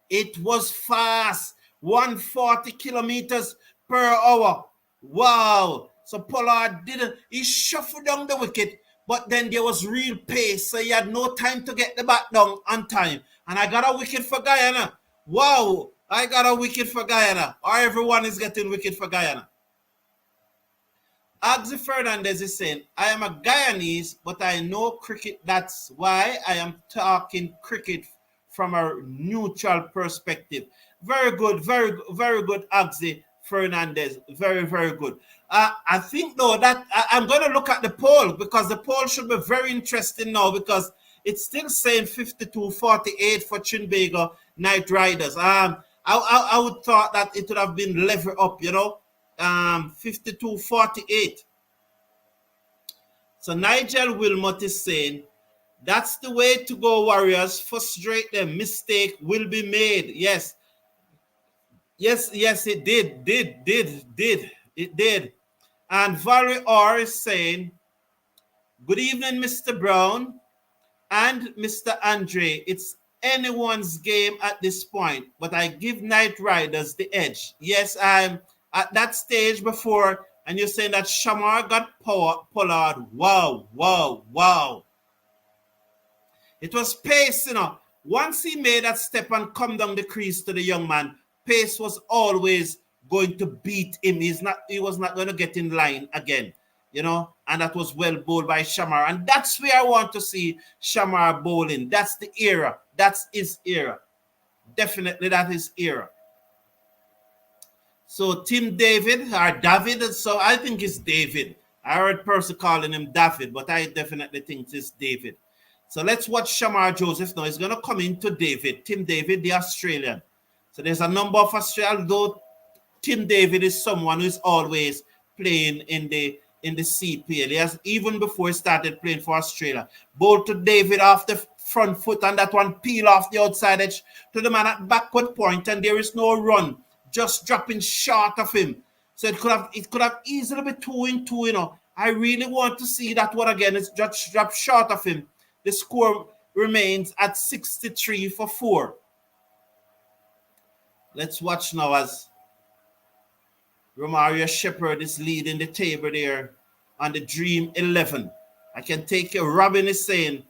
It was fast, 140 kilometers per hour. Wow. So Pollard he shuffled down the wicket, but then there was real pace, so he had no time to get the bat down on time. And I got a wicket for Guyana. Wow. I got a wicket for Guyana. Or everyone is getting wicket for Guyana. Agzi Fernandez is saying, I am a Guyanese, but I know cricket. That's why I am talking cricket from a neutral perspective. Very good, Agzi Fernandez. Very good. I think, though, that I'm going to look at the poll because the poll should be very interesting now because it's still saying 52-48 for Trinbago Knight Riders. I would thought that it would have been level up, 52-48. So Nigel Wilmot is saying, that's the way to go, Warriors. Frustrate them. Mistake will be made. Yes, it did. And Valerie R is saying, good evening, Mr. Brown and Mr. Andre. It's anyone's game at this point, but I give Knight Riders the edge. Yes, I'm at that stage before, and you're saying that Shamar got Pollard. Wow. It was pace, you know. Once he made that step and come down the crease to the young man, pace was always going to beat him. He was not going to get in line again, you know. And that was well bowled by Shamar. And that's where I want to see Shamar bowling. That's the era. That's his era. Definitely that is era. So Tim David or David, so I think it's David. I heard person calling him David, but I definitely think it's David. So let's watch Shamar Joseph now. He's going to come into David, Tim David, the Australian. So there's a number of Australians, though Tim David is someone who's always playing in the CPL. He has, even before he started playing for Australia, bowled to David off the front foot and that one peel off the outside edge to the man at backward point, and there is no run, just dropping short of him. So it could have easily been 2-2, you know. I really want to see that one again. It's just dropped short of him. The score remains at 63 for 4. Let's watch now as Romario Shepherd is leading the table there on the Dream 11. I can take it. Robin is saying,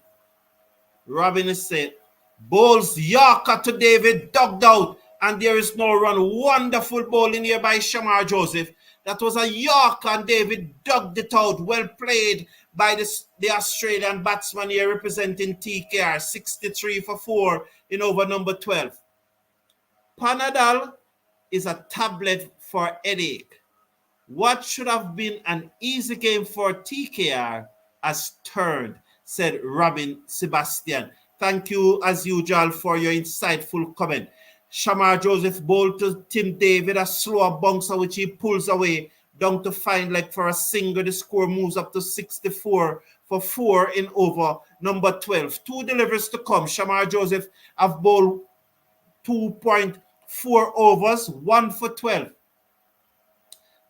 bowls Yorker to David, dugged out, and there is no run. Wonderful bowling here by Shamar Joseph. That was a Yorker, and David dug it out. Well played by the Australian batsman here representing TKR. 63 for 4 in over number 12. Panadol is a tablet for headache. What should have been an easy game for TKR has turned, said Robin Sebastian. Thank you, as usual, for your insightful comment. Shamar Joseph bowled to Tim David, a slower bouncer which he pulls away down to fine leg for a single. The score moves up to 64 for 4 in over number 12. 2 deliveries to come. Shamar Joseph have bowled 2.4 overs, 1 for 12.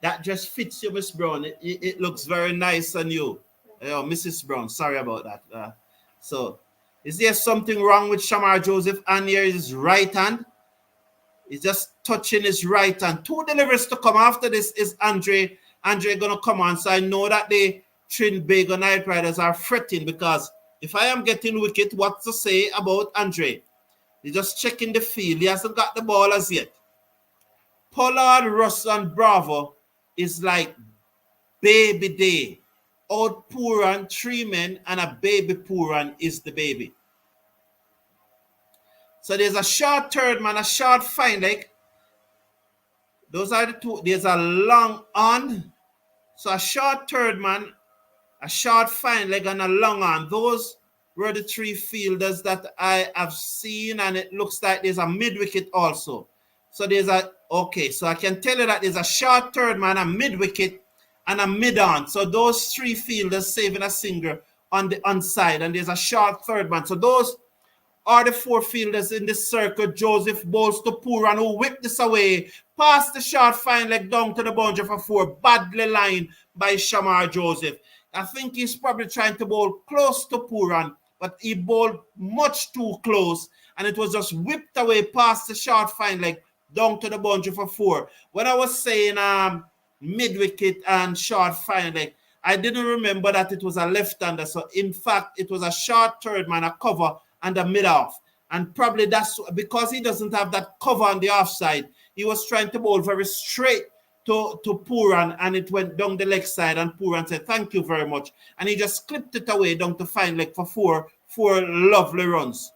That just fits you, Miss Brown. It looks very nice on you. Mrs. Brown, sorry about that. So, is there something wrong with Shamar Joseph? And here is his right hand. He's just touching his right hand. 2 deliveries to come. After this is Andre. Andre going to come on. So I know that the Trinbago Knight Riders are fretting, because if I am getting wicket, what to say about Andre? He's just checking the field. He hasn't got the ball as yet. Pollard, Russ, and Bravo is like baby day. Old Puran, 3 men, and a baby Puran is the baby. So there's a short third man, a short fine leg. Those are the 2. There's a long on. So a short third man, a short fine leg, and a long on. Those were the 3 fielders that I have seen, and it looks like there's a mid-wicket also. So there's so I can tell you that there's a short third man, a mid-wicket, and a mid-on. So those 3 fielders saving a single on the onside, and there's a short third man. So those are the 4 fielders in the circle. Joseph bowls to Puran, who whipped this away, past the short fine leg down to the boundary for 4. Badly lined by Shamar Joseph. I think he's probably trying to bowl close to Puran, but he bowled much too close, and it was just whipped away past the short fine leg down to the boundary for 4. When I was saying mid-wicket and short fine leg, I didn't remember that it was a left-hander. So, in fact, it was a short third man, a cover, and a mid-off. And probably that's because he doesn't have that cover on the offside. He was trying to bowl very straight to Puran, and it went down the leg side, and Puran said, thank you very much. And he just clipped it away down to fine leg for 4 lovely runs.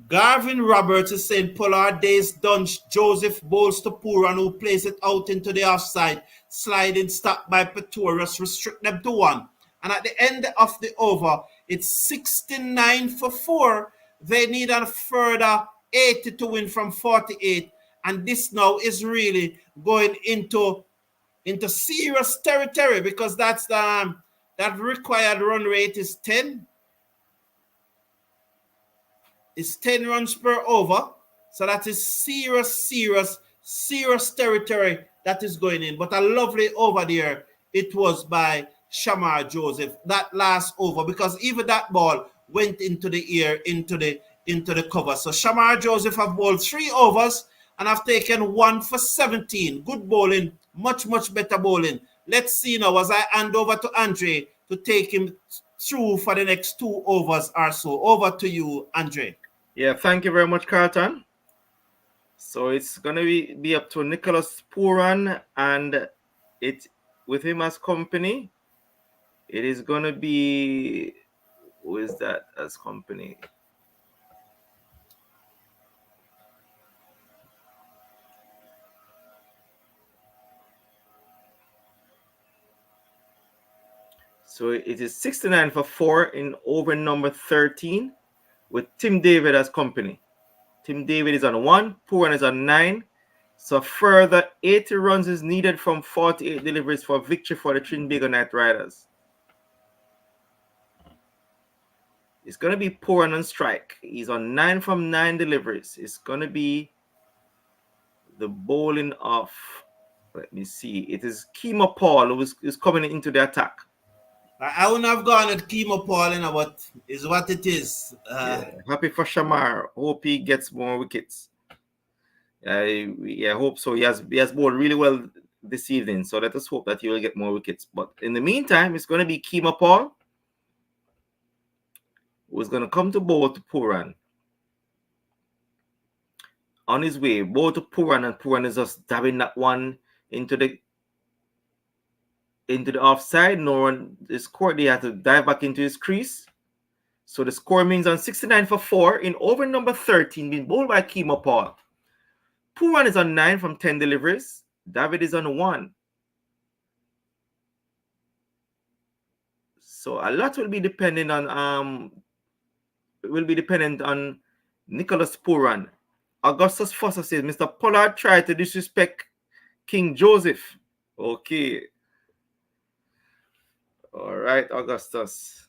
Garvin Roberts is saying Pollard days done. Joseph bowls to Puran, who plays it out into the offside. Sliding stop by Pretorius, restrict them to 1. And at the end of the over, it's 69 for 4. They need a further 80 to win from 48. And this now is really going into serious territory, because that's that required run rate is 10. It's 10 runs per over. So that is serious territory that is going in. But a lovely over there it was by Shamar Joseph, that last over, because even that ball went into the air, into the cover. So Shamar Joseph have bowled 3 overs and have taken 1 for 17. Good bowling, much better bowling. Let's see now as I hand over to Andre to take him through for the next 2 overs or so. Over to you, Andre. Yeah, thank you very much, Carlton. So it's gonna be up to Nicholas Puran, and it with him as company. It is gonna be, who is that as company? So it is 69 for 4 in over number 13 with Tim David as company. Tim David is on 1, Puran is on 9. So further 80 runs is needed from 48 deliveries for victory for the Trinbago Knight Riders. It's going to be Puran on strike. He's on 9 from 9 deliveries. It's going to be the bowling of, let me see, it is Kima Paul who is coming into the attack. I wouldn't have gone with Kimo Paul, but it's what it is. Yeah. Happy for Shamar. Hope he gets more wickets. I hope so. He has bowled really well this evening, so let us hope that he will get more wickets. But in the meantime, it's going to be Kima Paul who is going to come to bowl to Puran. On his way, bowl to Puran, and Puran is just dabbing that one into the offside. No one is scored. They have to dive back into his crease. So the score means on 69 for 4 in over number 13, being bowled by Kima Paul. Puran is on 9 from 10 deliveries. David is on 1. So a lot will be dependent on Nicholas Puran. Augustus Foster says Mr. Pollard tried to disrespect King Joseph. Okay. All right, Augustus.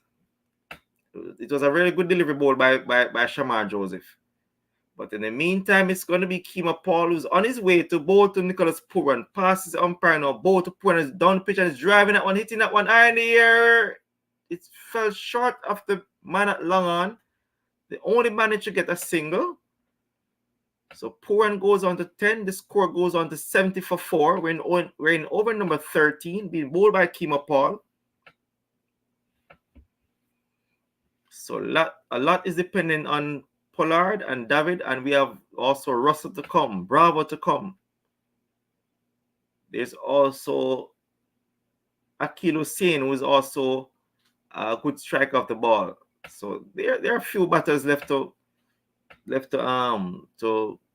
It was a really good delivery ball by Shamar Joseph. But in the meantime, it's going to be Kima Paul who's on his way to bowl to Nicholas Puran. Passes the umpire now. Bowl to Puran is down the pitch and is driving that one, hitting that one high in the air. It fell short of the man at long on. They only managed to get a single. So Puran goes on to 10. The score goes on to 70 for 4. We're in over number 13, being bowled by Kima Paul. So a lot is dependent on Pollard and David, and we have also Russell to come, Bravo to come. There's also Akil Hussein, who is also a good striker of the ball. So there are a few batters left to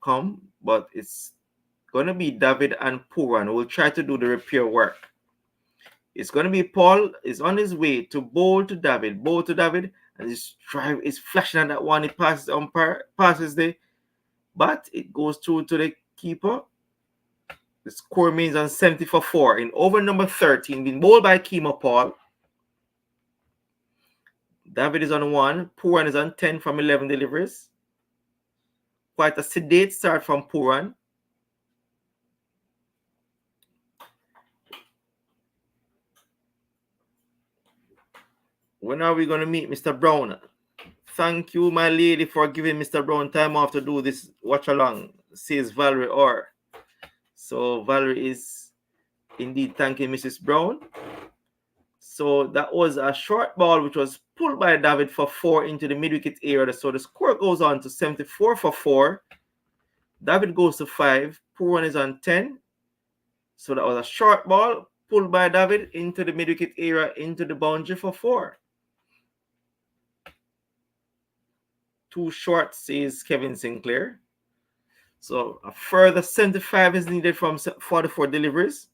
come, but it's gonna be David and Puran who will try to do the repair work. It's gonna be Paul is on his way to bowl to David, and his drive is flashing at that one. He passes the umpire, but it goes through to the keeper. The score means on 70 for 4 in over number 13, being bowled by Kima Paul. David is on 1. Puran is on 10 from 11 deliveries. Quite a sedate start from Puran. When are we going to meet Mr. Brown? Thank you, my lady, for giving Mr. Brown time off to do this watch along, says Valerie Orr. So Valerie is indeed thanking Mrs. Brown. So that was a short ball which was pulled by David for 4 into the mid-wicket area. So the score goes on to 74 for 4. David goes to 5. Puran is on 10. So that was a short ball pulled by David into the mid-wicket area, into the boundary for 4. Too short, says Kevin Sinclair. So a further 75 is needed from 44 deliveries.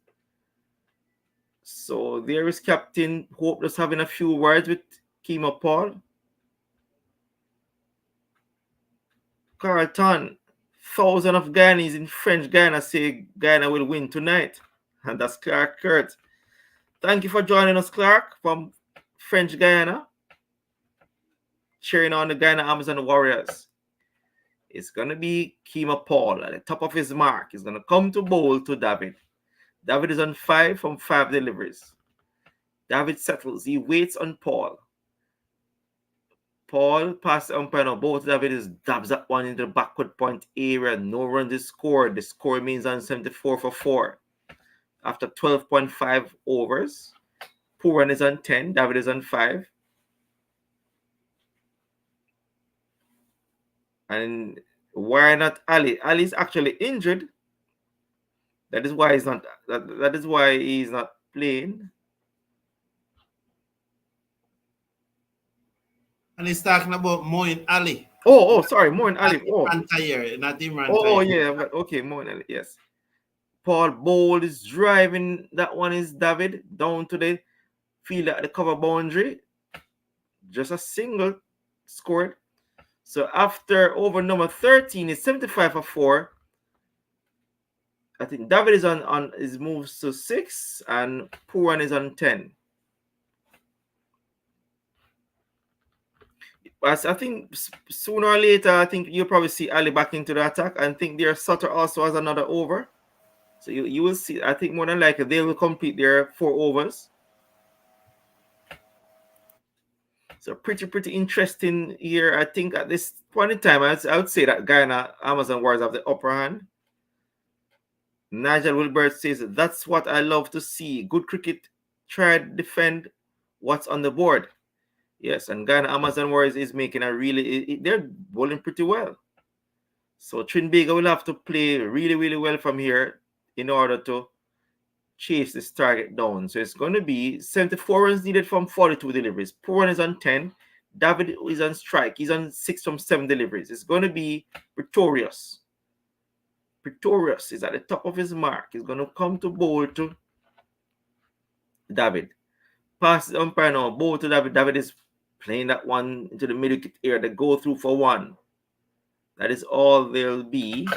So there is Captain Hope just having a few words with Kima Paul. Carlton, thousands of Guyanese in French Guyana say Guyana will win tonight. And that's Clark Kurt. Thank you for joining us, Clark, from French Guyana. Cheering on the Guyana Amazon Warriors. It's going to be Kima Paul at the top of his mark. He's going to come to bowl to David. David is on 5 from 5 deliveries. David settles. He waits on Paul. Paul passes the umpire now. Both David is dabs that one into the backward point area. No runs is scored. The score means on 74 for 4. After 12.5 overs, Puran is on 10. David is on 5. And why not Ali? Ali is actually injured. That is why he's not. That is why he's not playing. And he's talking about Moin Ali. Oh, sorry, Moin Not Ali. Oh, Imran Tayer. Not Imran oh, Tayer. yeah. Okay, Moin Ali. Yes. Paul Bowl is driving. That one is David down to the field at the cover boundary. Just a single scored. So after over number 13 is 75 for 4. I think David is on his moves to 6 and Puran is on 10. As I think sooner or later, I think you'll probably see Ali back into the attack. I think their Sutter also has another over. So you will see, I think more than likely they will complete their 4 overs. So pretty interesting here. I think at this point in time, I would say that Guyana Amazon Warriors have the upper hand. Nigel Wilbert says, that's what I love to see. Good cricket, try to defend what's on the board. Yes, and Guyana Amazon Warriors is making a really, they're bowling pretty well. So Trinbago will have to play really well from here in order to chase this target down. So it's going to be 74 runs needed from 42 deliveries. Puran is on 10. David is on strike. He's on 6 from 7 deliveries. It's going to be Pretorius. Pretorius is at the top of his mark. He's going to come to bowl to David. Pass the umpire now. Bowl to David. David is playing that one into the mid-wicket area. They go through for 1. That is all there'll be.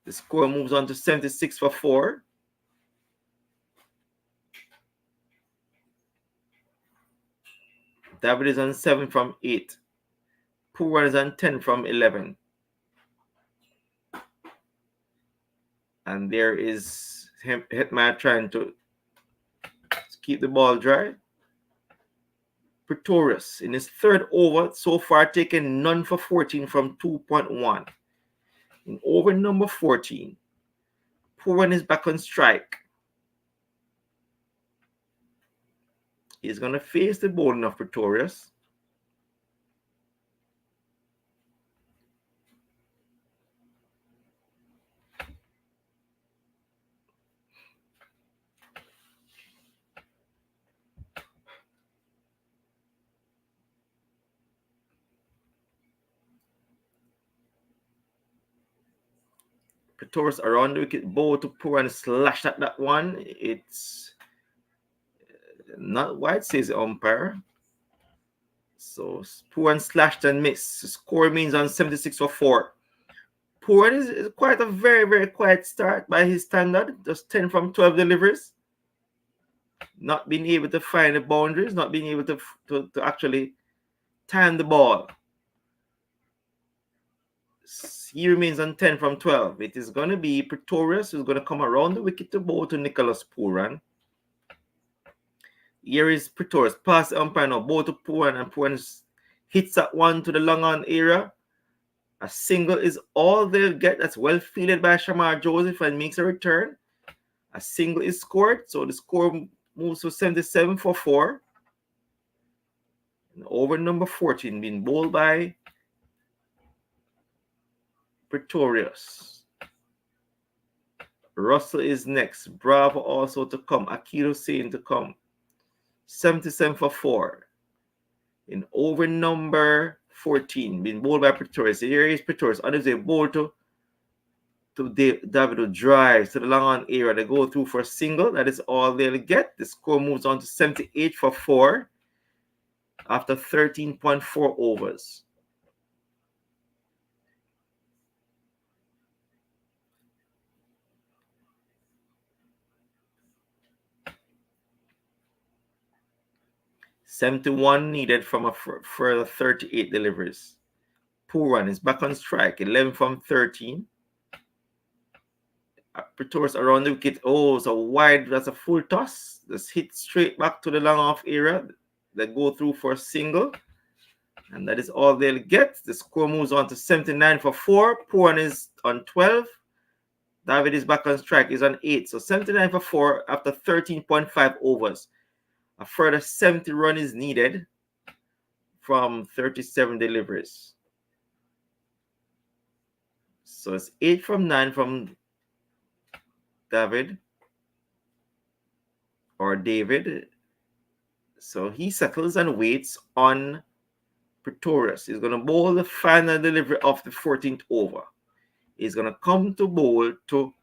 The score moves on to 76 for 4. David is on 7 from 8. Puran is on 10 from 11. And there is Hetman trying to keep the ball dry. Pretorius in his 3rd over so far taken none for 14 from 2.1. In over number 14, Puran is back on strike. He's going to face the bowling of Pretorius. Pretorius around the wicket, bowl to Puran, slash at that one. It's not wide, says the umpire. So Puran slashed and missed. Score means on 76 for 4. Puran is quite a very quiet start by his standard. Just 10 from 12 deliveries. Not being able to find the boundaries, not being able to actually time the ball. He remains on 10 from 12. It is going to be Pretorius who's going to come around the wicket to bowl to Nicholas Puran. Here is Pretorius. Pass the umpire now. Bowl to Puran, and Puran hits that one to the long on area. A single is all they'll get. That's well fielded by Shamar Joseph and makes a return. A single is scored. So the score moves to 77 for 4. And over number 14 being bowled by Pretorius. Russell is next. Bravo also to come. Akil Hussain to come. 77 for 4. In over number 14, being bowled by Pretorius. Here is Pretorius. Others they bowl to David who drives to the long on area. They go through for a single. That is all they'll get. The score moves on to 78 for 4 after 13.4 overs. $71 needed from a further 38 deliveries. Puran is back on strike, 11 from 13. Pretorius around the wicket. Oh, so wide. That's a full toss. Just hit straight back to the long off area. They go through for a single. And that is all they'll get. The score moves on to 79 for 4. Puran is on 12. David is back on strike. He's on 8. So 79 for 4 after 13.5 overs. A further 70 run is needed from 37 deliveries. So it's 8 from 9 from David or David. So he settles and waits on Pretorius. He's going to bowl the final delivery of the 14th over. He's going to come to bowl to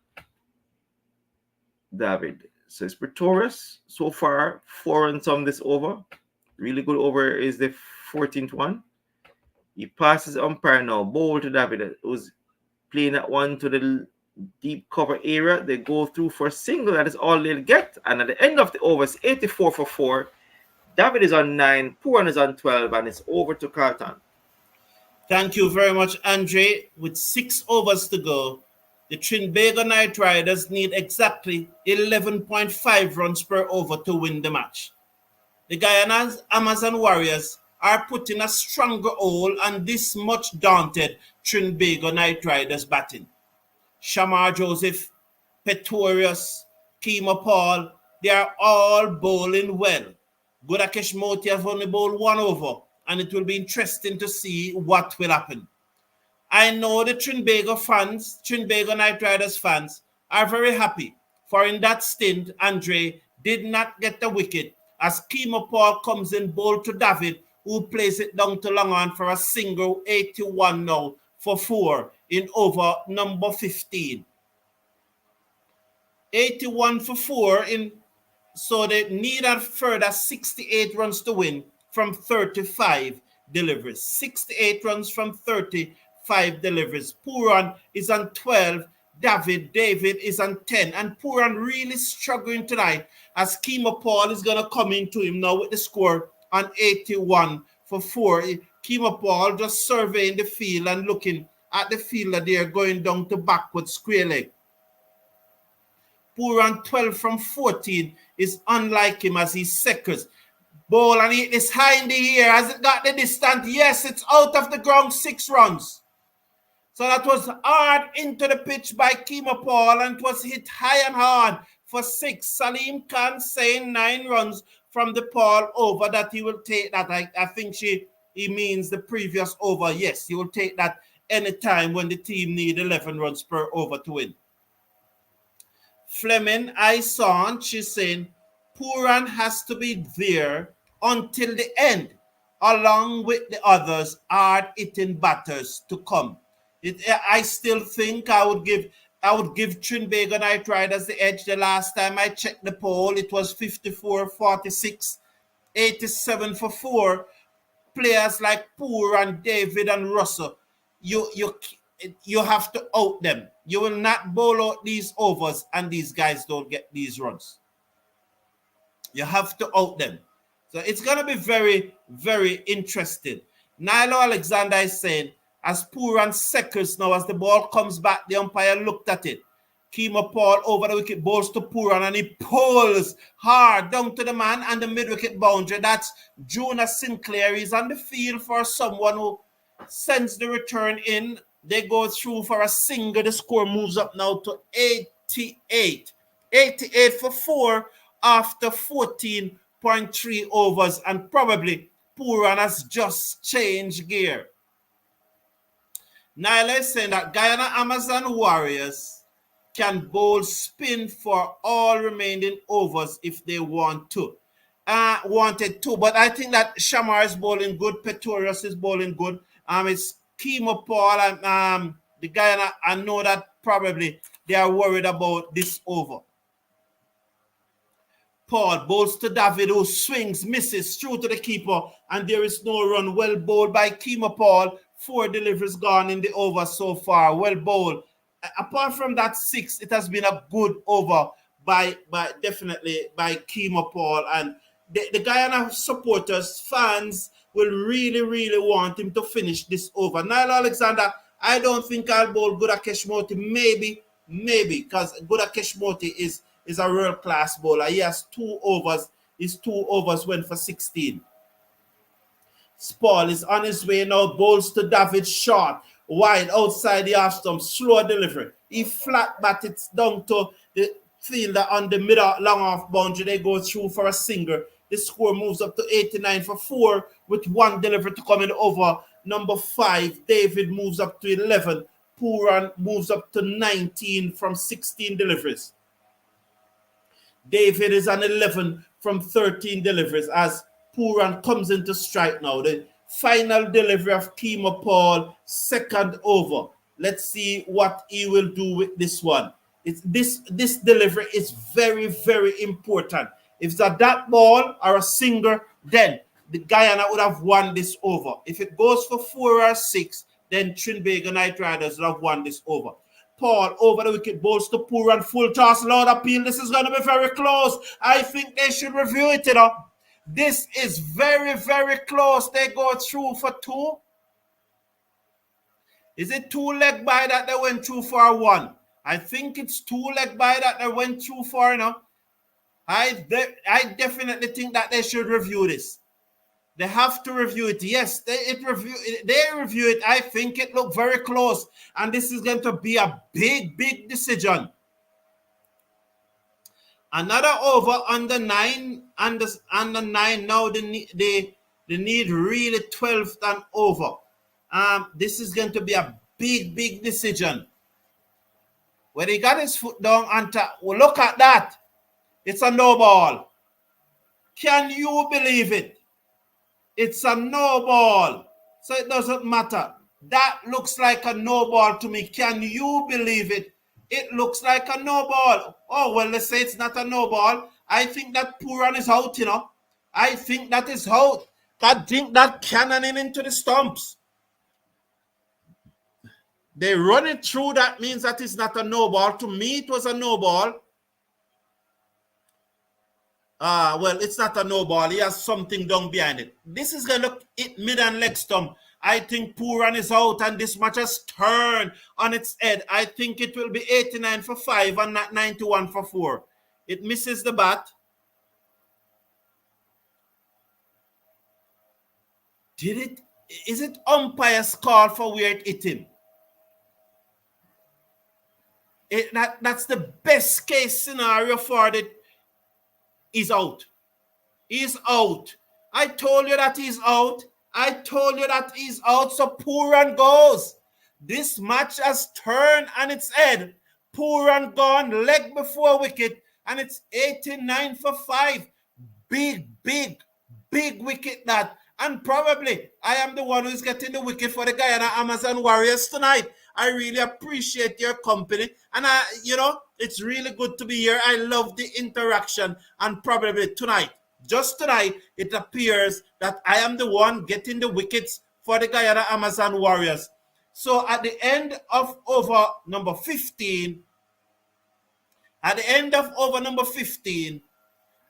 David. So it's Pretorius so far, 4 and some this over. Really good over is the 14th one. He passes the umpire now, bowl to David, who's playing that one to the deep cover area. They go through for a single. That is all they'll get. And at the end of the over, it's 84 for 4. David is on 9, Pooran is on 12, and it's over to Carlton. Thank you very much, Andre. With 6 overs to go, the Trinbago Knight Riders need exactly 11.5 runs per over to win the match. The Guyana's Amazon Warriors are putting a stronger hold on this much daunted Trinbago Knight Riders batting. Shamar Joseph, Pretorius, Kima Paul, they are all bowling well. Gudakesh Moti have only bowled 1 over, and it will be interesting to see what will happen. I know the Trinbago Knight Riders fans, are very happy, for in that stint, Andre did not get the wicket as Kima Paul comes in bowl to David, who plays it down to long on for a single 81 now for 4 in over number 15. 81 for 4 in, so they need a further 68 runs to win from 35 deliveries. 68 runs from 35 deliveries. Pooran is on 12. David is on 10. And Pooran really struggling tonight as Kima Paul is going to come into him now with the score on 81 for 4. Kima Paul just surveying the field and looking at the field that they are going down to backward square leg. Pooran 12 from 14 is unlike him as he second. Ball and it is high in the air. Has it got the distance? Yes, it's out of the ground, 6 runs. So that was hard into the pitch by Kima Paul and it was hit high and hard for 6. Salim Khan saying 9 runs from the Paul over that he will take that. I think he means the previous over. Yes, he will take that anytime when the team need 11 runs per over to win. Fleming, I saw, she's saying, Pooran has to be there until the end, along with the others hard-hitting batters to come. I still think I would give Trinbago Knight Riders the edge. The last time I checked the poll, it was 54-46, 87 for 4. Players like Pooran, David, and Russell, you have to out them. You will not bowl out these overs and these guys don't get these runs. You have to out them. So it's going to be very, very interesting. Nilo Alexander is saying, as Pooran seconds now, as the ball comes back, the umpire looked at it. Kima Paul over the wicket, bowls to Pooran, and he pulls hard down to the man and the mid-wicket boundary. That's Jonas Sinclair. He's on the field for someone who sends the return in. They go through for a single. The score moves up now to 88. 88 for 4 after 14.3 overs. And probably Pooran has just changed gear. Nyla is saying that Guyana Amazon Warriors can bowl spin for all remaining overs if they wanted to. But I think that Shamar is bowling good. Pretorius is bowling good. It's Kimo Paul and the Guyana. I know that probably they are worried about this over. Paul bowls to David, who swings, misses through to the keeper, and there is no run. Well bowled by Kimo Paul. 4 deliveries gone in the over so far. Well bowled. Apart from that 6, it has been a good over by definitely by Kimo Paul. And the Guyana supporters, fans, will really, really want him to finish this over. Nile Alexander, I don't think I'll bowl Gudakesh Moti. Maybe, because Gudakesh Moti is a world-class bowler. He has 2 overs. His 2 overs went for 16. Paul is on his way now, bowls to David short, wide outside the half stump, slow delivery. He flat bat it down to the fielder on the middle long off boundary. They go through for a single. The score moves up to 89 for 4 with 1 delivery to come in over. Number 5, David moves up to 11. Pooran moves up to 19 from 16 deliveries. David is on 11 from 13 deliveries as Pooran comes into strike now. The final delivery of Kemo Paul, second over. Let's see what he will do with this one. This delivery is very, very important. If it's a dot ball or a single, then the Guyana would have won this over. If it goes for 4 or 6, then Trinbago Knight Riders would have won this over. Paul over the wicket, balls to Pooran, full toss, loud appeal. This is going to be very close. I think they should review it, This is very, very close. They go through for 2. Is it 2 leg by that they went through for 1? I think it's 2 leg by that they went through for, I definitely think that they should review this. They have to review it. Yes, they review it. I think it looked very close. And this is going to be a big, big decision. Another over on the 9. On the 9 now, they need really 12th and over. This is going to be a big, big decision. When he got his foot down and look at that. It's a no ball. Can you believe it? It's a no ball. So it doesn't matter. That looks like a no ball to me. Can you believe it? It looks like a no ball. Oh, well, let's say it's not a no ball. I think that Pooran is out, I think that is out. I think that cannoning into the stumps. They run it through. That means that it's not a no ball. To me, it was a no ball. Well, it's not a no ball. He has something down behind it. This is going to hit mid and leg stump. I think Pooran is out and this match has turned on its head. I think it will be 89 for 5 and not 91 for 4. It misses the bat. Did it? Is it umpire's call for where it hit him? That's the best case scenario for it. He's out. He's out. I told you that he's out. I told you that he's out. So Pooran goes. This match has turned on its head. Pooran gone, leg before wicket, and it's 89 for 5. Big, big, big wicket that. And probably I am the one who's getting the wicket for the Guyana Amazon Warriors tonight. I really appreciate your company. And it's really good to be here. I love the interaction. And probably tonight, just tonight, it appears that I am the one getting the wickets for the Guyana Amazon Warriors. So at the end of over number 15, the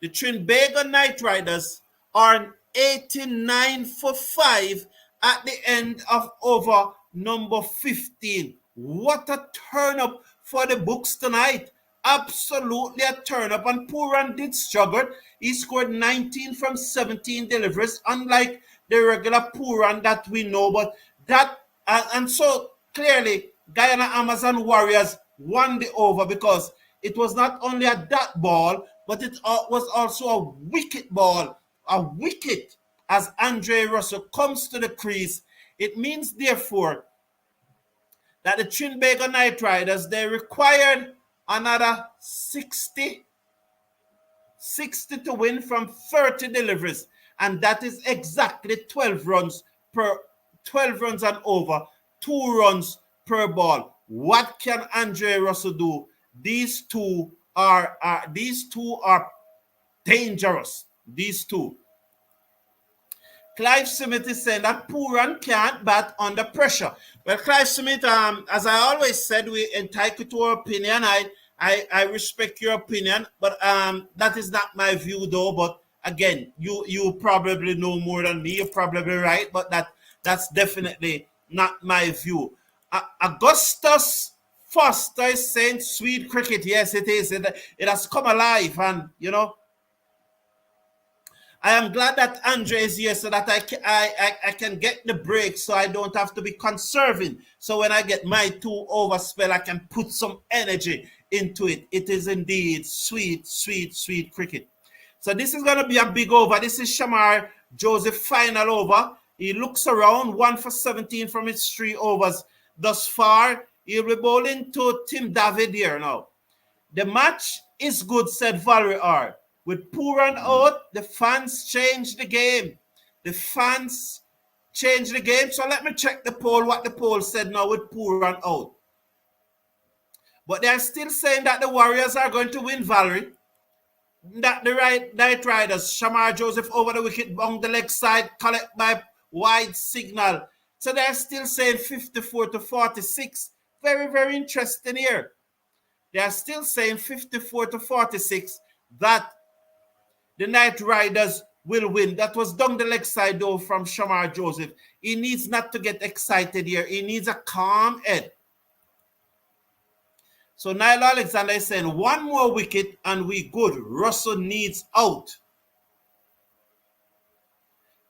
Trinbago Knight Riders are 89 for 5 at the end of over number 15. What a turn up for the books tonight. Absolutely a turn up. And Pooran did struggle. He scored 19 from 17 deliveries, unlike the regular Pooran that we know. But that, and so clearly, Guyana Amazon Warriors won the over because it was not only a dot ball, but it was also a wicket ball. A wicket as Andre Russell comes to the crease. It means, therefore, that the Trinbago Knight Riders, they required another 60 to win from 30 deliveries. And that is exactly 12 runs and over, 2 runs per ball. What can Andre Russell do? These two are dangerous. These two. Clive Smith is saying that Pooran can't bat under pressure. Well, Clive Smith, as I always said, we entitled to our opinion. I respect your opinion, but that is not my view, though. But again, you probably know more than me. You're probably right, but that's definitely not my view. Augustus Foster is saying sweet cricket. Yes, it is. It has come alive, and I am glad that Andre is here so that I can get the break so I don't have to be conserving. So when I get my 2 over spell, I can put some energy into it. It is indeed sweet, sweet, sweet cricket. So this is going to be a big over. This is Shamar Joseph final over. He looks around, 1 for 17 from his 3 overs thus far. He'll be bowling to Tim David here now. The match is good, said Valerie R. With Pooran out, the fans changed the game. The fans changed the game. So let me check the poll, what the poll said now with Pooran out. But they're still saying that the Warriors are going to win, Valerie. That the right riders, Shamar Joseph over the wicket on the leg side, collect by wide signal. So they're still saying 54 to 46. Very, very interesting here. They are still saying 54 to 46 that the Night Riders will win. That was down the leg side though from Shamar Joseph. He needs not to get excited here. He needs a calm head. So Niall Alexander is saying one more wicket and we good. Russell needs out.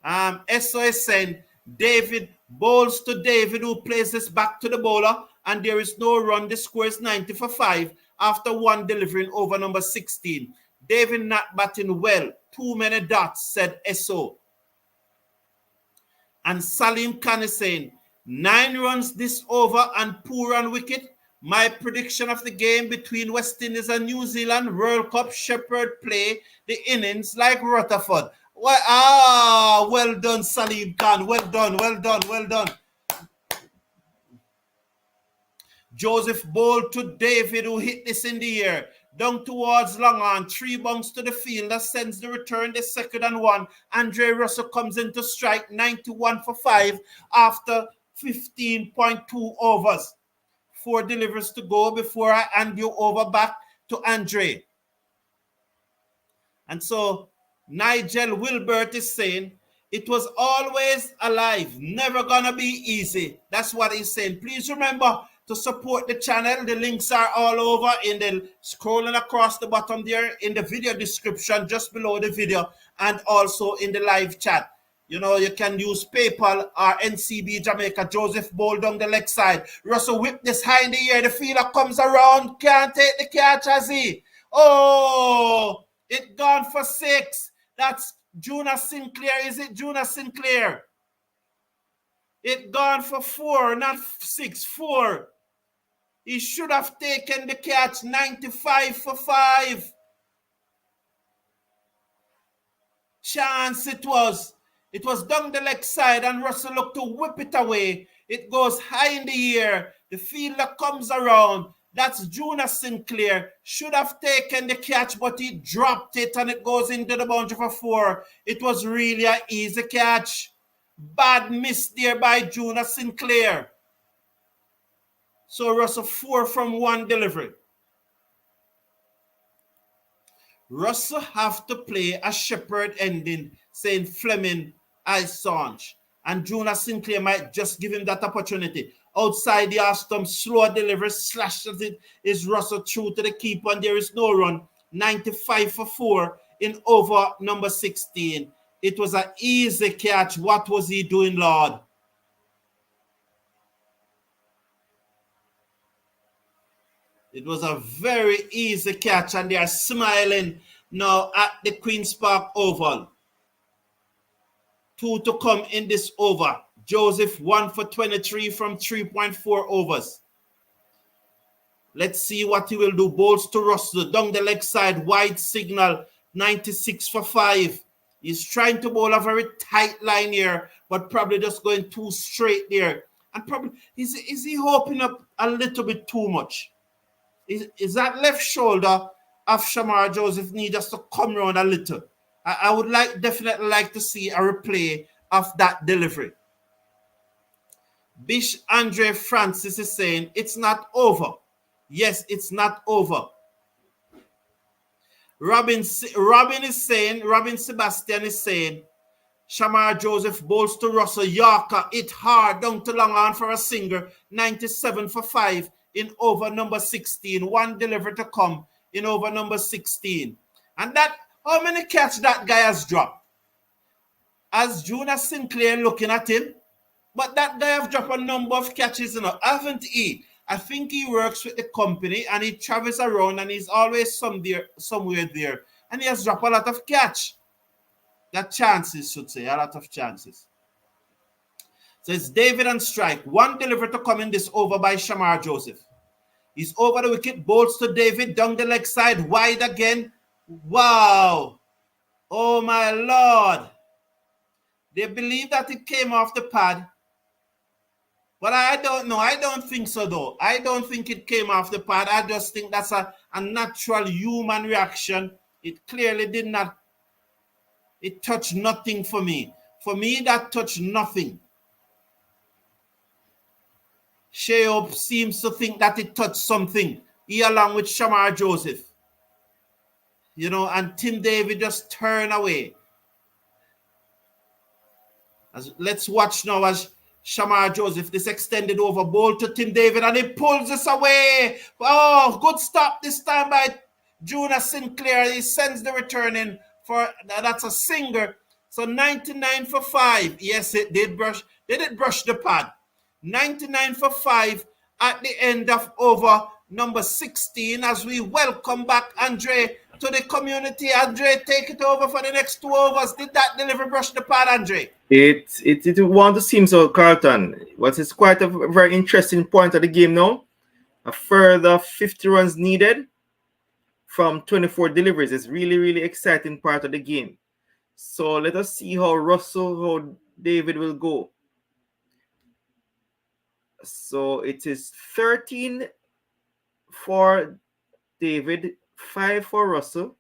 Esso is saying David bowls to David, who plays this back to the bowler, and there is no run. The score is 90 for 5 after one delivering over number 16. David not batting well. Too many dots, said Esso. And Salim Khan is saying 9 runs this over and poor on wicket. My prediction of the game between West Indies and New Zealand World Cup, Shepherd play the innings like Rutherford. Well done, Salim Khan. Well done. Joseph bowled to David, who hit this in the air. Down towards long on. 3 bunks to the field. That sends the return, the 2nd and 1. Andre Russell comes in to strike 91 for 5 after 15.2 overs. 4 deliveries to go before I hand you over back to Andre. And so Nigel Wilbert is saying, it was always alive, never gonna be easy. That's what he's saying. Please remember to support the channel. The links are all over in the scrolling across the bottom there in the video description just below the video and also in the live chat. You know, you can use PayPal or NCB Jamaica. Joseph bowled down the leg side. Russell whipped this high in the air. The fielder comes around. Can't take the catch, has he? Oh, it gone for 6. That's Jonas Sinclair. Is it Jonas Sinclair? It gone for 4, not 6, 4. He should have taken the catch. 95 for 5. Chance it was. It was down the leg side and Russell looked to whip it away. It goes high in the air. The fielder comes around. That's Jonas Sinclair. Should have taken the catch, but he dropped it and it goes into the boundary for 4. It was really an easy catch. Bad miss there by Jonas Sinclair. So Russell 4 from 1 delivery. Russell have to play a Shepherd ending, saying Fleming, Assange. And Jonas Sinclair might just give him that opportunity. Outside the off stump, slow delivery, slashes it, is Russell through to the keeper, and there is no run. 95 for 4 in over number 16. It was an easy catch. What was he doing, Lord? It was a very easy catch, and they are smiling now at the Queen's Park Oval. 2 to come in this over. Joseph 1 for 23 from 3.4 overs. Let's see what he will do. Bowls to Russell down the leg side, wide signal, 96 for 5. He's trying to bowl a very tight line here, but probably just going too straight there. And probably, is he hoping up a little bit too much? Is that left shoulder of Shamar Joseph need us to come around a little? I would definitely like to see a replay of that delivery. Bish Andre Francis is saying it's not over. Yes, it's not over. Robin Sebastian is saying Shamar Joseph bowls to Russell. Yorker hit hard down to long on for a single. 97 for 5 in over number 16. 1 delivery to come in over number 16. And that, how many catches that guy has dropped? As Jonas Sinclair looking at him, but that guy have dropped a number of catches, haven't he? I think he works with the company and he travels around and he's always somewhere there. And he has dropped a lot of catch. That chances, should say, a lot of chances. So it's David on strike. One delivery to come in this over by Shamar Joseph. He's over the wicket, bolts to David, down the leg side, wide again. Wow. Oh my Lord. They believe that it came off the pad. But I don't know. I don't think so, though. I don't think it came off the pad. I just think that's a natural human reaction. It clearly did not. It touched nothing for me. For me, that touched nothing. Sheob seems to think that it touched something. He along with Shamar Joseph. You know, and Tim David just turned away. Let's watch now as Shamar Joseph, this extended over ball to Tim David, and he pulls this away. Oh, good stop this time by Jonas Sinclair. He sends the return in for, that's a singer. So 99 for 5. Yes, it did brush. They did brush the pad. 99 for 5 at the end of over number 16 as we welcome back Andre to the community. Andre, take it over for the next 2 overs. Did that delivery brush the pad, Andre? It want to seem so, Carlton. What is quite a very interesting point of the game now. A further 50 runs needed from 24 deliveries. It's really, really exciting part of the game. So let us see how David will go. So it is 13 for David, 5 for Russell.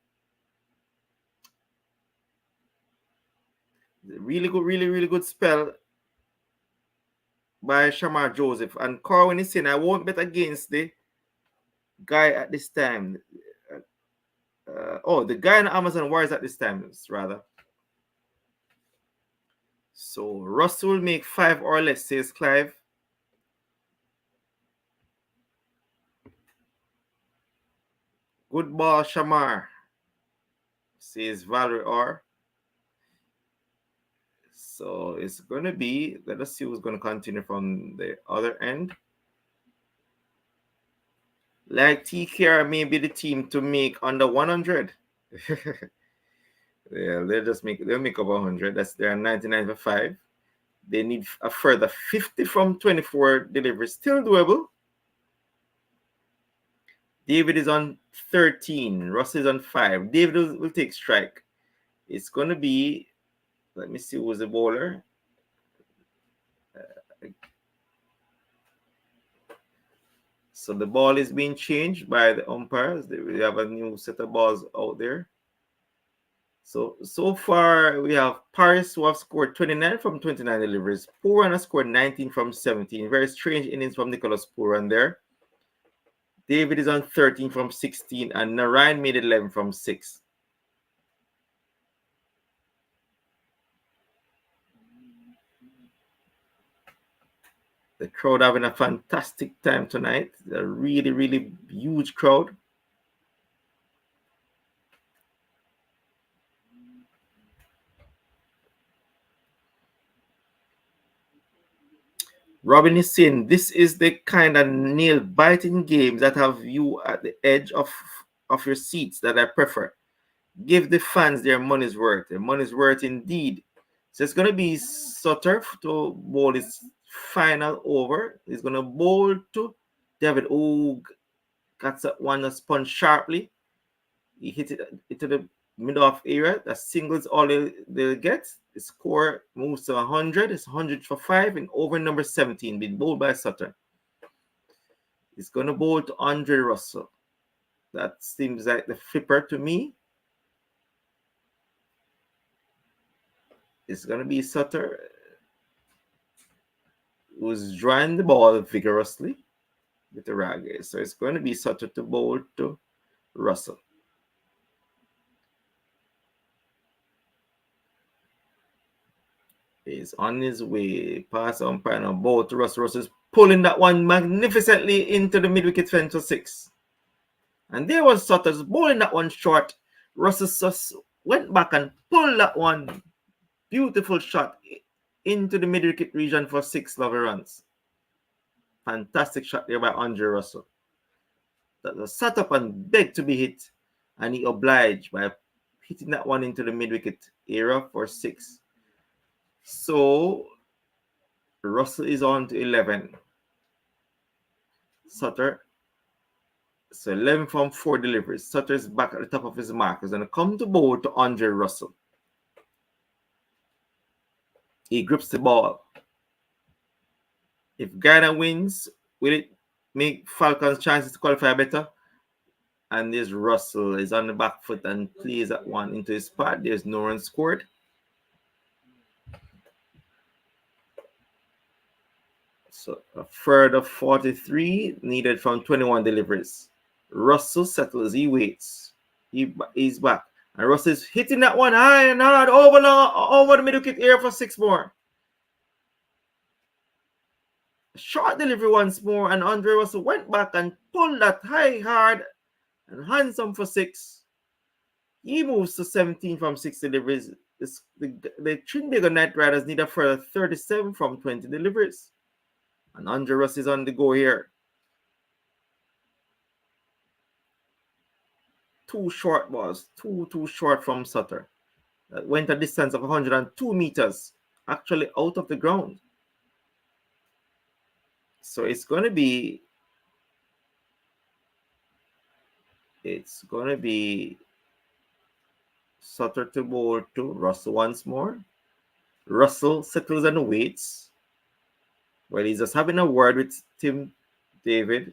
Really good, really good spell by Shamar Joseph. And Corwin is saying, I won't bet against the guy at this time. The Guyana Amazon Warriors at this time, rather. So Russell will make 5 or less, says Clive. Good ball, Shamar, says Valerie R. So it's going to be, let us see who's going to continue from the other end. Like TKR may be the team to make under 100. Yeah, they'll make over 100. That's their 99 for 5. They need a further 50 from 24 deliveries. Still doable. David is on 13. Russ is on 5. David will take strike. It's going to be, let me see who's the bowler. So the ball is being changed by the umpires. We have a new set of balls out there. So far, we have Paris who have scored 29 from 29 deliveries. Pooran has scored 19 from 17. Very strange innings from Nicholas Pooran there. David is on 13 from 16, and Narayan made 11 from 6. The crowd having a fantastic time tonight. A really, really huge crowd. Robin is saying this is the kind of nail-biting games that have you at the edge of your seats that I prefer. Give the fans their money's worth. Their money's worth indeed. So it's going to be Sutter to bowl his final over. He's going to bowl to David. Oh, got that one that spun sharply. He hit it into the middle of area. That singles all they'll get. The score moves to 100. It's 100 for 5 and over number 17 being bowled by Sutter. He's going to bowl to Andre Russell. That seems like the flipper to me. It's going to be Sutter who's drawing the ball vigorously with the rag. So it's going to be Sutter to bowl to Russell. He's on his way past umpire now. Ball to Russell. Russell's pulling that one magnificently into the mid-wicket fence for 6. And there was Sutter's bowling that one short. Russell just went back and pulled that one. Beautiful shot into the mid-wicket region for 6 lovely runs. Fantastic shot there by Andre Russell. That was set up and begged to be hit. And he obliged by hitting that one into the mid-wicket area for 6. So Russell is on to 11. Sutter. So 11 from 4 deliveries. Sutter is back at the top of his mark. He's going to come to bowl to Andre Russell. He grips the ball. If Guyana wins, will it make Falcons' chances to qualify better? And this Russell is on the back foot and plays that one into his pad. There's no run scored. So a further 43 needed from 21 deliveries. Russell settles. He waits. He's back. And Russell is hitting that one high and hard over the middle wicket area for 6 more. Short delivery once more, and Andre Russell went back and pulled that high, hard, and handsome for 6. He moves to 17 from 6 deliveries. The Trinbago Knight Riders need a further 37 from 20 deliveries. And Andre Russell is on the go here. 2 short balls, too short from Sutter. That went a distance of 102 meters, actually out of the ground. So it's going to be Sutter to bowl to Russell once more. Russell settles and waits. Well, he's just having a word with Tim David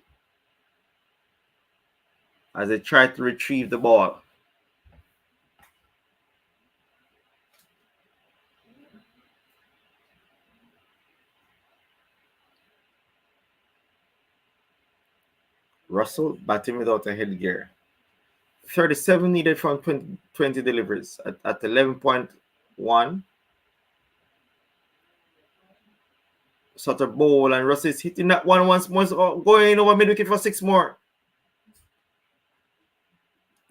as they try to retrieve the ball. Russell batting without a headgear. 37 needed from 20 deliveries at 11.1. Sutter bowl and Russell is hitting that one once more, going over mid wicket for 6 more.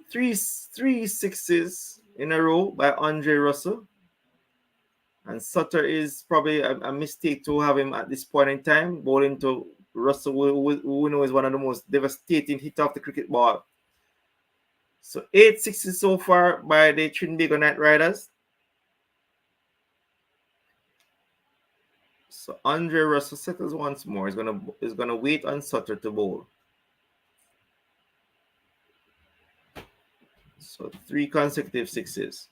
Three sixes in a row by Andre Russell. And Sutter is probably a mistake to have him at this point in time, bowling to Russell, who we know is one of the most devastating hit off the cricket ball. So 8 sixes so far by the Trinbago Knight Riders. So Andre Russell settles once more. He's gonna wait on Sutter to bowl. So 3 consecutive sixes.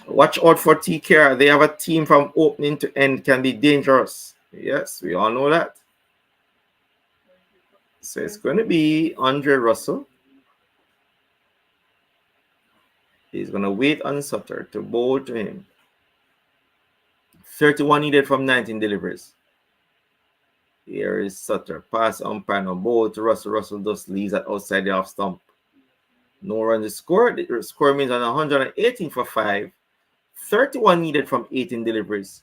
Watch out for TKR. They have a team from opening to end, can be dangerous. Yes, we all know that. So it's going to be Andre Russell. He's going to wait on Sutter to bowl to him. 31 needed from 19 deliveries. Here is Sutter. Pass umpire, no bowl to Russell. Russell just leaves that outside the off stump. No runs scored. The score means on 118 for 5. 31 needed from 18 deliveries.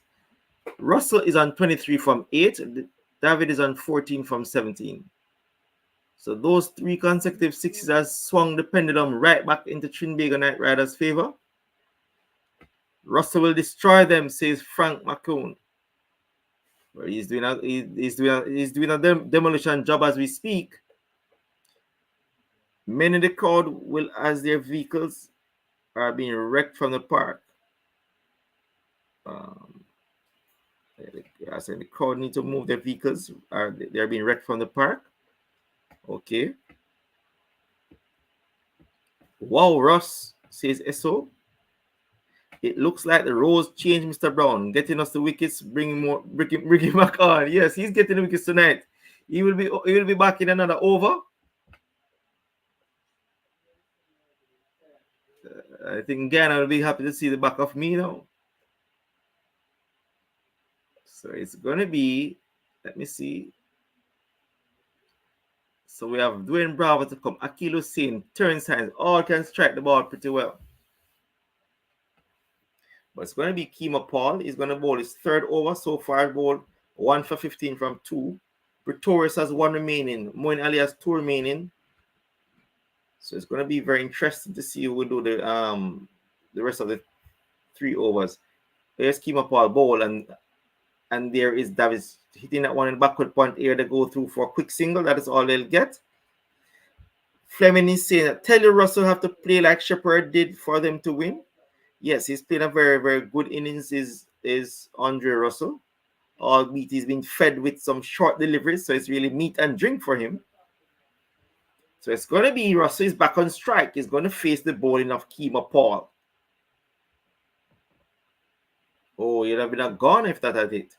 Russell is on 23 from 8. David is on 14 from 17. So those 3 consecutive sixes has swung the pendulum right back into Trinbago Knight Riders' favor. Russell will destroy them, says Frank McCune. Well, he's doing a demolition job as we speak. Many in the crowd will, as their vehicles are being wrecked from the park. I said the crowd need to move their vehicles. They're being wrecked from the park. Okay. Wow, Russ, says SO. It looks like the roles changed, Mr. Brown, getting us the wickets, bringing him back on. Yes, he's getting the wickets tonight. He will be back in another over. I think Guyana will be happy to see the back of me now. So it's going to be, let me see. So we have Dwayne Bravo to come. Akil Hussain, Terrence Hines, all can strike the ball pretty well. But it's going to be Kima Paul. He's going to bowl his 3rd over so far. Bowled 1 for 15 from 2. Pretorius has 1 remaining. Moin Ali has 2 remaining. So it's going to be very interesting to see who will do the rest of the 3 overs. There's Kima Paul bowl, and there is Davis hitting that one in the backward point here to go through for a quick single. That is all they'll get. Fleming is saying that tell you Russell have to play like Shepherd did for them to win. Yes, he's playing a very, very good innings. Is Andre Russell. Albeit he's been fed with some short deliveries, so it's really meat and drink for him. So it's going to be Russell is back on strike. He's going to face the bowling of Kemah Paul. Oh, you'd have been gone if that had hit.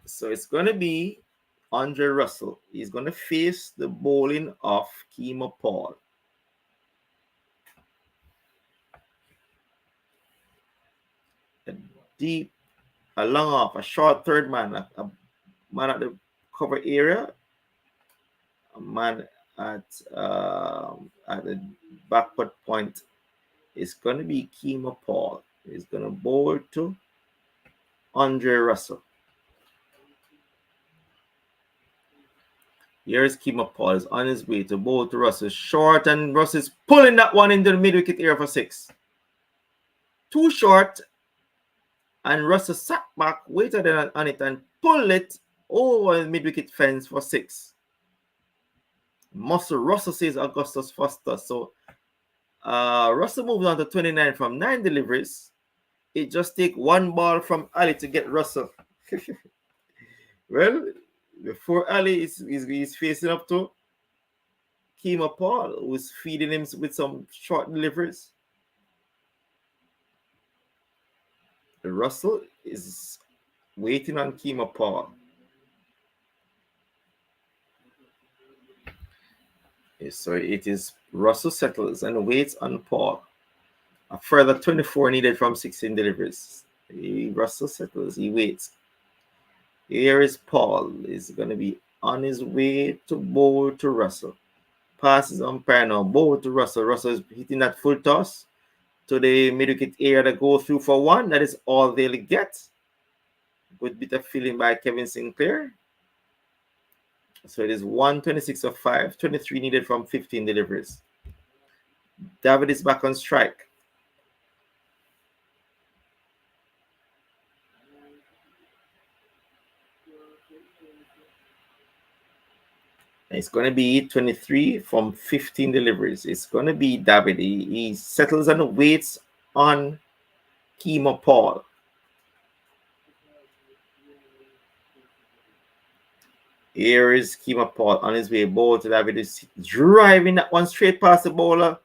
So it's going to be Andre Russell. He's going to face the bowling of Kemah Paul. A long off, a short third man, a man at the cover area, a man at the backward point. It's going to be Kemah Paul. He's going to bowl to Andre Russell. Here's Kemah Paul. Is on his way to bowl to Russell. Short, and Russell's pulling that one into the mid-wicket area for 6. Too short. And Russell sat back, waited on it, and pulled it over the mid-wicket fence for 6. Russell says Augustus Foster. So Russell moves on to 29 from 9 deliveries. It just takes one ball from Ali to get Russell. Well, before Ali is facing up to Kemah Paul, who's feeding him with some short deliveries. Russell is waiting on Kemah Paul. So it is Russell settles and waits on Paul. A further 24 needed from 16 deliveries. Russell settles, he waits. Here is Paul. He's going to be on his way to bowl to Russell. Passes umpire now, bowl to Russell. Russell is hitting that full toss to the mid-wicket area that go through for 1. That is all they'll get. Good bit of feeling by Kevin Sinclair. So it is 126 of 5, 23 needed from 15 deliveries. David is back on strike. It's going to be 23 from 15 deliveries. It's going to be David. He settles and waits on Kemah Paul. Here is Kemah Paul on his way. Bowl to David is driving that one straight past the bowler.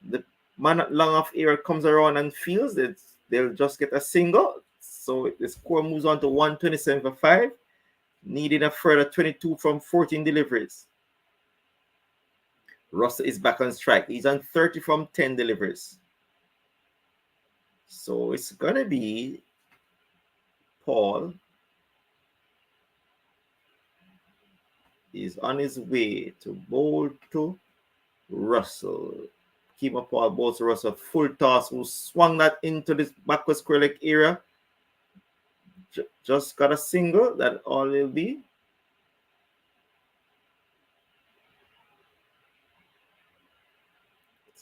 The man at long off area comes around and feels that they'll just get a single. So the score moves on to 127 for 5. Needing a further 22 from 14 deliveries. Russell is back on strike. He's on 30 from 10 deliveries. So it's going to be Paul. He's on his way to bowl to Russell. Kemah Paul bowls to Russell. Full toss, who swung that into this backward square leg area. Just got a single. That all will be.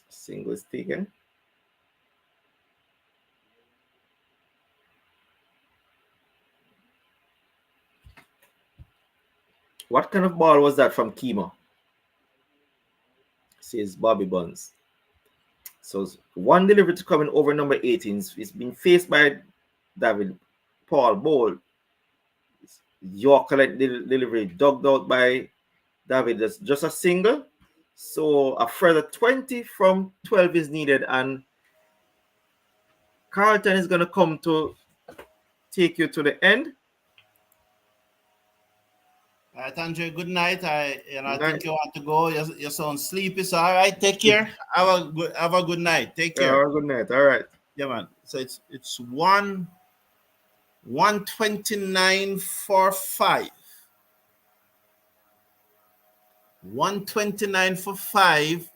Single is taken. What kind of ball was that from Kemah? Says Bobby Buns. So one delivery to coming over number 18. It's been faced by David. Paul bowl. Yorker delivery dug out by David. That's just a single. So a further 20 from 12 is needed, and Carlton is going to come to take you to the end. All right, Andre, good night. I think you want to go. You sound sleepy, so all right, take care. Have a good night. Take care. Have a good night. All right. Yeah, man. So it's 129 for 5. 129 for 5.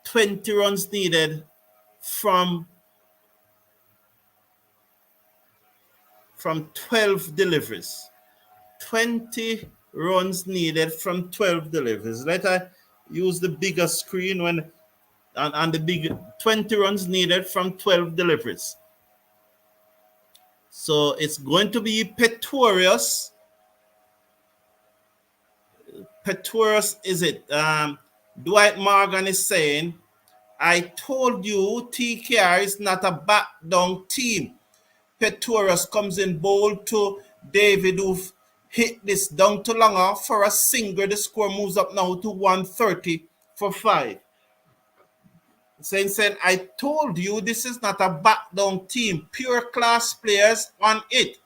20 runs needed from 12 deliveries. 20 runs needed from 12 deliveries. Let I use the bigger screen when and the big 20 runs needed from 12 deliveries. So it's going to be Petorius. Petorius is it? Dwight Morgan is saying I told you TKR is not a back down team. Peturas comes in bold to David, who hit this down to Langer for a single. The score moves up now to 130 for 5. Saying, I told you this is not a back down team. Pure class players on it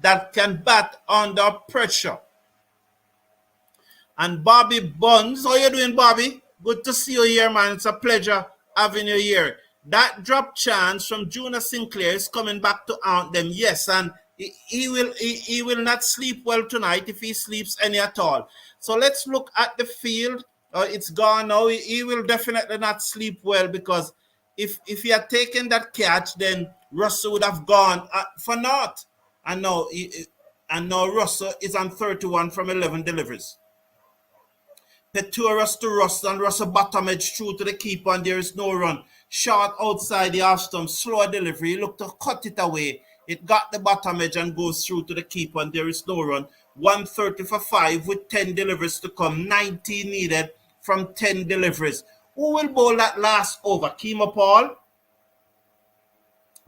that can bat under pressure. And Bobby Buns, how you doing, Bobby? Good to see you here, man. It's a pleasure having you here. That drop chance from Junior Sinclair is coming back to haunt them. Yes, and he will not sleep well tonight if he sleeps any at all. So let's look at the field. It's gone now. He will definitely not sleep well, because if he had taken that catch, then Russell would have gone for naught. And now Russell is on 31 from 11 deliveries. Peturas to Russell, and Russell bottom edge through to the keeper, and there is no run. Short outside the half stump, slow delivery. He looked to cut it away. It got the bottom edge and goes through to the keeper, and there is no run. 130 for 5 with 10 deliveries to come. 19 needed from 10 deliveries. Who will bowl that last over? Kemo Paul?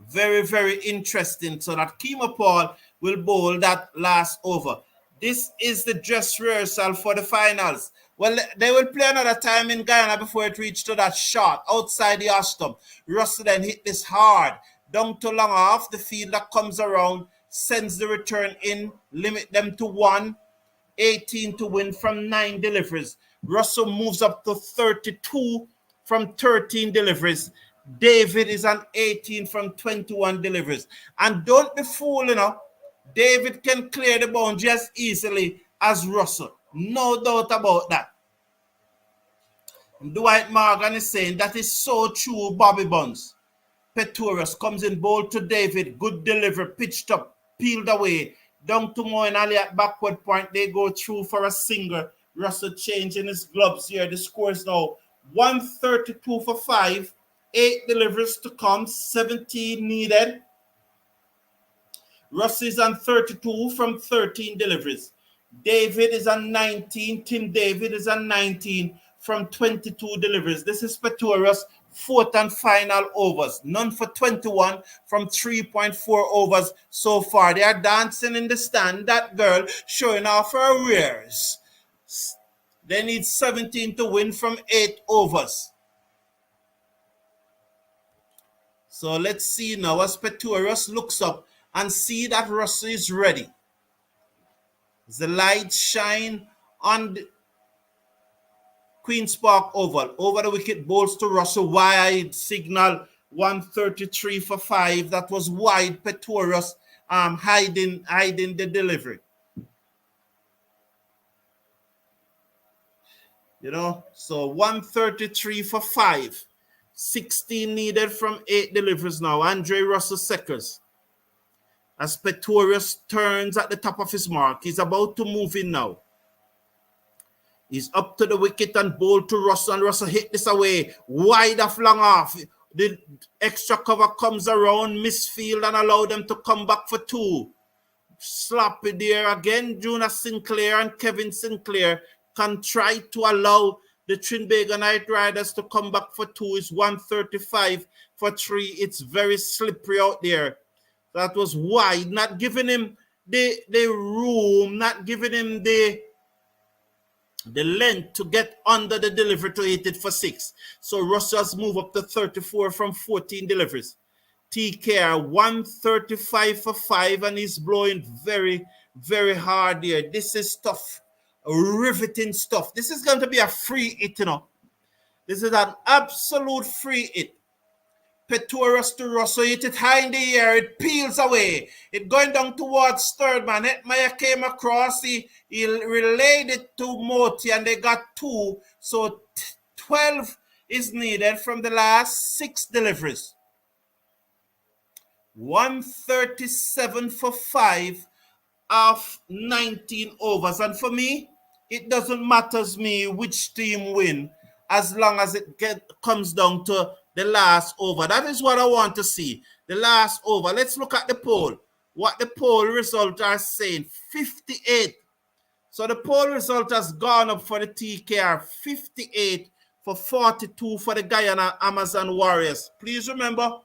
Very, very interesting. So that Kemo Paul will bowl that last over. This is the dress rehearsal for the finals. Well, they will play another time in Guyana before it reaches to that shot outside the half stump. Russell then hit this hard. Down to long off. The fielder comes around, sends the return in, limit them to 1. 18 to win from 9 deliveries. Russell moves up to 32 from 13 deliveries. David is on 18 from 21 deliveries. And don't be fooled, David can clear the boundary as easily as Russell. No doubt about that. Dwight Morgan is saying that is so true, Bobby Buns. Peturas comes in bold to David. Good delivery, pitched up, peeled away. Down to Mo and Ali at backward point. They go through for a single. Russell changing his gloves here. The score is now 132 for 5. 8 deliveries to come. 17 needed. Russell is on 32 from 13 deliveries. David is on 19. Tim David is on 19 from 22 deliveries. This is Peturas' fourth and final overs. None for 21 from 3.4 overs so far. They are dancing in the stand. That girl showing off her rears. They need 17 to win from 8 overs. So let's see now as Peturas looks up and see that Russell is ready. The lights shine on the Queen's Park Oval. Over the wicket, bowls to Russell. Wide signal, 133 for 5. That was wide. Peturas hiding the delivery. So 133 for 5. 16 needed from 8 deliveries now. Andre Russell seconds. As Peturas turns at the top of his mark, he's about to move in now. He's up to the wicket and bowled to Russell, and Russell hit this away. Wide off, long off. The extra cover comes around, misfield, and allow them to come back for 2. Sloppy there again. Junior Sinclair and Kevin Sinclair can try to allow the Trinbago Knight Riders to come back for 2. It's 135 for 3. It's very slippery out there. That was wide, not giving him the room, not giving him the length to get under the delivery to hit it for 6. So Russell's move up to 34 from 14 deliveries. TKR 135 for 5, and he's blowing very, very hard here. This is tough, riveting stuff. This is going to be a free hit, This is an absolute free hit. Peturas to Russell, hit it high in the air, it peels away. It going down towards third man. Hetmeyer came across, he relayed it to Moti, and they got 2. So 12 is needed from the last 6 deliveries. 137 for 5 of 19 overs. And for me, it doesn't matter to me which team win, as long as it comes down to the last over. That is what I want to see. The last over. Let's look at the poll. What the poll results are saying. 58. So the poll result has gone up for the TKR. 58 for 42 for the Guyana Amazon Warriors. Please remember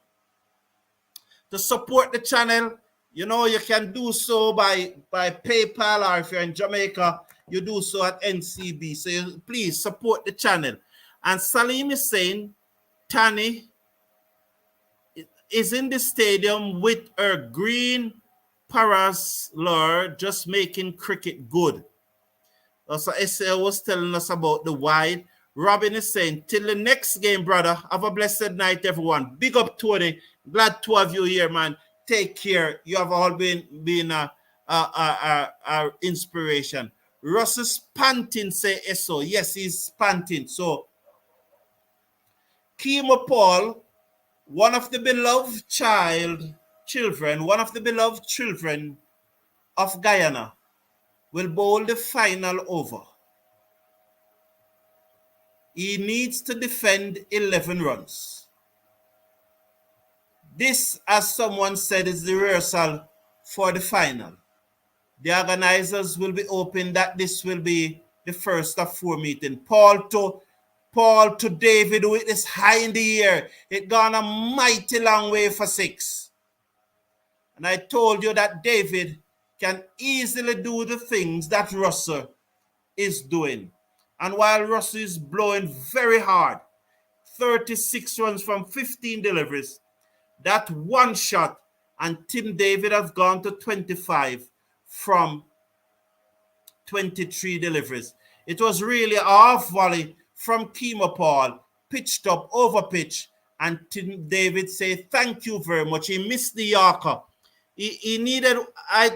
to support the channel. You know, you can do so by PayPal, or if you're in Jamaica, you do so at NCB. So please support the channel. And Salim is saying, Tani is in the stadium with her green parasol, just making cricket good. So SA was telling us about the wide. Robin is saying, till the next game, brother. Have a blessed night, everyone. Big up, Tony. Glad to have you here, man. Take care. You have all been a inspiration. Russ is panting, say SO. Yes, he's panting. So, Kimo Paul, one of the beloved children of Guyana, will bowl the final over. He needs to defend 11 runs. This, as someone said, is the rehearsal for the final. The organizers will be hoping that this will be the first of 4 meetings. Paul to David with this high in the air. It gone a mighty long way for 6. And I told you that David can easily do the things that Russell is doing. And while Russell is blowing very hard, 36 runs from 15 deliveries, that one shot, and Tim David has gone to 25 from 23 deliveries. It was really a half volley from Kimo Paul, pitched up, over pitch, and Tim David said, thank you very much. He missed the Yorker. He needed,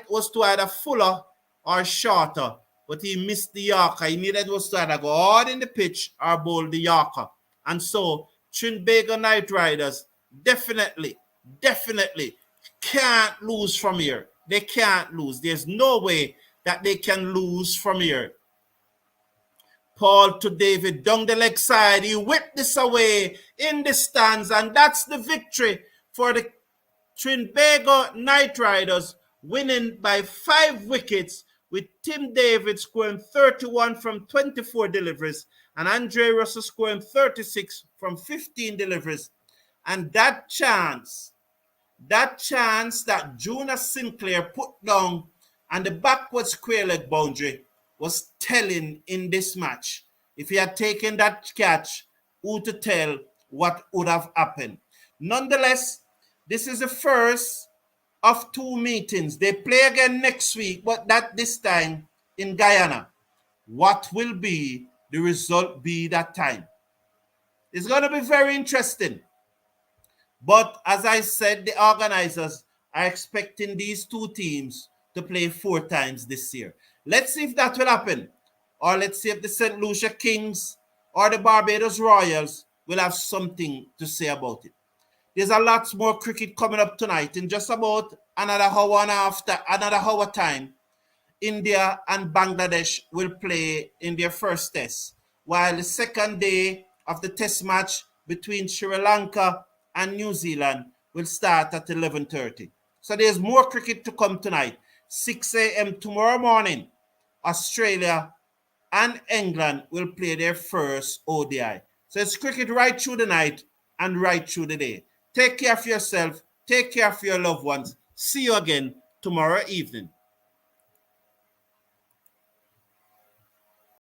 was to either fuller or shorter, but he missed the Yorker. He needed was to either go hard in the pitch or bowl the Yorker. And so, Trinbago Knight Riders definitely can't lose from here. They can't lose. There's no way that they can lose from here. Paul to David down the leg side. He whipped this away in the stands, and that's the victory for the Trinbago Knight Riders, winning by 5 wickets, with Tim David scoring 31 from 24 deliveries and Andre Russell scoring 36 from 15 deliveries. And that chance that Jonas Sinclair put down and the backward square leg boundary was telling in this match. If he had taken that catch, who to tell what would have happened? Nonetheless, this is the first of 2 meetings. They play again next week, but that this time in Guyana. What will be the result be that time? It's going to be very interesting. But as I said, the organizers are expecting these 2 teams to play 4 times this year. Let's see if that will happen. Or let's see if the St. Lucia Kings or the Barbados Royals will have something to say about it. There's a lot more cricket coming up tonight. In just about another hour and after another hour time, India and Bangladesh will play in their first test, while the second day of the test match between Sri Lanka and New Zealand will start at 11:30. So there's more cricket to come tonight. 6 a.m. tomorrow morning, Australia and England will play their first ODI. So it's cricket right through the night and right through the day. Take care of yourself. Take care of your loved ones. See you again tomorrow evening.